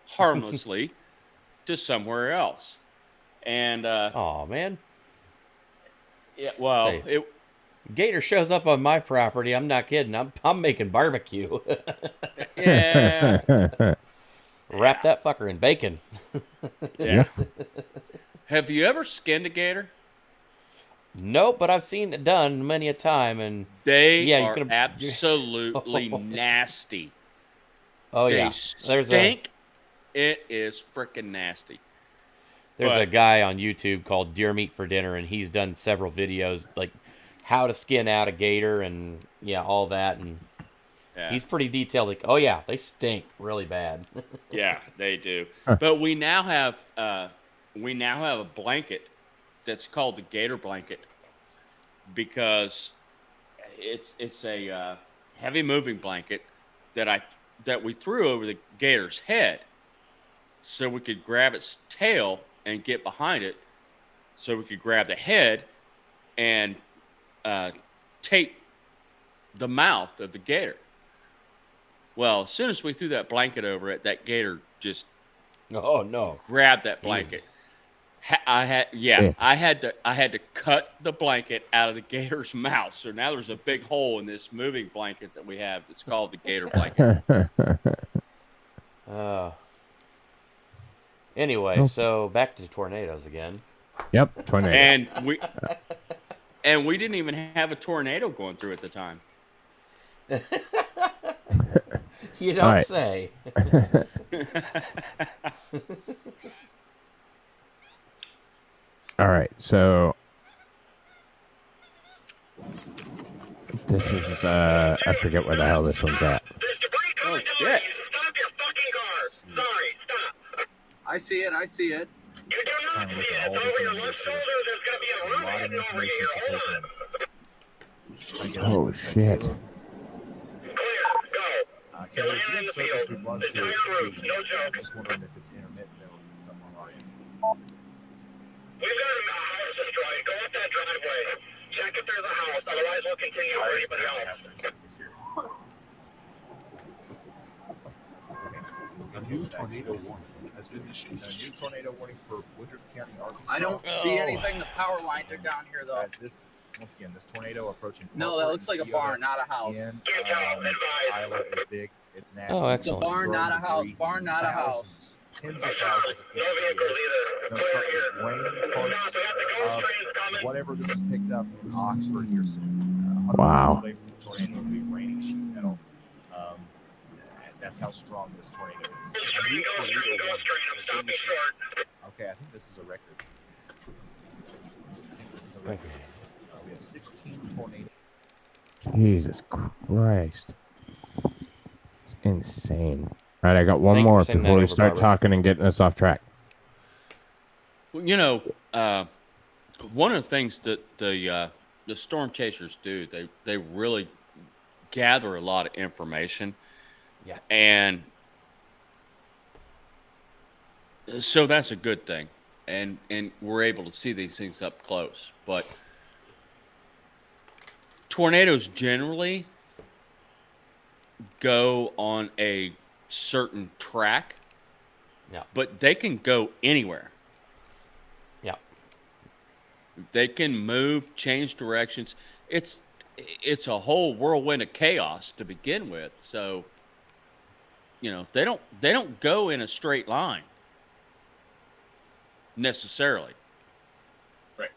harmlessly to somewhere else. And, Oh man. yeah, well, Say, Gator shows up on my property. I'm not kidding. I'm making barbecue. yeah. Wrap that fucker in bacon. Yeah. Have you ever skinned a gator? Nope, but I've seen it done many a time, and They you are can- absolutely nasty. oh They yeah, stink. It is freaking nasty. There's a But- guy on YouTube called Deer Meat for Dinner, and he's done several videos like how to skin out a gator and all that, and Yeah. he's pretty detailed. Like, oh yeah, they stink really bad. Yeah, they do. But we now have a blanket that's called the gator blanket because it's a heavy moving blanket that we threw over the gator's head so we could grab its tail and get behind it so we could grab the head and tape the mouth of the gator. Well, as soon as we threw that blanket over it, that gator just Oh no! grabbed that blanket. I had Shit. I had to cut the blanket out of the gator's mouth. So now there's a big hole in this moving blanket that we have. It's called the gator blanket. Anyway, so back to tornadoes again. Yep, tornado. And we didn't even have a tornado going through at the time. You don't say. All right, so this is I forget where the hell this one's at. Oh shit! I see it. Trying to look at all the numbers here. There's a lot of information to take in. Oh shit! Kelly, if you have service, we'd love to. I'm just wondering if it's intermittent or if it's something on our end. We've got a house destroyed. Go up that driveway. Check if there's a house. Otherwise, we'll continue for anybody else. A new tornado warning has been issued. A new tornado warning for Woodruff County, Arkansas. I don't see anything. The power lines are down here, though. As this, once again, this tornado approaching. No, that looks like a barn, not a house. And Iowa is big. It's nasty. Oh, excellent. The barn, not a house. Barn, not a house. Tens of thousands of people. It's going to start to rain parts of whatever this is picked up in Oxford here soon. Wow. Away from the tornado will be raining sheet metal. That's how strong this tornado is. A new tornado warning has been issued. Okay, I think this is a record. We have 16 tornadoes. Jesus Christ. It's insane. All right, I got one Thank you more for sending before that we over, start Barbara. talking and getting us off track. Well, you know, one of the things that the storm chasers do, they really gather a lot of information. Yeah. And so that's a good thing. And we're able to see these things up close. But tornadoes generally go on a certain track. Yeah. But they can go anywhere. Yeah. They can move, change directions. It's a whole whirlwind of chaos to begin with. So, you know, they don't go in a straight line necessarily. Right.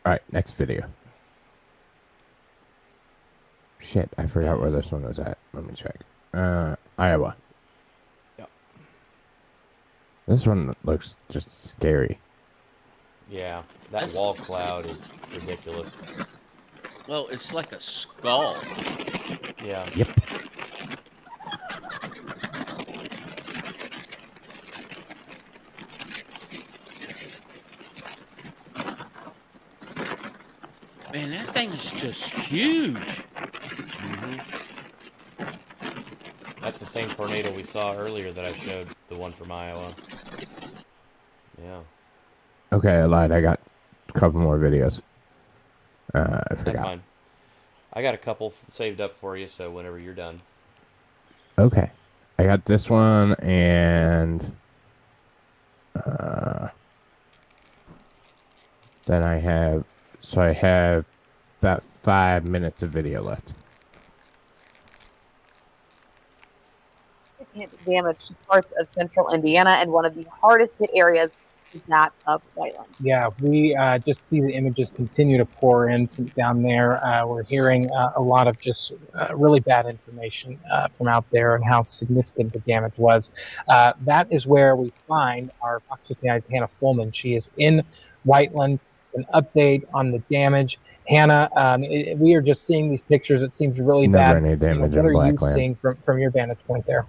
All right, next video. Shit, I forgot where this one was at. Let me check. Iowa. Yep. This one looks just scary. Yeah, that wall cloud is ridiculous. Well, it's like a skull. Yeah. Yep. Man, that thing is just huge. Mm-hmm. That's the same tornado we saw earlier that I showed, the one from Iowa. Yeah. Okay, I lied. I got a couple more videos. I That's forgot. fine. I got a couple saved up for you, so whenever you're done. Okay. I got this one and then I have about 5 minutes of video left. Significant damage to parts of central Indiana, and one of the hardest hit areas is that of Whiteland. Yeah, we just see the images continue to pour in from down there. We're hearing a lot of just really bad information from out there and how significant the damage was. That is where we find our Fox 59's Hannah Fullman. She is in Whiteland. An update on the damage. Hannah, we are just seeing these pictures. It seems really bad. Never any damage what in are you Blackland. seeing from your vantage point there?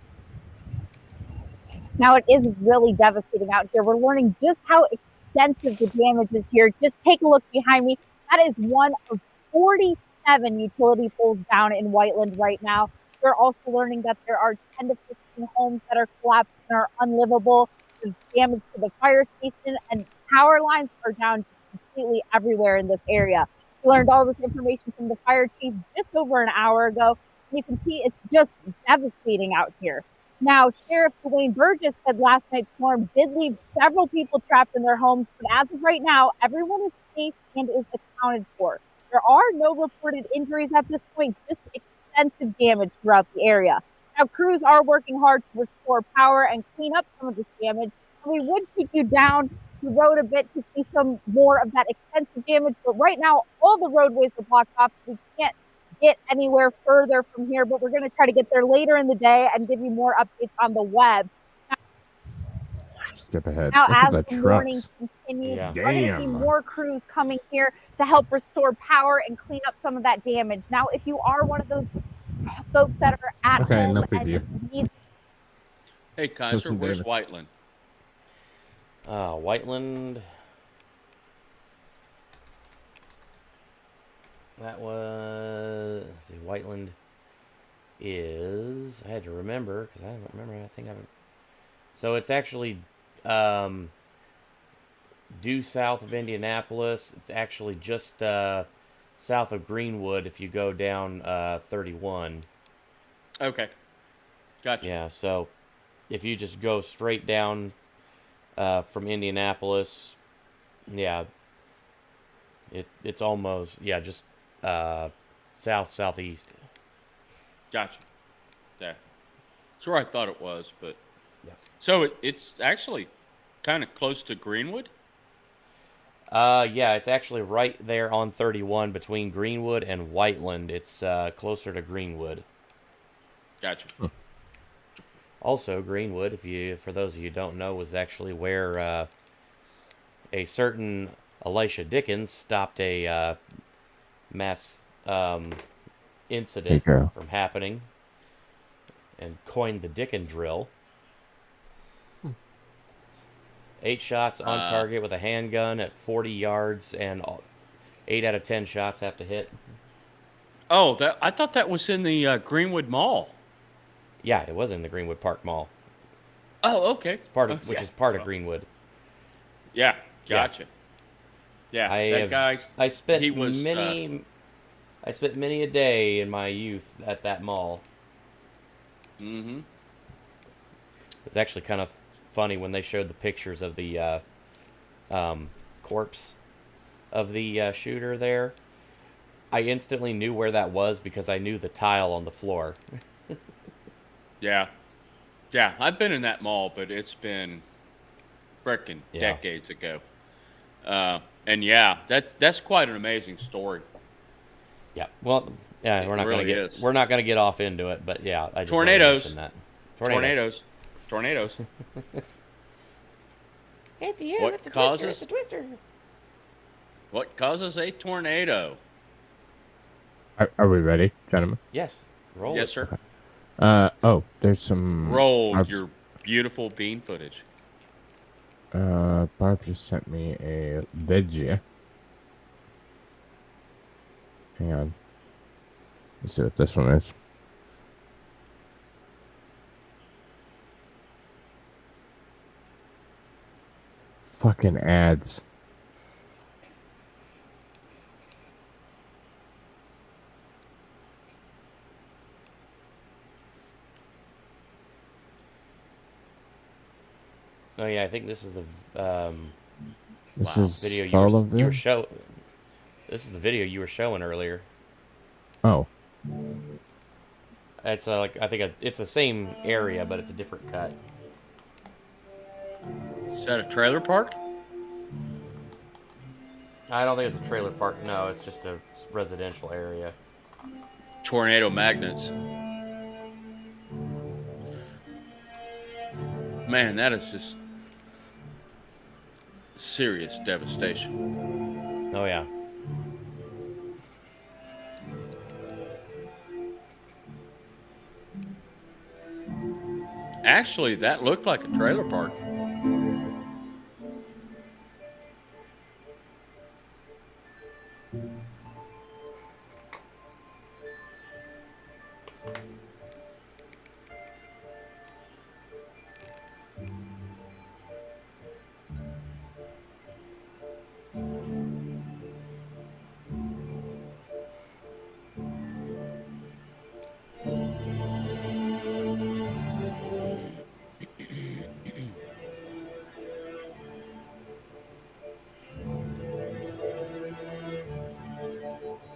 Now, it is really devastating out here. We're learning just how extensive the damage is here. Just take a look behind me. That is one of 47 utility poles down in Whiteland right now. We're also learning that there are 10 to 15 homes that are collapsed and are unlivable. There's damage to the fire station, and power lines are down completely everywhere in this area. We learned all this information from the fire chief just over an hour ago. You can see it's just devastating out here. Now, Sheriff Dwayne Burgess said last night's storm did leave several people trapped in their homes, but as of right now, everyone is safe and is accounted for. There are no reported injuries at this point, just extensive damage throughout the area. Now, crews are working hard to restore power and clean up some of this damage. And we would take you down the road a bit to see some more of that extensive damage, but right now, all the roadways are blocked off, so we can't get anywhere further from here, but we're going to try to get there later in the day and give you more updates on the web. Skip ahead. Now, Look at as the the morning trucks. continues, Yeah. we're going to see Damn. more crews coming here to help restore power and clean up some of that damage. Now, if you are one of those folks that are at Okay, home enough with and you. need Hey, Kaiser, some where's damage. Whiteland? Whiteland. That was. Let's see. Whiteland is. I had to remember because I don't remember. I think I've. So it's actually due south of Indianapolis. It's actually just south of Greenwood if you go down 31. Okay. Gotcha. Yeah, so if you just go straight down from Indianapolis, yeah, it's almost, yeah, just southeast. Gotcha. Yeah. That's where I thought it was, but yeah. So it's actually kind of close to Greenwood? Yeah, it's actually right there on 31 between Greenwood and Whiteland. It's closer to Greenwood. Gotcha. Also, Greenwood, for those of you who don't know, was actually where a certain Elisha Dickens stopped a mass incident from happening and coined the Dickens drill. 8 shots on target with a handgun at 40 yards, and 8 out of 10 shots have to hit. Oh, I thought that was in the Greenwood Mall. Yeah, it was in the Greenwood Park Mall. Oh, okay. It's part of, which is part of Greenwood. Yeah, gotcha. Yeah, that guy. I spent he was, many a day in my youth at that mall. Mm-hmm. It was actually kind of funny when they showed the pictures of the corpse of the shooter there. I instantly knew where that was because I knew the tile on the floor. Yeah. Yeah, I've been in that mall, but it's been frickin' decades ago. And yeah, that's quite an amazing story. Yeah. Well, yeah, we're not gonna get off into it, but yeah, I just tornadoes. wanted to mention Tornadoes. At the end, What it's a causes- twister. It's a twister. What causes a tornado? Are we ready, gentlemen? Yes. Roll. Yes, sir. Oh, there's some. Roll your beautiful bean footage. Barb just sent me a video. Hang on. Let's see what this one is. Fucking ads. Oh yeah, I think this is the This is video you were show. This is the video you were showing earlier. Oh. It's like I think it's the same area, but it's a different cut. Is that a trailer park? I don't think it's a trailer park. No, it's just a residential area. Tornado magnets. Man, that is just serious devastation. Oh yeah. Actually, that looked like a trailer park.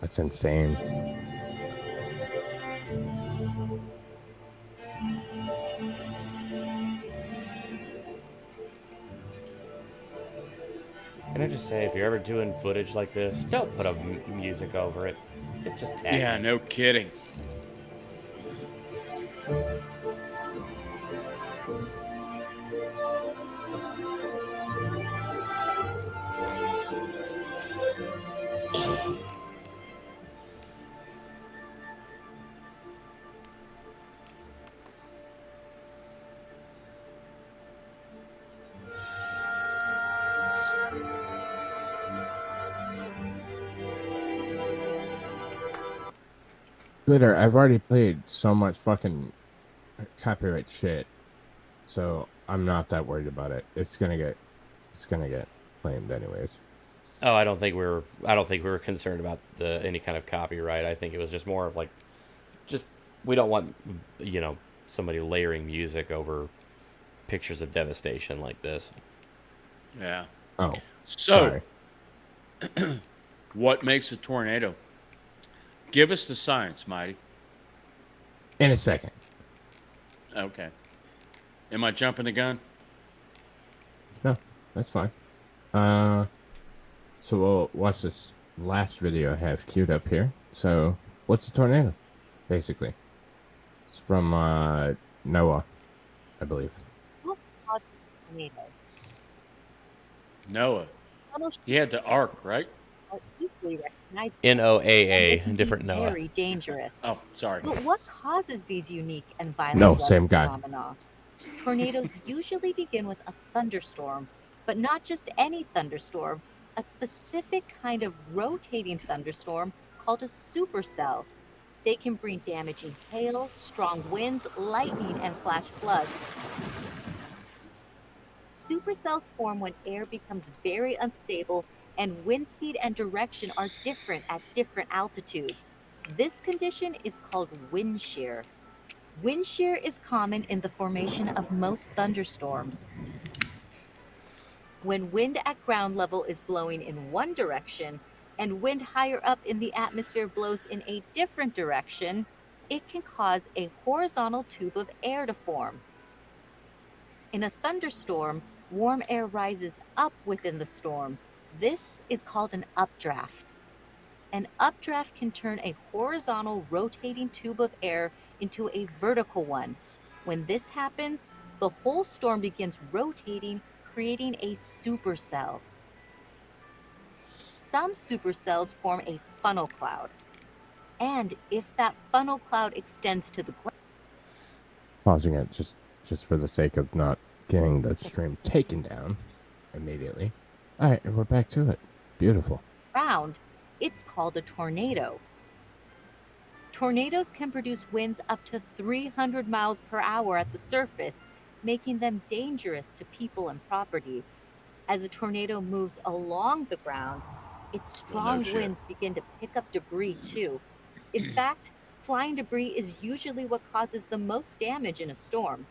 That's insane. Can I just say, if you're ever doing footage like this, don't put music over it. It's just tacky. Yeah, no kidding. Glitter, I've already played so much fucking copyright shit, so I'm not that worried about it. It's gonna get claimed anyways. Oh, I don't think we were concerned about any kind of copyright. I think it was just more of like, we don't want, somebody layering music over pictures of devastation like this. Yeah. Oh. So, what makes a tornado? Give us the science, Mighty. In a second. Okay. Am I jumping the gun? No, that's fine. So we'll watch this last video I have queued up here. So, what's a tornado? Basically. It's from Noah, I believe. What causes a tornado? Noah. He had the ark, right? Are easily recognized. NOAA, different Noah. Very dangerous. Oh, sorry. But what causes these unique and violent No, weather same guy. phenomena? Tornadoes usually begin with a thunderstorm, but not just any thunderstorm, a specific kind of rotating thunderstorm called a supercell. They can bring damaging hail, strong winds, lightning, and flash floods. Supercells form when air becomes very unstable and wind speed and direction are different at different altitudes. This condition is called wind shear. Wind shear is common in the formation of most thunderstorms. When wind at ground level is blowing in one direction and wind higher up in the atmosphere blows in a different direction, it can cause a horizontal tube of air to form. In a thunderstorm, warm air rises up within the storm. This is called an updraft. An updraft can turn a horizontal rotating tube of air into a vertical one. When this happens, the whole storm begins rotating, creating a supercell. Some supercells form a funnel cloud. And if that funnel cloud extends to the ground, Pausing it just for the sake of not getting the stream taken down immediately. All right, and we're back to it. Beautiful. it's called a tornado. Tornadoes can produce winds up to 300 miles per hour at the surface, making them dangerous to people and property. As a tornado moves along the ground, its strong winds begin to pick up debris too. In fact, flying debris is usually what causes the most damage in a storm.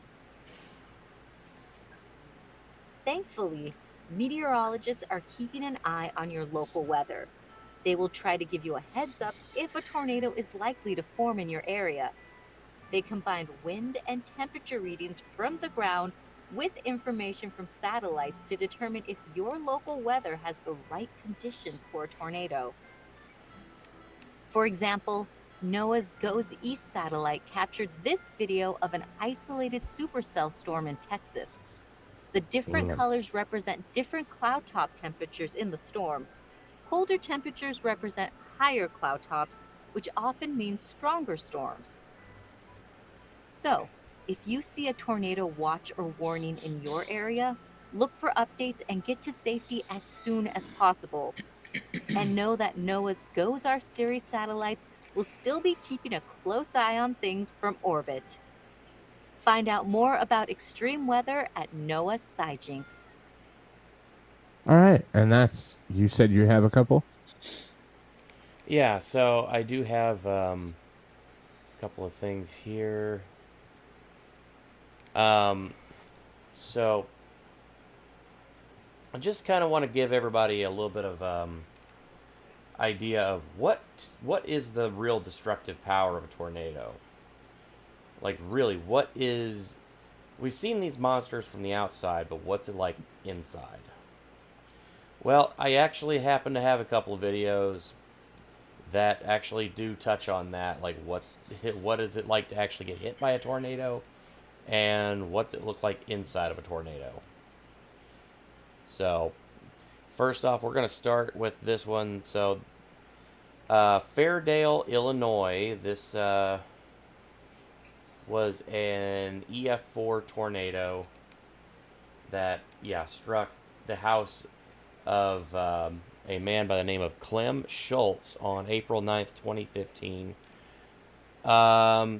Thankfully, meteorologists are keeping an eye on your local weather. They will try to give you a heads up if a tornado is likely to form in your area. They combine wind and temperature readings from the ground with information from satellites to determine if your local weather has the right conditions for a tornado. For example, NOAA's Goes East satellite captured this video of an isolated supercell storm in Texas. The different colors represent different cloud top temperatures in the storm. Colder temperatures represent higher cloud tops, which often means stronger storms. So, if you see a tornado watch or warning in your area, look for updates and get to safety as soon as possible. And know that NOAA's GOES-R series satellites will still be keeping a close eye on things from orbit. Find out more about extreme weather at NOAA SciJinx. All right, and that's, you said you have a couple? Yeah, so I do have a couple of things here. So I just kind of want to give everybody a little bit of idea of what is the real destructive power of a tornado. Like, really, what is... We've seen these monsters from the outside, but what's it like inside? Well, I actually happen to have a couple of videos that actually do touch on that. Like, what is it like to actually get hit by a tornado? And what it look like inside of a tornado. So, first off, we're going to start with this one. So, Fairdale, Illinois. This was an EF4 tornado that, struck the house of a man by the name of Clem Schultz on April 9th, 2015.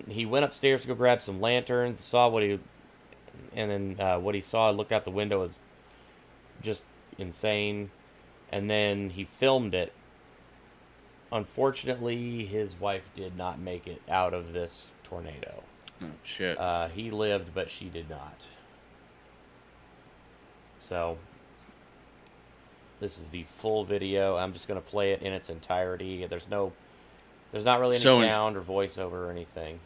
He went upstairs to go grab some lanterns, saw what he saw, looked out the window, was just insane, and then he filmed it. Unfortunately, his wife did not make it out of this tornado. Oh, shit. He lived, but she did not. So, this is the full video. I'm just going to play it in its entirety. There's not really any sound or voiceover or anything.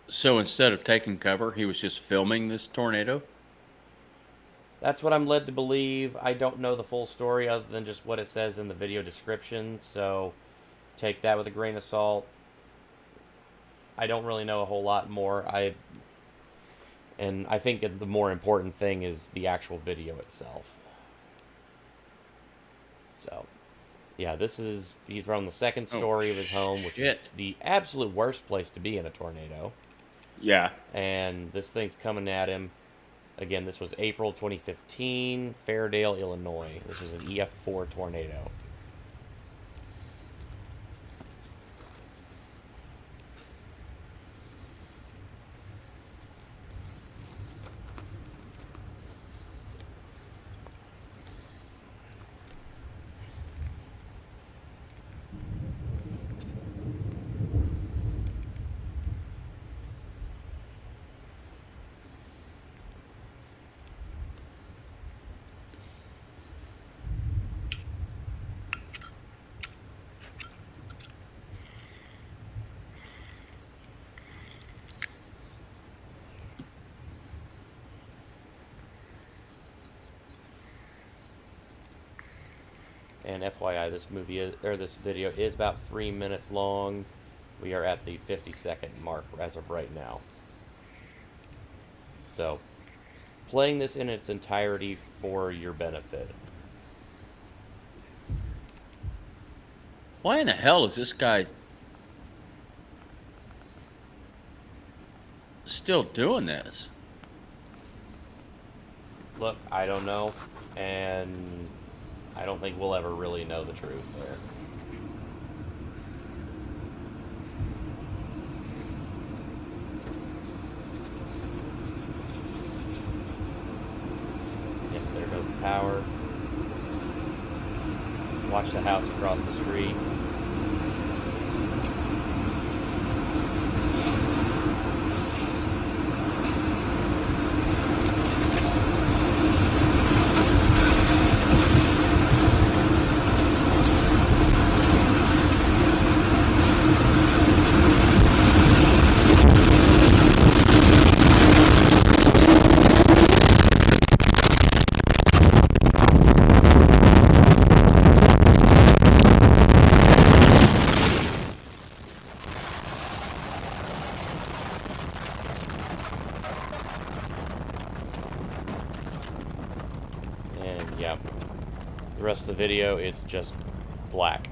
So instead of taking cover, he was just filming this tornado? That's what I'm led to believe. I don't know the full story other than just what it says in the video description, so take that with a grain of salt. I don't really know a whole lot more. I think the more important thing is the actual video itself. So, yeah, he's from the second story of his home, which is the absolute worst place to be in a tornado. Yeah. And this thing's coming at him. Again, this was April 2015, Fairdale, Illinois. This was an EF4 tornado. And FYI, this video is about 3 minutes long. We are at the 50-second mark as of right now. So, playing this in its entirety for your benefit. Why in the hell is this guy still doing this? Look, I don't know, and I don't think we'll ever really know the truth there. Yep, there goes the power. Watch the house across the street. Yeah, the rest of the video, it's just black.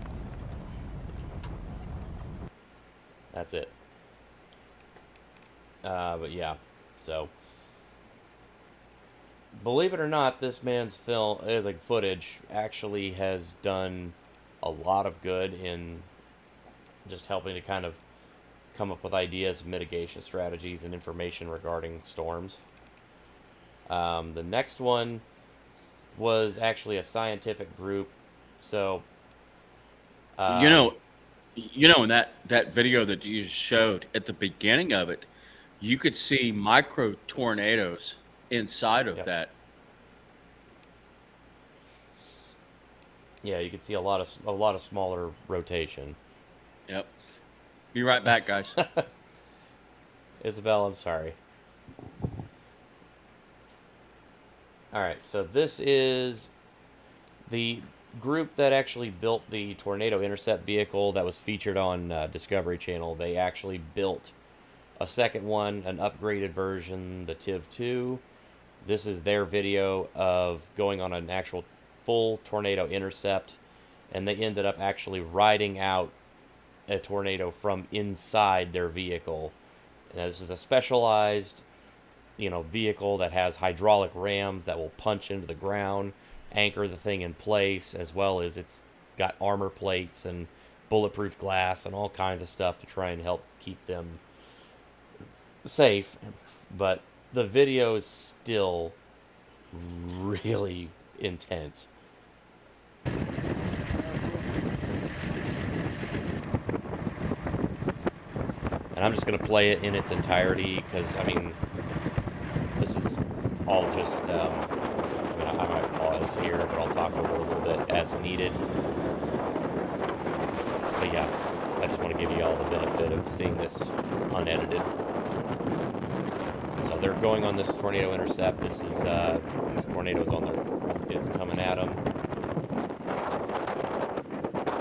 That's it. But yeah, so believe it or not, this man's footage actually has done a lot of good in just helping to kind of come up with ideas, mitigation strategies, and information regarding storms. The next one was actually a scientific group. So, you know, in that video that you showed at the beginning of it, you could see micro tornadoes inside of that. Yeah, you can see a lot of smaller rotation. Yep. Be right back, guys. Isabel, I'm sorry. All right, so this is the group that actually built the Tornado Intercept vehicle that was featured on Discovery Channel. They actually built a second one, an upgraded version, the TIV-2. This is their video of going on an actual full Tornado Intercept, and they ended up actually riding out a tornado from inside their vehicle. Now, this is a specialized, vehicle that has hydraulic rams that will punch into the ground, anchor the thing in place, as well as it's got armor plates and bulletproof glass and all kinds of stuff to try and help keep them safe. But the video is still really intense. And I'm just going to play it in its entirety because, this is all just, I might pause here, but I'll talk over a little bit as needed. But yeah, I just want to give you all the benefit of seeing this unedited. So they're going on this tornado intercept. This tornado is coming at them.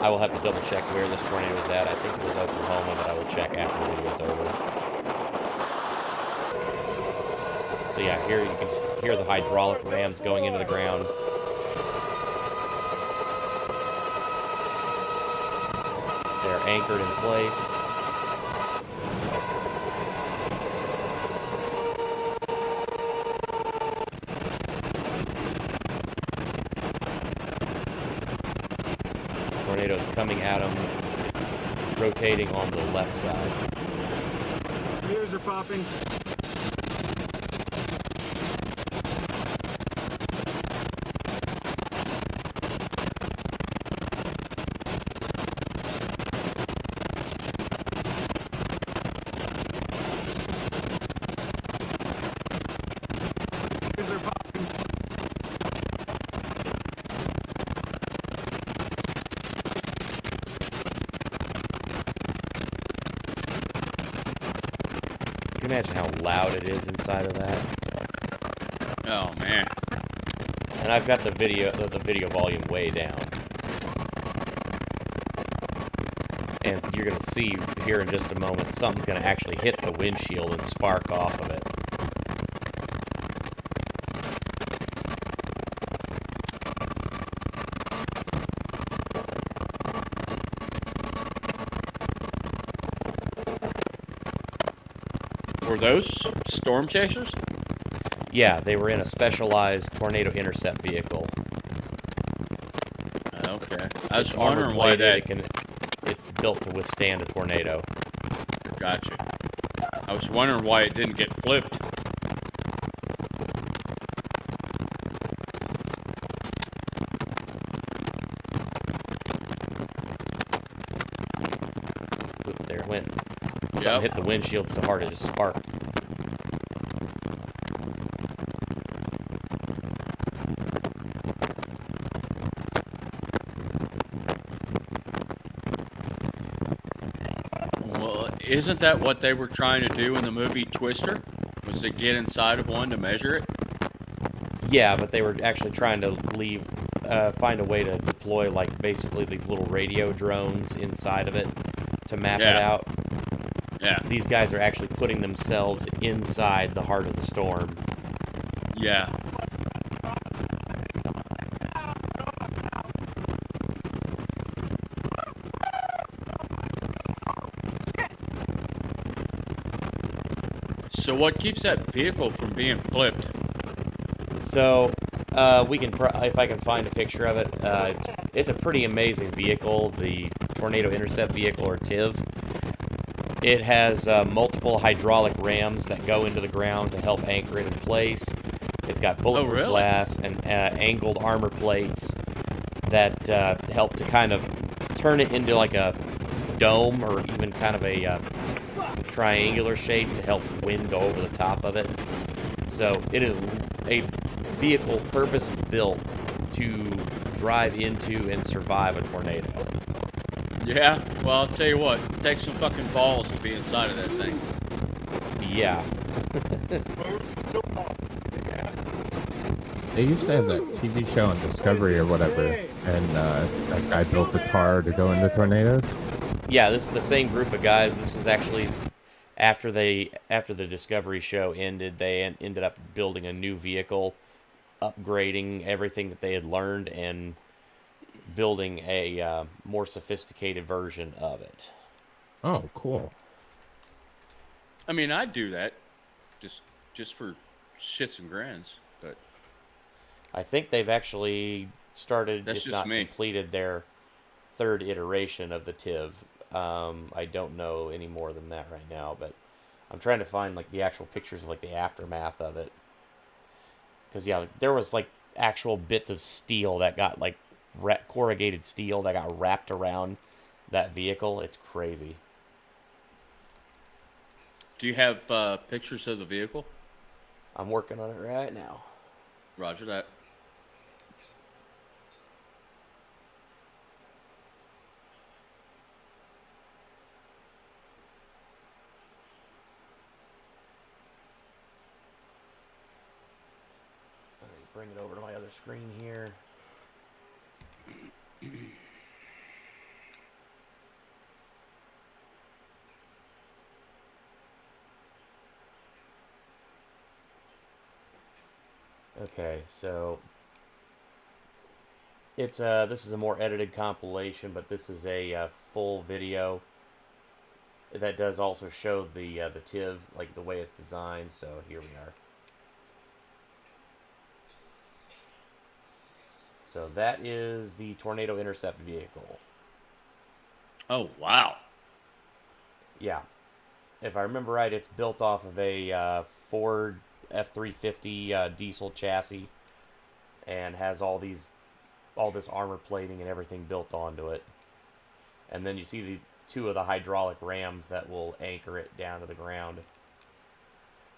I will have to double check where this tornado is at. I think it was Oklahoma, but I will check after the video is over. So yeah, here you can hear the hydraulic rams going into the ground. They're anchored in place. Tornado's coming at them. It's rotating on the left side. Ears are popping. Imagine how loud it is inside of that. Oh man! And I've got the video volume way down, and you're gonna see here in just a moment something's gonna actually hit the windshield and spark off of it. Were those storm chasers? Yeah, they were in a specialized tornado intercept vehicle. Okay. I was wondering why that... It's built to withstand a tornado. Gotcha. I was wondering why it didn't get flipped. Oop, there it went. Something hit the windshield so hard it just sparked. Well, isn't that what they were trying to do in the movie Twister? Was to get inside of one to measure it? Yeah, but they were actually trying to find a way to deploy, like, basically these little radio drones inside of it to map it out. Yeah. These guys are actually putting themselves inside the heart of the storm. Yeah. So what keeps that vehicle from being flipped? So, we can, if I can find a picture of it, it's a pretty amazing vehicle, the Tornado Intercept vehicle, or TIV. It has multiple hydraulic rams that go into the ground to help anchor it in place. It's got bulletproof glass and angled armor plates that help to kind of turn it into like a dome or even kind of a triangular shape to help wind go over the top of it. So it is a vehicle purpose-built to drive into and survive a tornado. Yeah, well, I'll tell you what, it takes some fucking balls to be inside of that thing. Yeah. They used to have that TV show on Discovery or whatever, and that guy built the car to go into tornadoes. Yeah, this is the same group of guys. This is actually after the Discovery show ended. They ended up building a new vehicle, upgrading everything that they had learned, and building a more sophisticated version of it. Oh, cool. I mean, I'd do that just for shits and grins, but I think they've actually started, that's if just not me. completed, their third iteration of the TIV. I don't know any more than that right now, but I'm trying to find like the actual pictures of like the aftermath of it. Because yeah, there was like actual bits of steel that got like corrugated steel that got wrapped around that vehicle. It's crazy. Do you have pictures of the vehicle? I'm working on it right now. Roger that. Bring it over to my other screen here. Okay, so it's this is a more edited compilation, but this is a full video that does also show the TIV, like the way it's designed. So here we are. So that is the Tornado Intercept vehicle. Oh, wow. Yeah. If I remember right, it's built off of a Ford F-350 diesel chassis and has all this armor plating and everything built onto it. And then you see the two of the hydraulic rams that will anchor it down to the ground.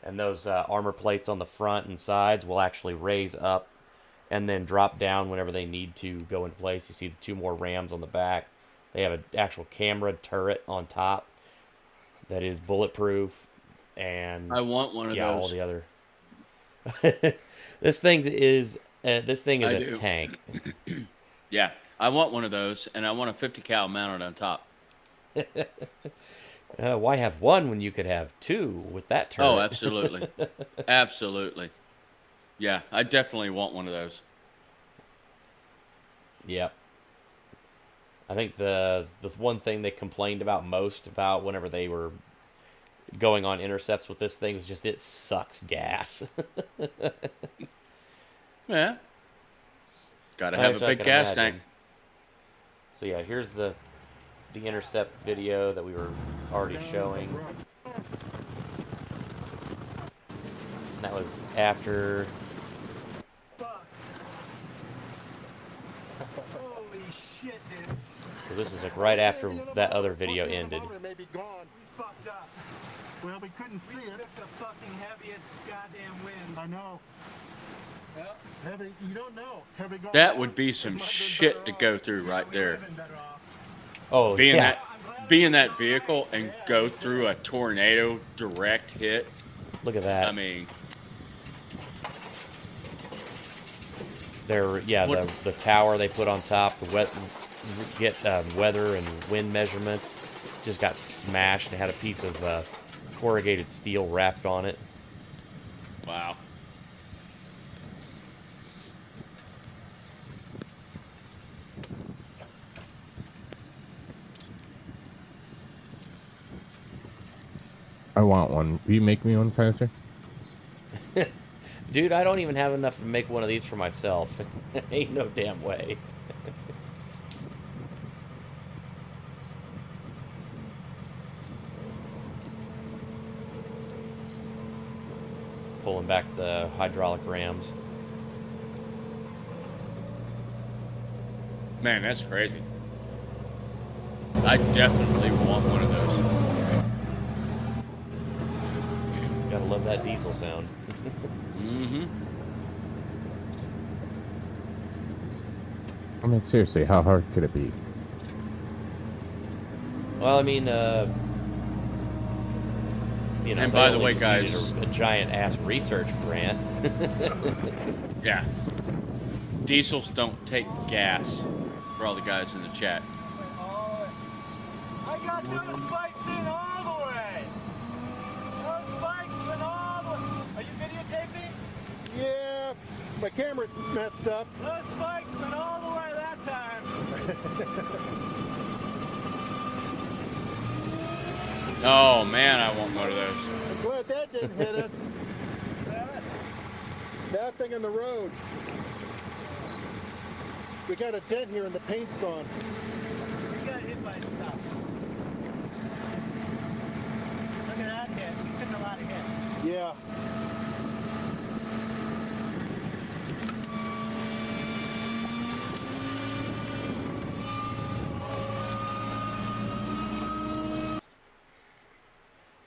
And those armor plates on the front and sides will actually raise up and then drop down whenever they need to go in place. You see the two more rams on the back. They have an actual camera turret on top that is bulletproof. And I want one of those. All the other. This thing is a tank. Yeah, I want one of those, and I want a 50 cal mounted on top. Why have one when you could have two with that turret? Oh, absolutely. Absolutely. Yeah, I definitely want one of those. Yep. I think the one thing they complained about most about whenever they were going on intercepts with this thing was just it sucks gas. Yeah. Gotta have a big gas tank. So yeah, here's the intercept video that we were already showing. And that was after. Holy shit, dude. So this is like right after that other video ended. We fucked up. Well, we couldn't see it. Took the fucking heaviest goddamn wind. I know. Well, heavy. You don't know. Heavy. That would be some shit to go through right there. Oh, being yeah. that vehicle and go through a tornado direct hit. Look at that. I mean, the tower they put on top, the weather and wind measurements, just got smashed and had a piece of corrugated steel wrapped on it. Wow. I want one. Will you make me one, Kaiser? Dude, I don't even have enough to make one of these for myself. Ain't no damn way. Pulling back the hydraulic rams. Man, that's crazy. I definitely want one of those. Gotta love that diesel sound. Mm-hmm. mean, seriously, how hard could it be? Well, I mean, you know, And by the they way, just guys, needed a giant ass research grant. yeah, diesels don't take gas. For all the guys in the chat. I got those spikes in all the way. Those spikes went all the way. Are you videotaping? Yeah, my camera's messed up. Those spikes went all the way that time. Oh man, I want one of those. I'm glad that didn't hit us. That thing in the road. We got a dent here and the paint's gone. We got hit by stuff. Look at that hit. We took a lot of hits. Yeah.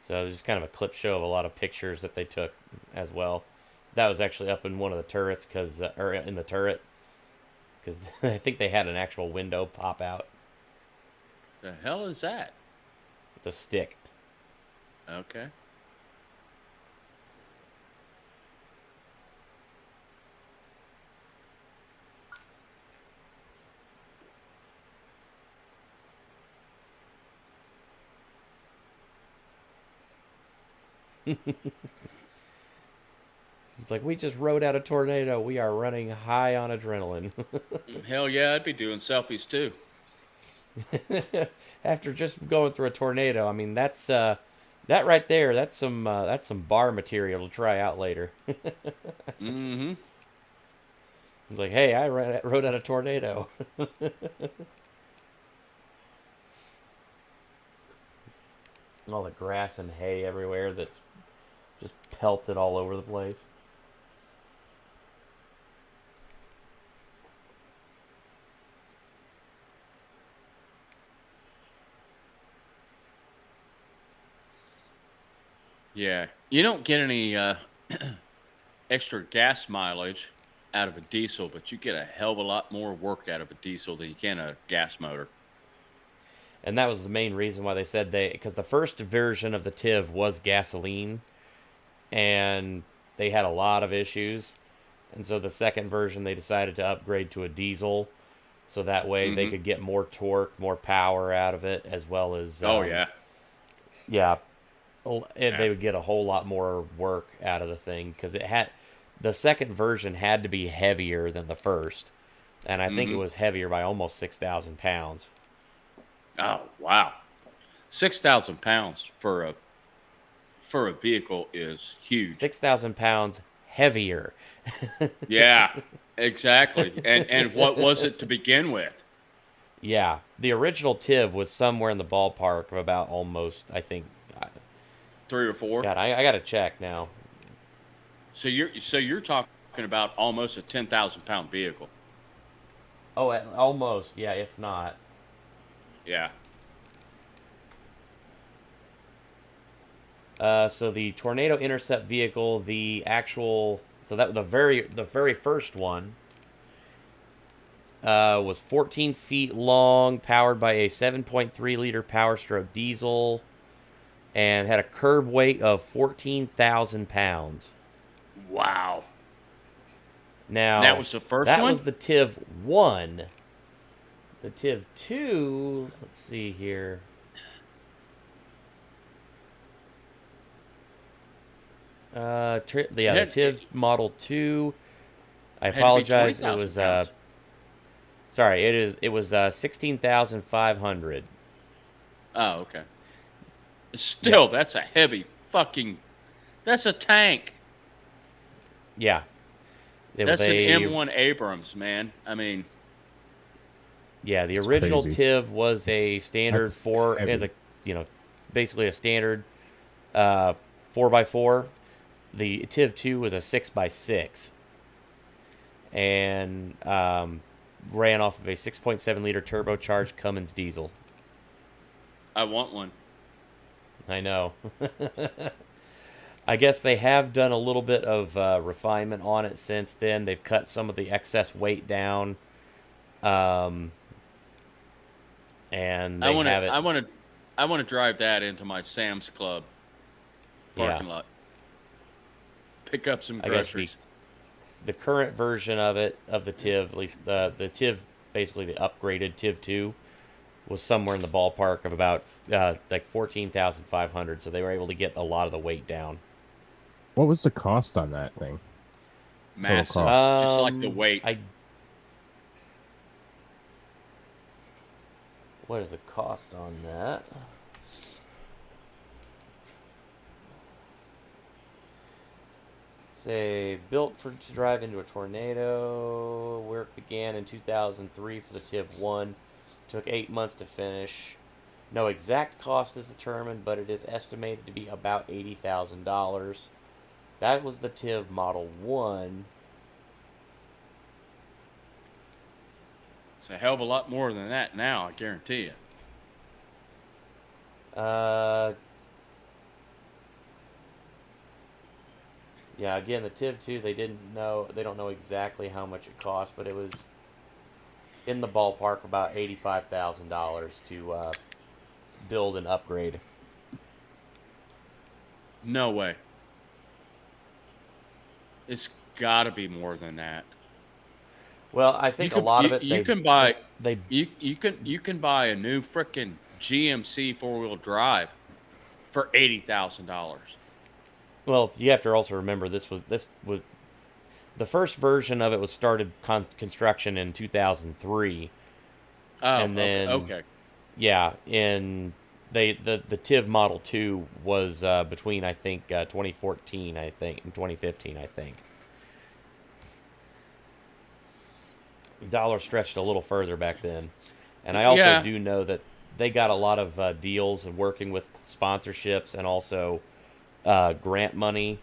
So it was just kind of a clip show of a lot of pictures that they took as well. That was actually up in one of the turrets, or in the turret, because I think they had an actual window pop out. The hell is that? It's a stick. Okay. It's like, we just rode out a tornado. We are running high on adrenaline. Hell yeah, I'd be doing selfies too. After just going through a tornado, I mean, that's that right there. That's some bar material to try out later. Mm-hmm. It's like, hey, I rode out a tornado. All the grass and hay everywhere that's just pelted all over the place. Yeah, you don't get any extra gas mileage out of a diesel, but you get a hell of a lot more work out of a diesel than you can a gas motor. And that was the main reason why they said because the first version of the TIV was gasoline, and they had a lot of issues. And so the second version, they decided to upgrade to a diesel, so that way they could get more torque, more power out of it, as well as... Yeah. They would get a whole lot more work out of the thing, because the second version had to be heavier than the first, and I think it was heavier by almost 6,000 pounds. Oh wow, 6,000 pounds for a vehicle is huge. 6,000 pounds heavier. Yeah, exactly. And what was it to begin with? Yeah, the original TIV was somewhere in the ballpark of about almost, I think, 3 or 4. God, I gotta check now. So you're talking about almost a 10,000 pound vehicle. Oh, almost, yeah, if not. Yeah. So the Tornado Intercept vehicle, the very first one was 14 feet long, powered by a 7.3 liter Power Stroke diesel, and had a curb weight of 14,000 pounds. Wow. Now, that was the first one? That one? was the TIV 1. The TIV 2, let's see here. The TIV Model 2. I apologize. It was sorry. It was 16,500. Oh, okay. Still, that's a heavy fucking. That's a tank. Yeah. That's an M1 Abrams, man. I mean. Yeah, the original TIV was a standard basically a standard 4x4. The TIV 2 was a 6x6, and ran off of a 6.7 liter turbocharged Cummins diesel. I want one. I know. I guess they have done a little bit of refinement on it since then. They've cut some of the excess weight down. And they I want have it. I want to drive that into my Sam's Club parking lot. Pick up some groceries. I guess the current version of it, of the TIV, at least the TIV, basically the upgraded TIV 2, was somewhere in the ballpark of about like 14,500. So they were able to get a lot of the weight down. What was the cost on that thing? Massive, cost. just like the weight. What is the cost on that? Say, built to drive into a tornado. Work began in 2003 for the TIV 1. Took 8 months to finish. No exact cost is determined, but it is estimated to be about $80,000. That was the TIV Model 1. It's a hell of a lot more than that now, I guarantee you. Yeah, again, the TIV 2, they don't know exactly how much it cost, but it was in the ballpark about $85,000 to build and upgrade. No way. It's got to be more than that. Well, I think a lot of it you can buy a new frickin' GMC 4-wheel drive for $80,000. Well, you have to also remember this was the first version of it was started construction in 2003. Oh, and then okay. Yeah, the TIV Model 2 was between I think 2014 and 2015 I think. The dollar stretched a little further back then, and I also do know that they got a lot of deals and working with sponsorships and also grant money.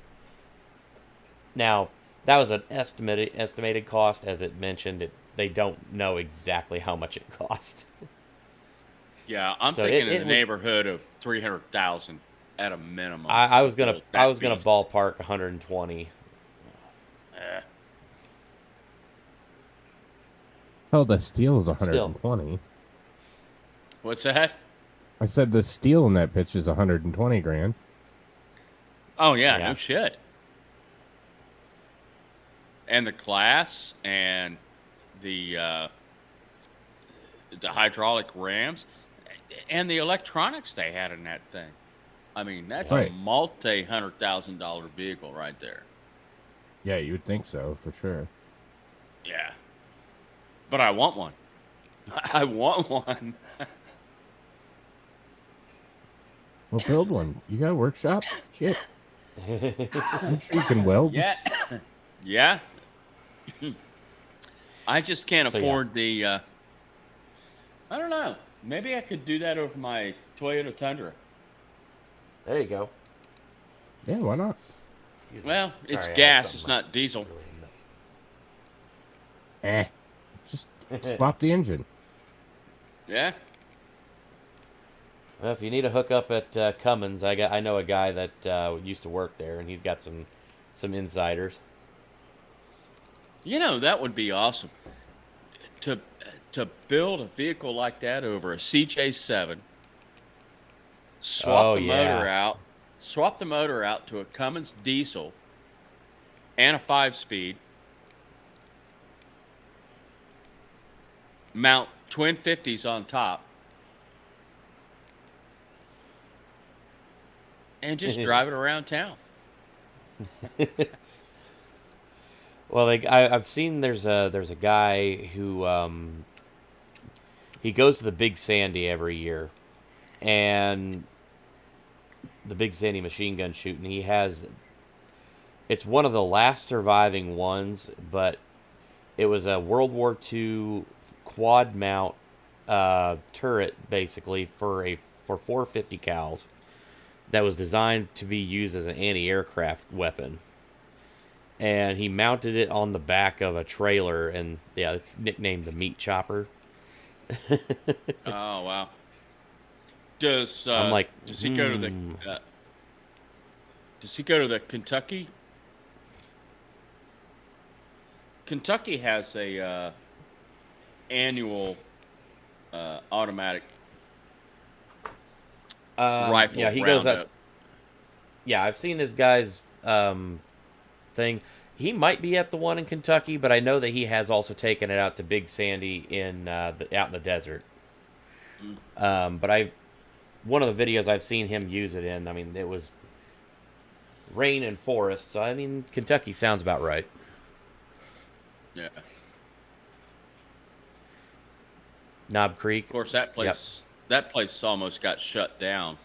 Now, that was an estimated cost, as it mentioned. They don't know exactly how much it cost. Yeah, I'm thinking in the neighborhood of 300,000 at a minimum. I was gonna ballpark 120. Oh, the steel is 120. What's that? I said the steel in that pitch is 120 grand. Oh yeah, no shit. And the glass and the hydraulic rams and the electronics they had in that thing. I mean, that's a multi-$100,000 vehicle right there. Yeah, you would think so, for sure. Yeah. But I want one. I want one. Well, build one. You got a workshop? Shit. I'm sure you can weld. Yeah. Yeah. I just can't afford the... I don't know. Maybe I could do that over my Toyota Tundra. There you go. Yeah, why not? Well, it's gas. It's not diesel. Just swap the engine. Yeah. Well, if you need a hookup at Cummins, I know a guy that used to work there, and he's got some insiders. You know, that would be awesome. To build a vehicle like that over a CJ7, swap the motor out to a Cummins diesel and a 5-speed, mount twin 50s on top, and just drive it around town. Well, I've seen there's a guy who he goes to the Big Sandy every year, and the Big Sandy machine gun shoot, and it's one of the last surviving ones, but it was a World War II quad mount turret basically for 450 cals that was designed to be used as an anti-aircraft weapon. And he mounted it on the back of a trailer, and yeah, it's nicknamed the Meat Chopper. Oh wow! Does he go to the? Does he go to the Kentucky? Kentucky has a annual automatic rifle Yeah, he goes roundup. up. Yeah, I've seen this guy's thing. He might be at the one in Kentucky, but I know that he has also taken it out to Big Sandy out in the desert. But one of the videos I've seen him use it in, I mean, it was rain and forest, so I mean, Kentucky sounds about right. Yeah. Knob Creek. Of course, that place almost got shut down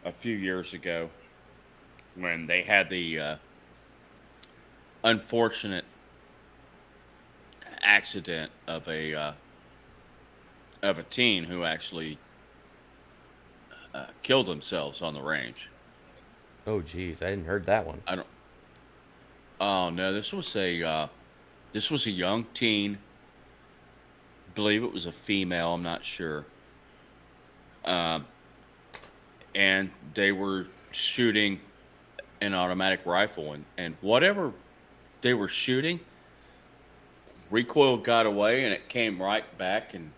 a few years ago when they had the unfortunate accident of a teen who actually killed themselves on the range. Oh, geez, I didn't heard that one. Oh no, this was a young teen. I believe it was a female. I'm not sure. And they were shooting an automatic rifle, and whatever they were shooting, recoil got away, and it came right back and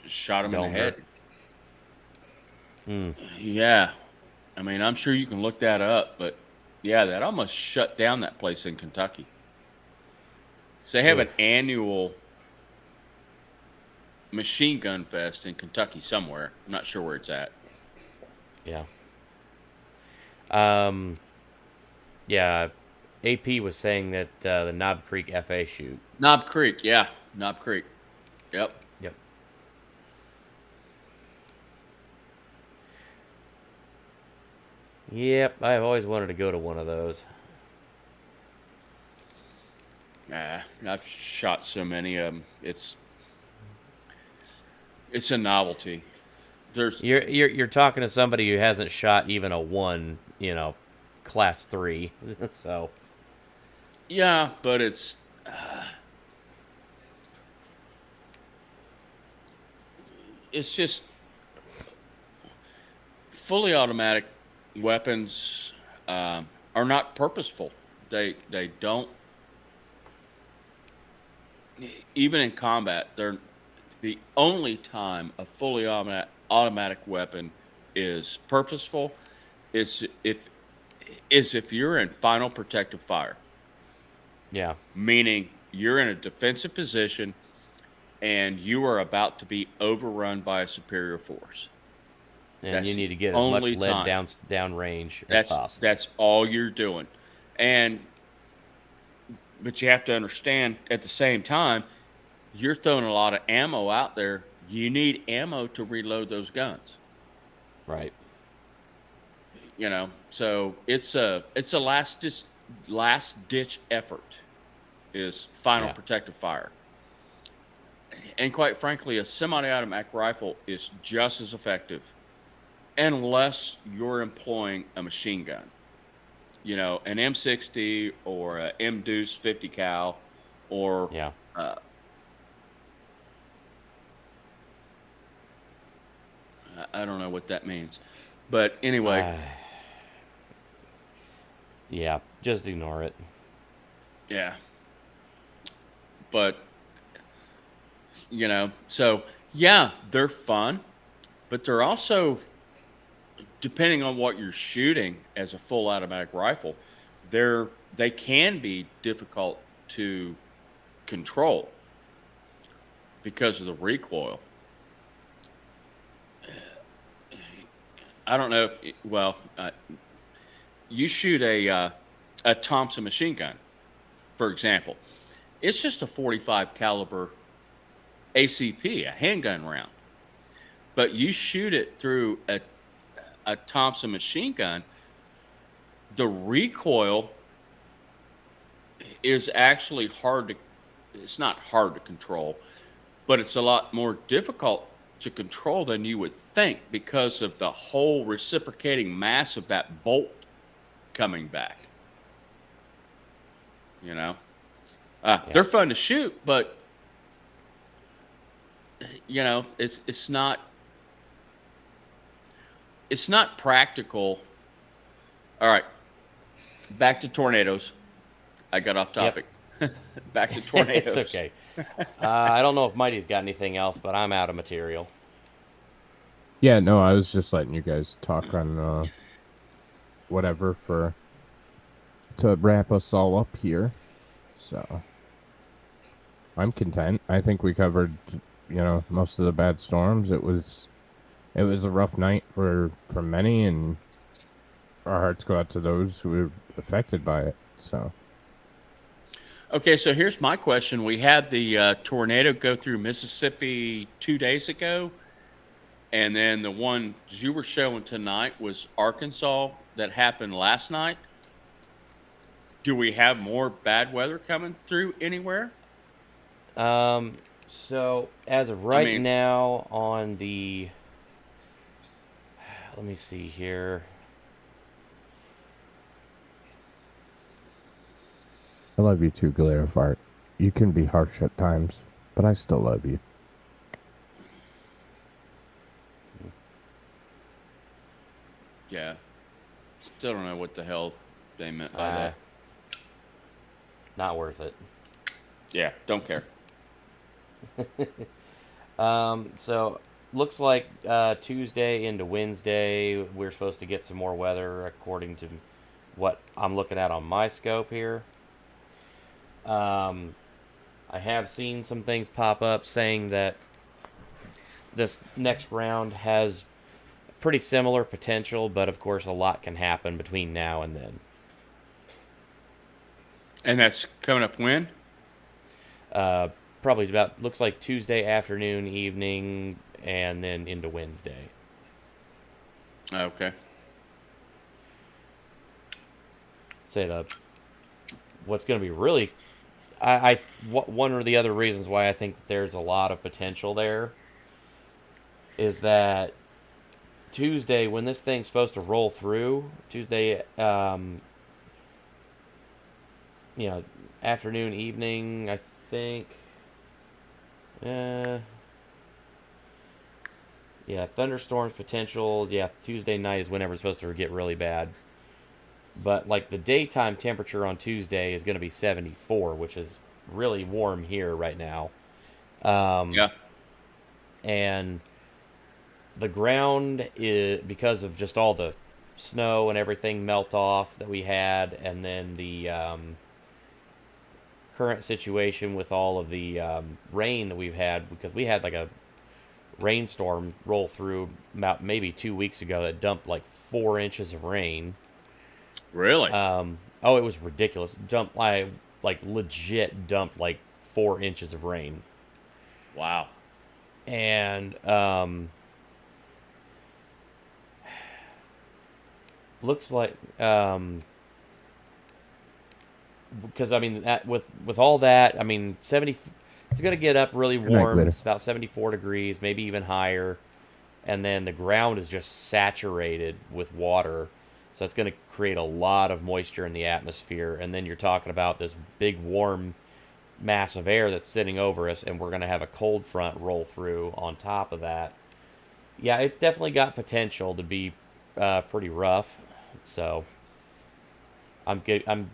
shot him in the head. Yeah. I mean, I'm sure you can look that up, but yeah, that almost shut down that place in Kentucky. So they have an annual machine gun fest in Kentucky somewhere. I'm not sure where it's at. Yeah. Yeah. AP was saying that the Knob Creek FA shoot. Knob Creek, yeah. Knob Creek. Yep. Yep. Yep, I've always wanted to go to one of those. I've shot so many of them. It's a novelty. You're talking to somebody who hasn't shot even a 1, class 3. So yeah, but it's just fully automatic weapons are not purposeful. They don't, even in combat, they're the only time a fully automatic weapon is purposeful is if you're in final protective fire. Yeah. Meaning you're in a defensive position and you are about to be overrun by a superior force. And that's you need to get as much lead down range as possible. That's all you're doing. But you have to understand at the same time, you're throwing a lot of ammo out there. You need ammo to reload those guns. Right. So it's a last ditch effort is final protective fire. And quite frankly, a semi-automatic rifle is just as effective unless you're employing a machine gun. An M60 or a M-Deuce 50 cal or I don't know what that means. But anyway. Yeah, just ignore it. Yeah. But, so, yeah, they're fun. But they're also, depending on what you're shooting as a full automatic rifle, they can be difficult to control because of the recoil. I don't know if, you shoot a Thompson machine gun, for example. It's just a 45 caliber ACP, a handgun round. But you shoot it through a Thompson machine gun, the recoil is actually it's not hard to control, but it's a lot more difficult to control than you would think because of the whole reciprocating mass of that bolt coming back. They're fun to shoot, but it's not practical. All right, back to tornadoes. I got off topic. Back to tornadoes. It's okay. I don't know if Mighty's got anything else, but I'm out of material. Yeah, no, I was just letting you guys talk on whatever to wrap us all up here. So I'm content. I think we covered, most of the bad storms. It was a rough night for many, and our hearts go out to those who were affected by it. So. Okay, so here's my question. We had the tornado go through Mississippi 2 days ago, and then the one you were showing tonight was Arkansas that happened last night. Do we have more bad weather coming through anywhere? So as of right now on the, let me see here. I love you too, Glare Fart. You can be harsh at times, but I still love you. Yeah. Still don't know what the hell they meant by that. Not worth it. Yeah, don't care. So looks like Tuesday into Wednesday we're supposed to get some more weather according to what I'm looking at on my scope here. I have seen some things pop up saying that this next round has pretty similar potential, but of course a lot can happen between now and then. And that's coming up when? Probably about, looks like Tuesday afternoon, evening, and then into Wednesday. Okay. Say that. What's going to be really, one of the other reasons why I think that there's a lot of potential there is that Tuesday, when this thing's supposed to roll through, Tuesday, afternoon, evening, I think. Thunderstorms potential. Yeah, Tuesday night is whenever it's supposed to get really bad. But like the daytime temperature on Tuesday is going to be 74, which is really warm here right now. Yeah. And the ground is, because of just all the snow and everything melt off that we had, and then the current situation with all of the rain that we've had, because we had like a rainstorm roll through about maybe 2 weeks ago that dumped like 4 inches of rain. Really? Oh, it was ridiculous. Dumped like legit dumped like 4 inches of rain. Wow. And looks like because I mean that with all that, I mean 70, it's going to get up really warm. It's about 74 degrees, maybe even higher, and then the ground is just saturated with water, so it's going to create a lot of moisture in the atmosphere. And then you're talking about this big warm mass of air that's sitting over us, and we're going to have a cold front roll through on top of that. Yeah, it's definitely got potential to be pretty rough. So I'm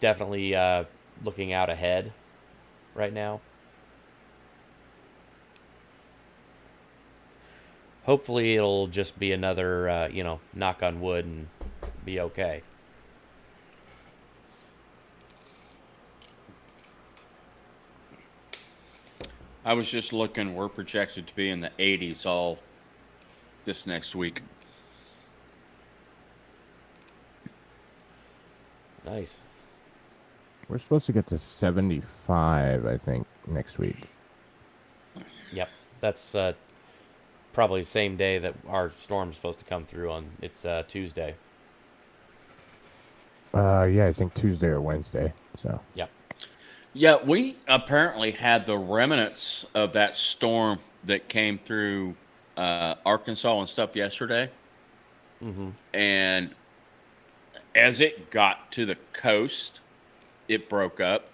definitely looking out ahead right now. Hopefully it'll just be another, knock on wood and be okay. I was just looking, we're projected to be in the 80s all this next week. Nice. We're supposed to get to 75, I think, next week. Yep. That's probably the same day that our storm's supposed to come through on. It's Tuesday. Yeah, I think Tuesday or Wednesday. So. Yep. Yeah, we apparently had the remnants of that storm that came through Arkansas and stuff yesterday. Mm-hmm. And as it got to the coast, it broke up.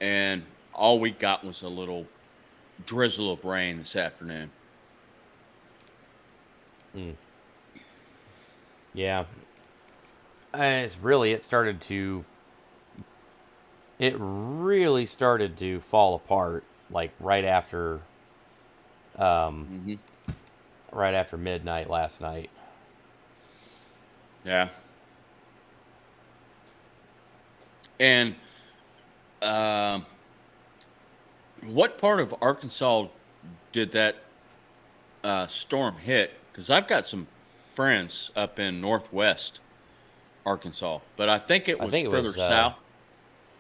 And all we got was a little drizzle of rain this afternoon. Yeah. It really started to fall apart like right after midnight last night. Yeah. And what part of Arkansas did that storm hit? Because I've got some friends up in northwest Arkansas, but I think it was further south.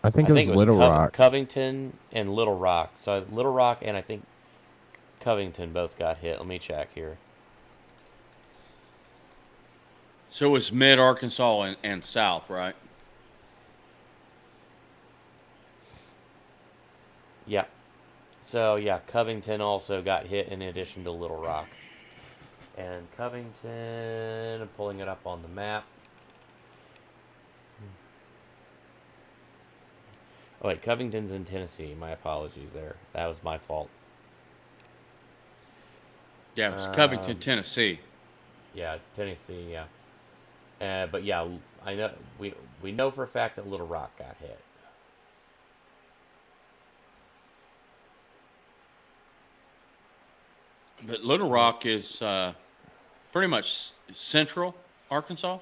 I think it was Little Rock. Covington and Little Rock. So Little Rock and I think Covington both got hit. Let me check here. So it was mid Arkansas and south, right? Yeah. So yeah, Covington also got hit in addition to Little Rock. And Covington, I'm pulling it up on the map. Oh wait, Covington's in Tennessee. My apologies there. That was my fault. Yeah, it was Covington, Tennessee. Yeah, Tennessee, yeah. But yeah, I know we know for a fact that Little Rock got hit. But Little Rock is pretty much central Arkansas.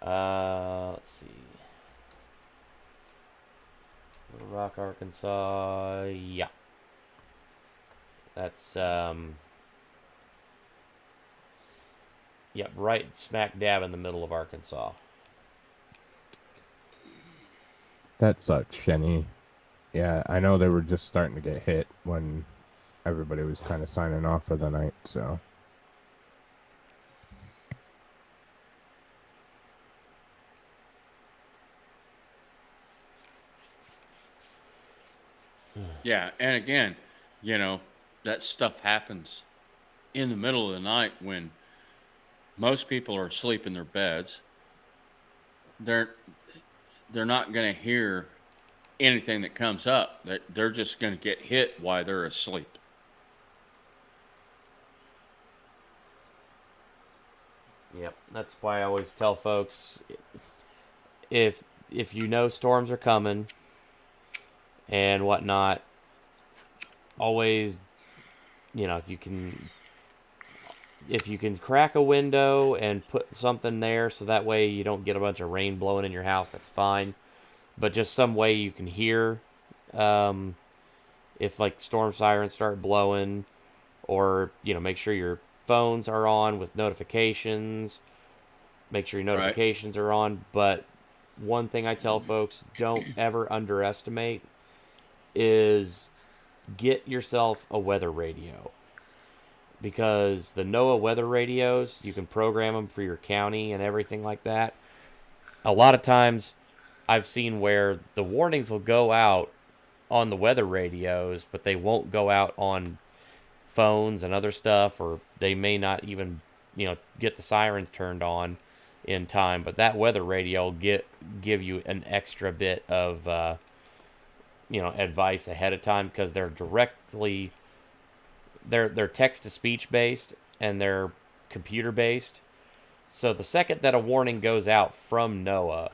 Let's see. Little Rock, Arkansas. Yeah. That's right smack dab in the middle of Arkansas. That sucks, Shenny. Yeah, I know they were just starting to get hit when everybody was kind of signing off for the night, so. Yeah, and again, that stuff happens in the middle of the night when most people are asleep in their beds. They're not going to hear anything that comes up. That they're just going to get hit while they're asleep. Yep, that's why I always tell folks, if you know storms are coming and whatnot, always, if you can crack a window and put something there so that way you don't get a bunch of rain blowing in your house, that's fine. But just some way you can hear if like storm sirens start blowing, or make sure your phones are on with notifications. Make sure your notifications are on. But one thing I tell folks, don't ever underestimate, is get yourself a weather radio. Because the NOAA weather radios, you can program them for your county and everything like that. A lot of times I've seen where the warnings will go out on the weather radios, but they won't go out on phones and other stuff, or they may not even, get the sirens turned on in time. But that weather radio will give you an extra bit of, advice ahead of time, because they're directly... They're text-to-speech based, and they're computer-based. So the second that a warning goes out from NOAA,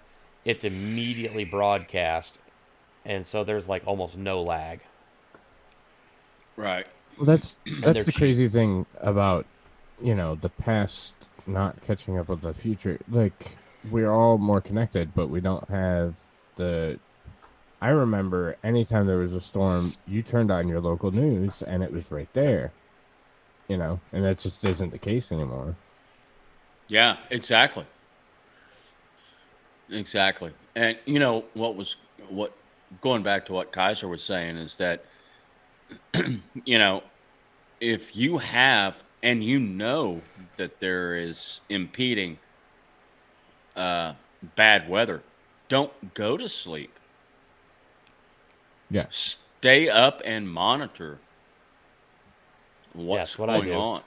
it's immediately broadcast. And so there's like almost no lag. Right. Well, that's the crazy thing about, the past not catching up with the future. Like, we're all more connected, but we don't have the... I remember anytime there was a storm, you turned on your local news and it was right there, and that just isn't the case anymore. Yeah, exactly. Exactly. And what going back to what Kaiser was saying is that, if you have, and that there is impeding bad weather, don't go to sleep. Yeah. Stay up and monitor what's going on.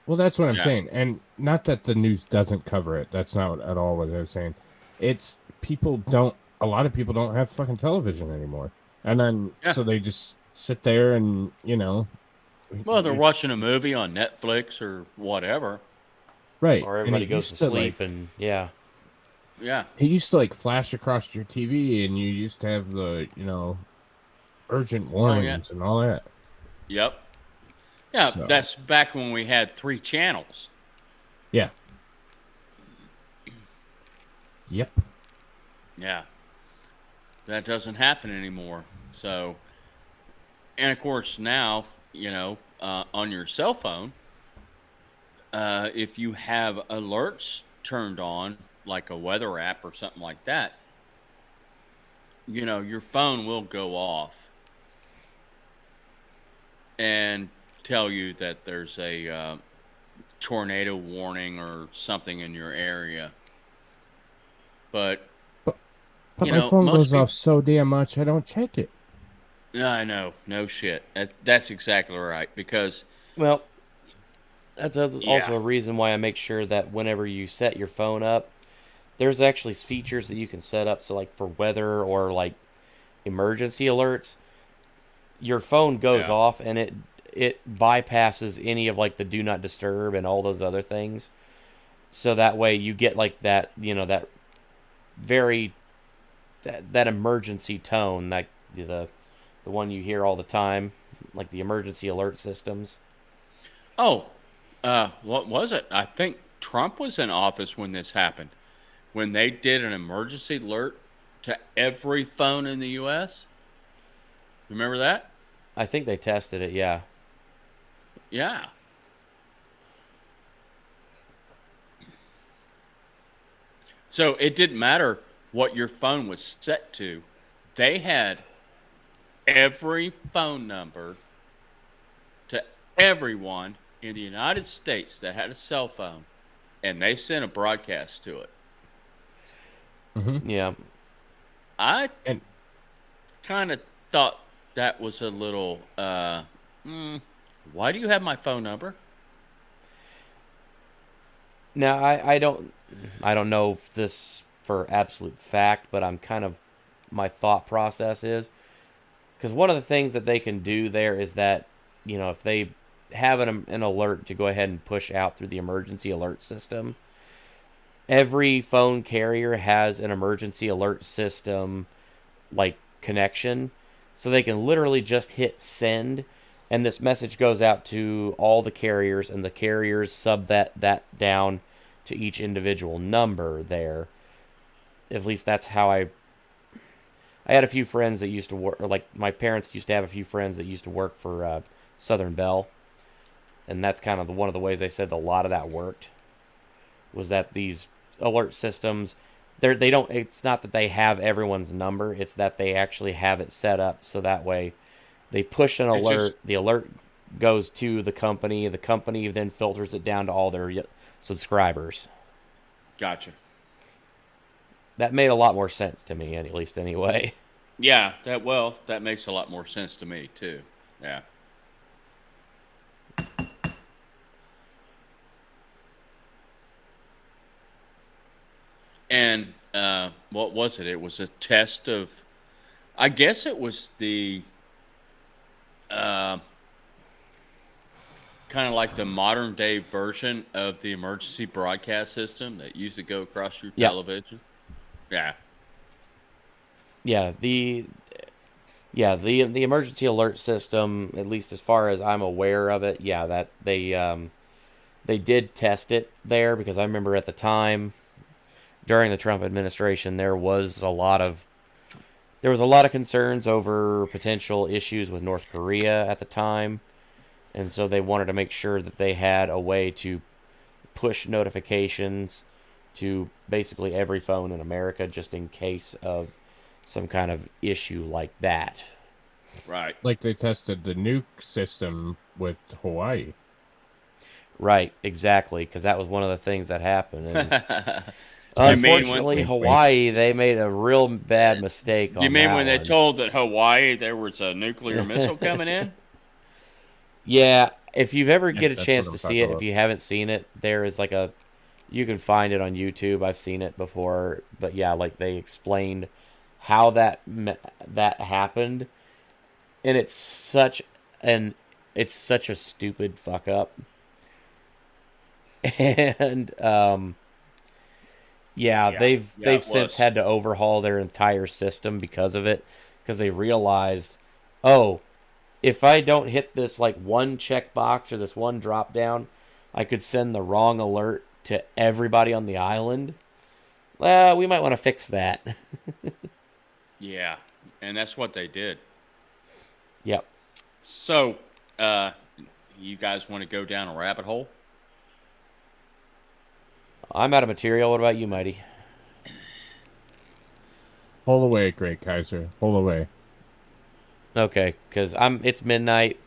Well, that's what I'm saying. And not that the news doesn't cover it. That's not at all what they're saying. It's a lot of people don't have fucking television anymore. And then, so they just sit there and, Well, they're watching a movie on Netflix or whatever. Right. Or everybody goes to sleep and, Yeah. It used to flash across your TV, and you used to have the, urgent warnings and all that. Yep. Yeah, So- that's back when we had 3 channels. Yeah. Yep. Yeah. That doesn't happen anymore. So, and of course now, on your cell phone, if you have alerts turned on, like a weather app or something like that, your phone will go off and tell you that there's a tornado warning or something in your area. But my phone goes off so damn much, I don't check it. I know. No shit. That's exactly right. Because, well, that's also a reason why I make sure that whenever you set your phone up, there's actually features that you can set up. So, like, for weather or, like, emergency alerts, your phone goes off and it bypasses any of, like, the do not disturb and all those other things. So that way you get, like, that, that very... That emergency tone, like the one you hear all the time, like the emergency alert systems. Oh, what was it? I think Trump was in office when this happened. When they did an emergency alert to every phone in the U.S. Remember that? I think they tested it, yeah. Yeah. So it didn't matter what your phone was set to. They had every phone number to everyone in the United States that had a cell phone, and they sent a broadcast to it. Mm-hmm. Yeah. I kind of thought that was a little, why do you have my phone number? Now, I don't know if this for absolute fact, but I'm kind of, my thought process is, because one of the things that they can do there is that, if they have an alert to go ahead and push out through the emergency alert system, every phone carrier has an emergency alert system, like, connection, so they can literally just hit send, and this message goes out to all the carriers, and the carriers sub that down to each individual number there. At least that's how I had a few friends that used to work, or like my parents used to have a few friends that used to work for Southern Bell, and that's kind of one of the ways they said a lot of that worked, was that these alert systems, they don't, it's not that they have everyone's number, it's that they actually have it set up so that way they push an alert, the alert goes to the company then filters it down to all their subscribers. Gotcha. That made a lot more sense to me, at least anyway. Yeah, that makes a lot more sense to me too. Yeah. And what was it? It was a test of, I guess it was the kind of like the modern day version of the emergency broadcast system that used to go across your television. Yeah. Yeah, the emergency alert system, at least as far as I'm aware of it, yeah, that they did test it there, because I remember at the time during the Trump administration there was a lot of concerns over potential issues with North Korea at the time, and so they wanted to make sure that they had a way to push notifications to basically every phone in America just in case of some kind of issue like that. Right. Like they tested the nuke system with Hawaii. Right, exactly, because that was one of the things that happened. And unfortunately, Hawaii, they made a real bad mistake on that. Do you mean when they told that Hawaii there was a nuclear missile coming in? Yeah, if you've ever get a chance to see it, if you haven't seen it, there is like you can find it on YouTube. I've seen it before, but yeah, like they explained how that happened, and it's such a stupid fuck up. And they've since had to overhaul their entire system because of it, because they realized oh, if I don't hit this like one checkbox or this one drop down, I could send the wrong alert to everybody on the island. Well, we might want to fix that. Yeah, and that's what they did. Yep. So, you guys want to go down a rabbit hole? I'm out of material. What about you, Mighty? Hold away, Great Kaiser. Hold away. Okay, because it's midnight,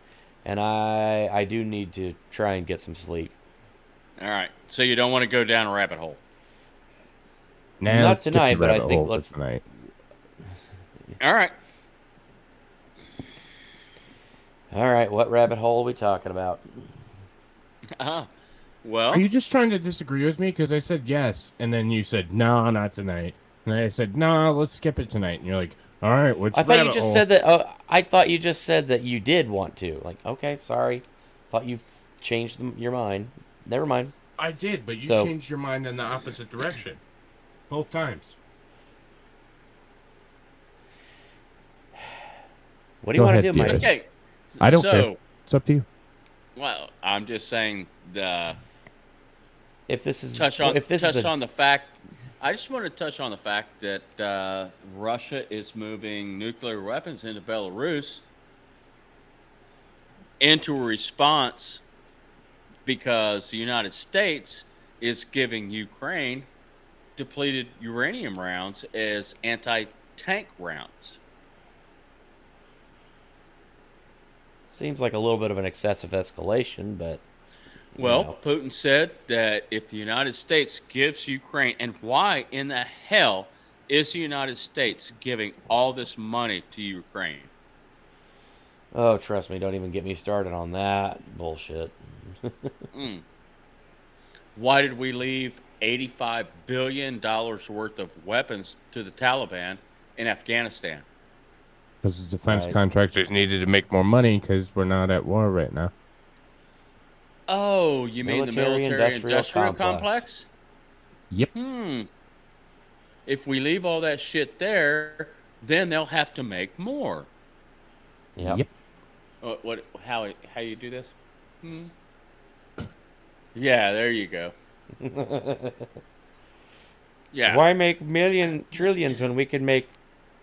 and I do need to try and get some sleep. All right. So you don't want to go down a rabbit hole? Nah, Not tonight, but I think let's tonight. All right. All right, what rabbit hole are we talking about? Well, are you just trying to disagree with me? Because I said yes, and then you said no, not tonight, and I said no, let's skip it tonight, and you're like, all right, which I thought you rabbit just hole? said that. I thought you just said that you did want to. Like, okay, sorry. Thought you changed your mind. Never mind. I did, but you So- changed your mind in the opposite direction, both times. What do you want to do, Diaz. Mike? okay. I don't so, care. It's up to you. Well, I'm just saying If this is touch on the fact. I just want to touch on the fact that Russia is moving nuclear weapons into Belarus into a response because the United States is giving Ukraine depleted uranium rounds as anti-tank rounds. seems like a little bit of an excessive escalation, but Well, Putin said that if the United States gives Ukraine, and why in the hell is the United States giving all this money to Ukraine? oh, trust me, don't even get me started on that bullshit. Why did we leave $85 billion worth of weapons to the Taliban in Afghanistan? Because the defense Right. contractors needed to make more money because we're not at war right now. Oh, you mean the military-industrial complex? Yep. If we leave all that shit there, then they'll have to make more. Yep. How you do this? Yeah, there you go. Yeah. Why make trillions when we can make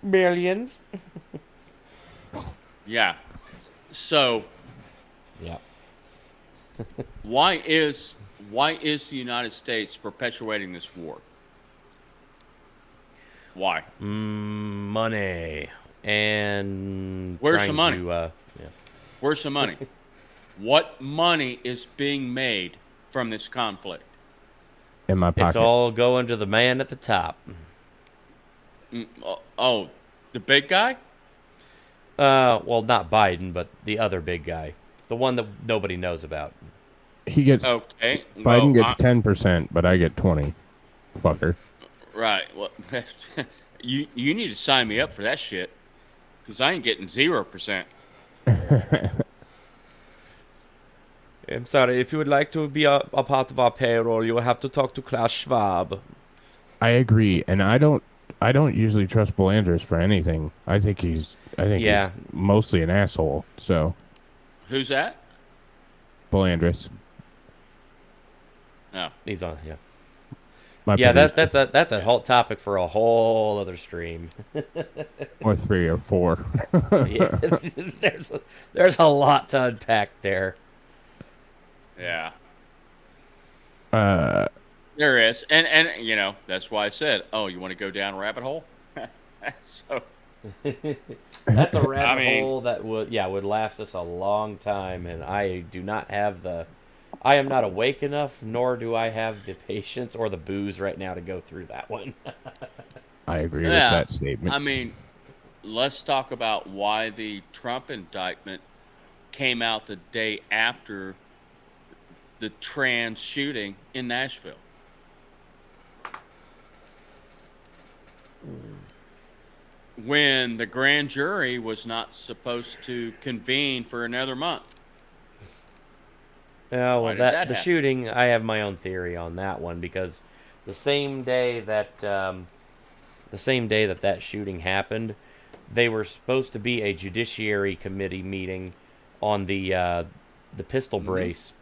billions? Yeah. So, yeah. why is the United States perpetuating this war? Why? Money and Where's the trying money? to, Where's the money? What money is being made from this conflict? In my pocket. It's all going to the man at the top. Oh, the big guy? Well, not Biden, but the other big guy, the one that nobody knows about. He gets Okay. Biden well, gets 10%, but I get 20. Fucker. Right. Well, you need to sign me up for that shit, because I ain't getting 0%. I'm sorry. If you would like to be a part of our payroll, you will have to talk to Klaus Schwab. I agree, and I don't usually trust Belandris for anything. I think he's mostly an asshole. So Who's that? Belandris. No, he's on. Yeah. Yeah, that's a whole topic for a whole other stream. Or 3 or 4. Yeah, there's a lot to unpack there. Yeah. There is, and you know that's why I said, oh, you want to go down a rabbit hole? So that's a rabbit hole that would last us a long time, and I do not have I am not awake enough, nor do I have the patience or the booze right now to go through that one. I agree with that statement. I mean, let's talk about why the Trump indictment came out the day after the trans shooting in Nashville. When the grand jury was not supposed to convene for another month. Yeah, well, did that the happen? shooting, I have my own theory on that one, because the same day that that shooting happened, they were supposed to be a Judiciary Committee meeting on the pistol brace,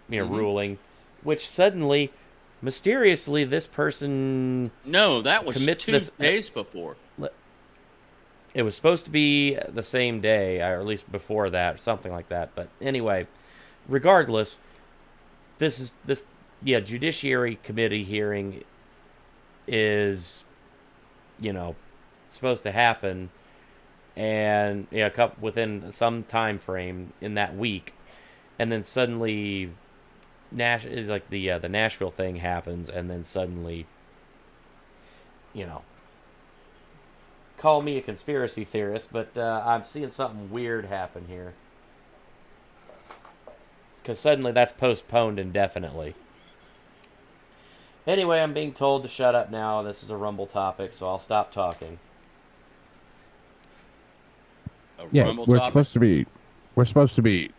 ruling, which suddenly, mysteriously, this person that was commits 2 this days before. It was supposed to be the same day, or at least before that, something like that. But anyway, regardless, this Judiciary Committee hearing is, supposed to happen, and within some time frame in that week, and then suddenly, the Nashville thing happens, and then suddenly, call me a conspiracy theorist, but I'm seeing something weird happen here. Because suddenly that's postponed indefinitely. Anyway, I'm being told to shut up now. This is a Rumble topic, so I'll stop talking. We're supposed to be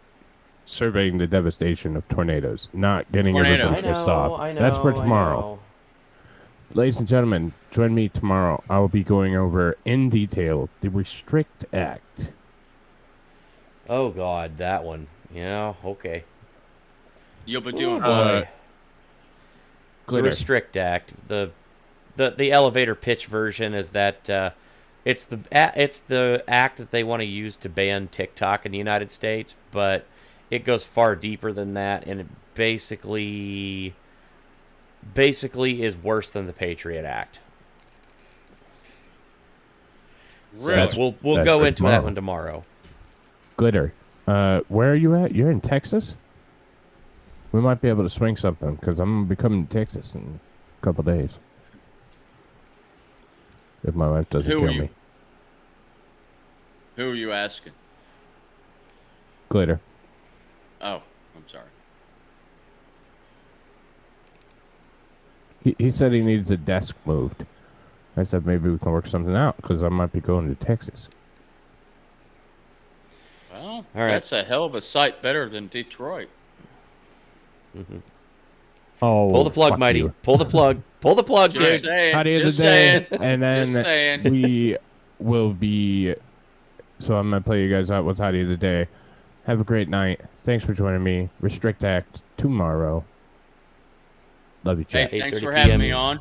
surveying the devastation of tornadoes, not getting everybody pissed off. That's for tomorrow. Ladies and gentlemen, join me tomorrow. I will be going over in detail the Restrict Act. Oh God, that one. Yeah, okay. You'll be doing the Restrict Act. The elevator pitch version is that it's the act that they want to use to ban TikTok in the United States, but it goes far deeper than that, and it basically is worse than the Patriot Act. Really? So we'll go into that one tomorrow. Glitter, where are you at? You're in Texas? We might be able to swing something, because I'm going to be coming to Texas in a couple days. If my wife doesn't kill me. Who are you asking? Glitter. Oh, I'm sorry. He said he needs a desk moved. I said maybe we can work something out, because I might be going to Texas. Well, all right. That's a hell of a sight better than Detroit. Mm-hmm. Oh, pull the plug, Mighty. You. Pull the plug. Pull the plug, dude. Hottie of the day. And then we will be... So I'm going to play you guys out with Hottie of the day. Have a great night. Thanks for joining me. Restrict Act tomorrow. Love you, chat. Hey, thanks for having me on.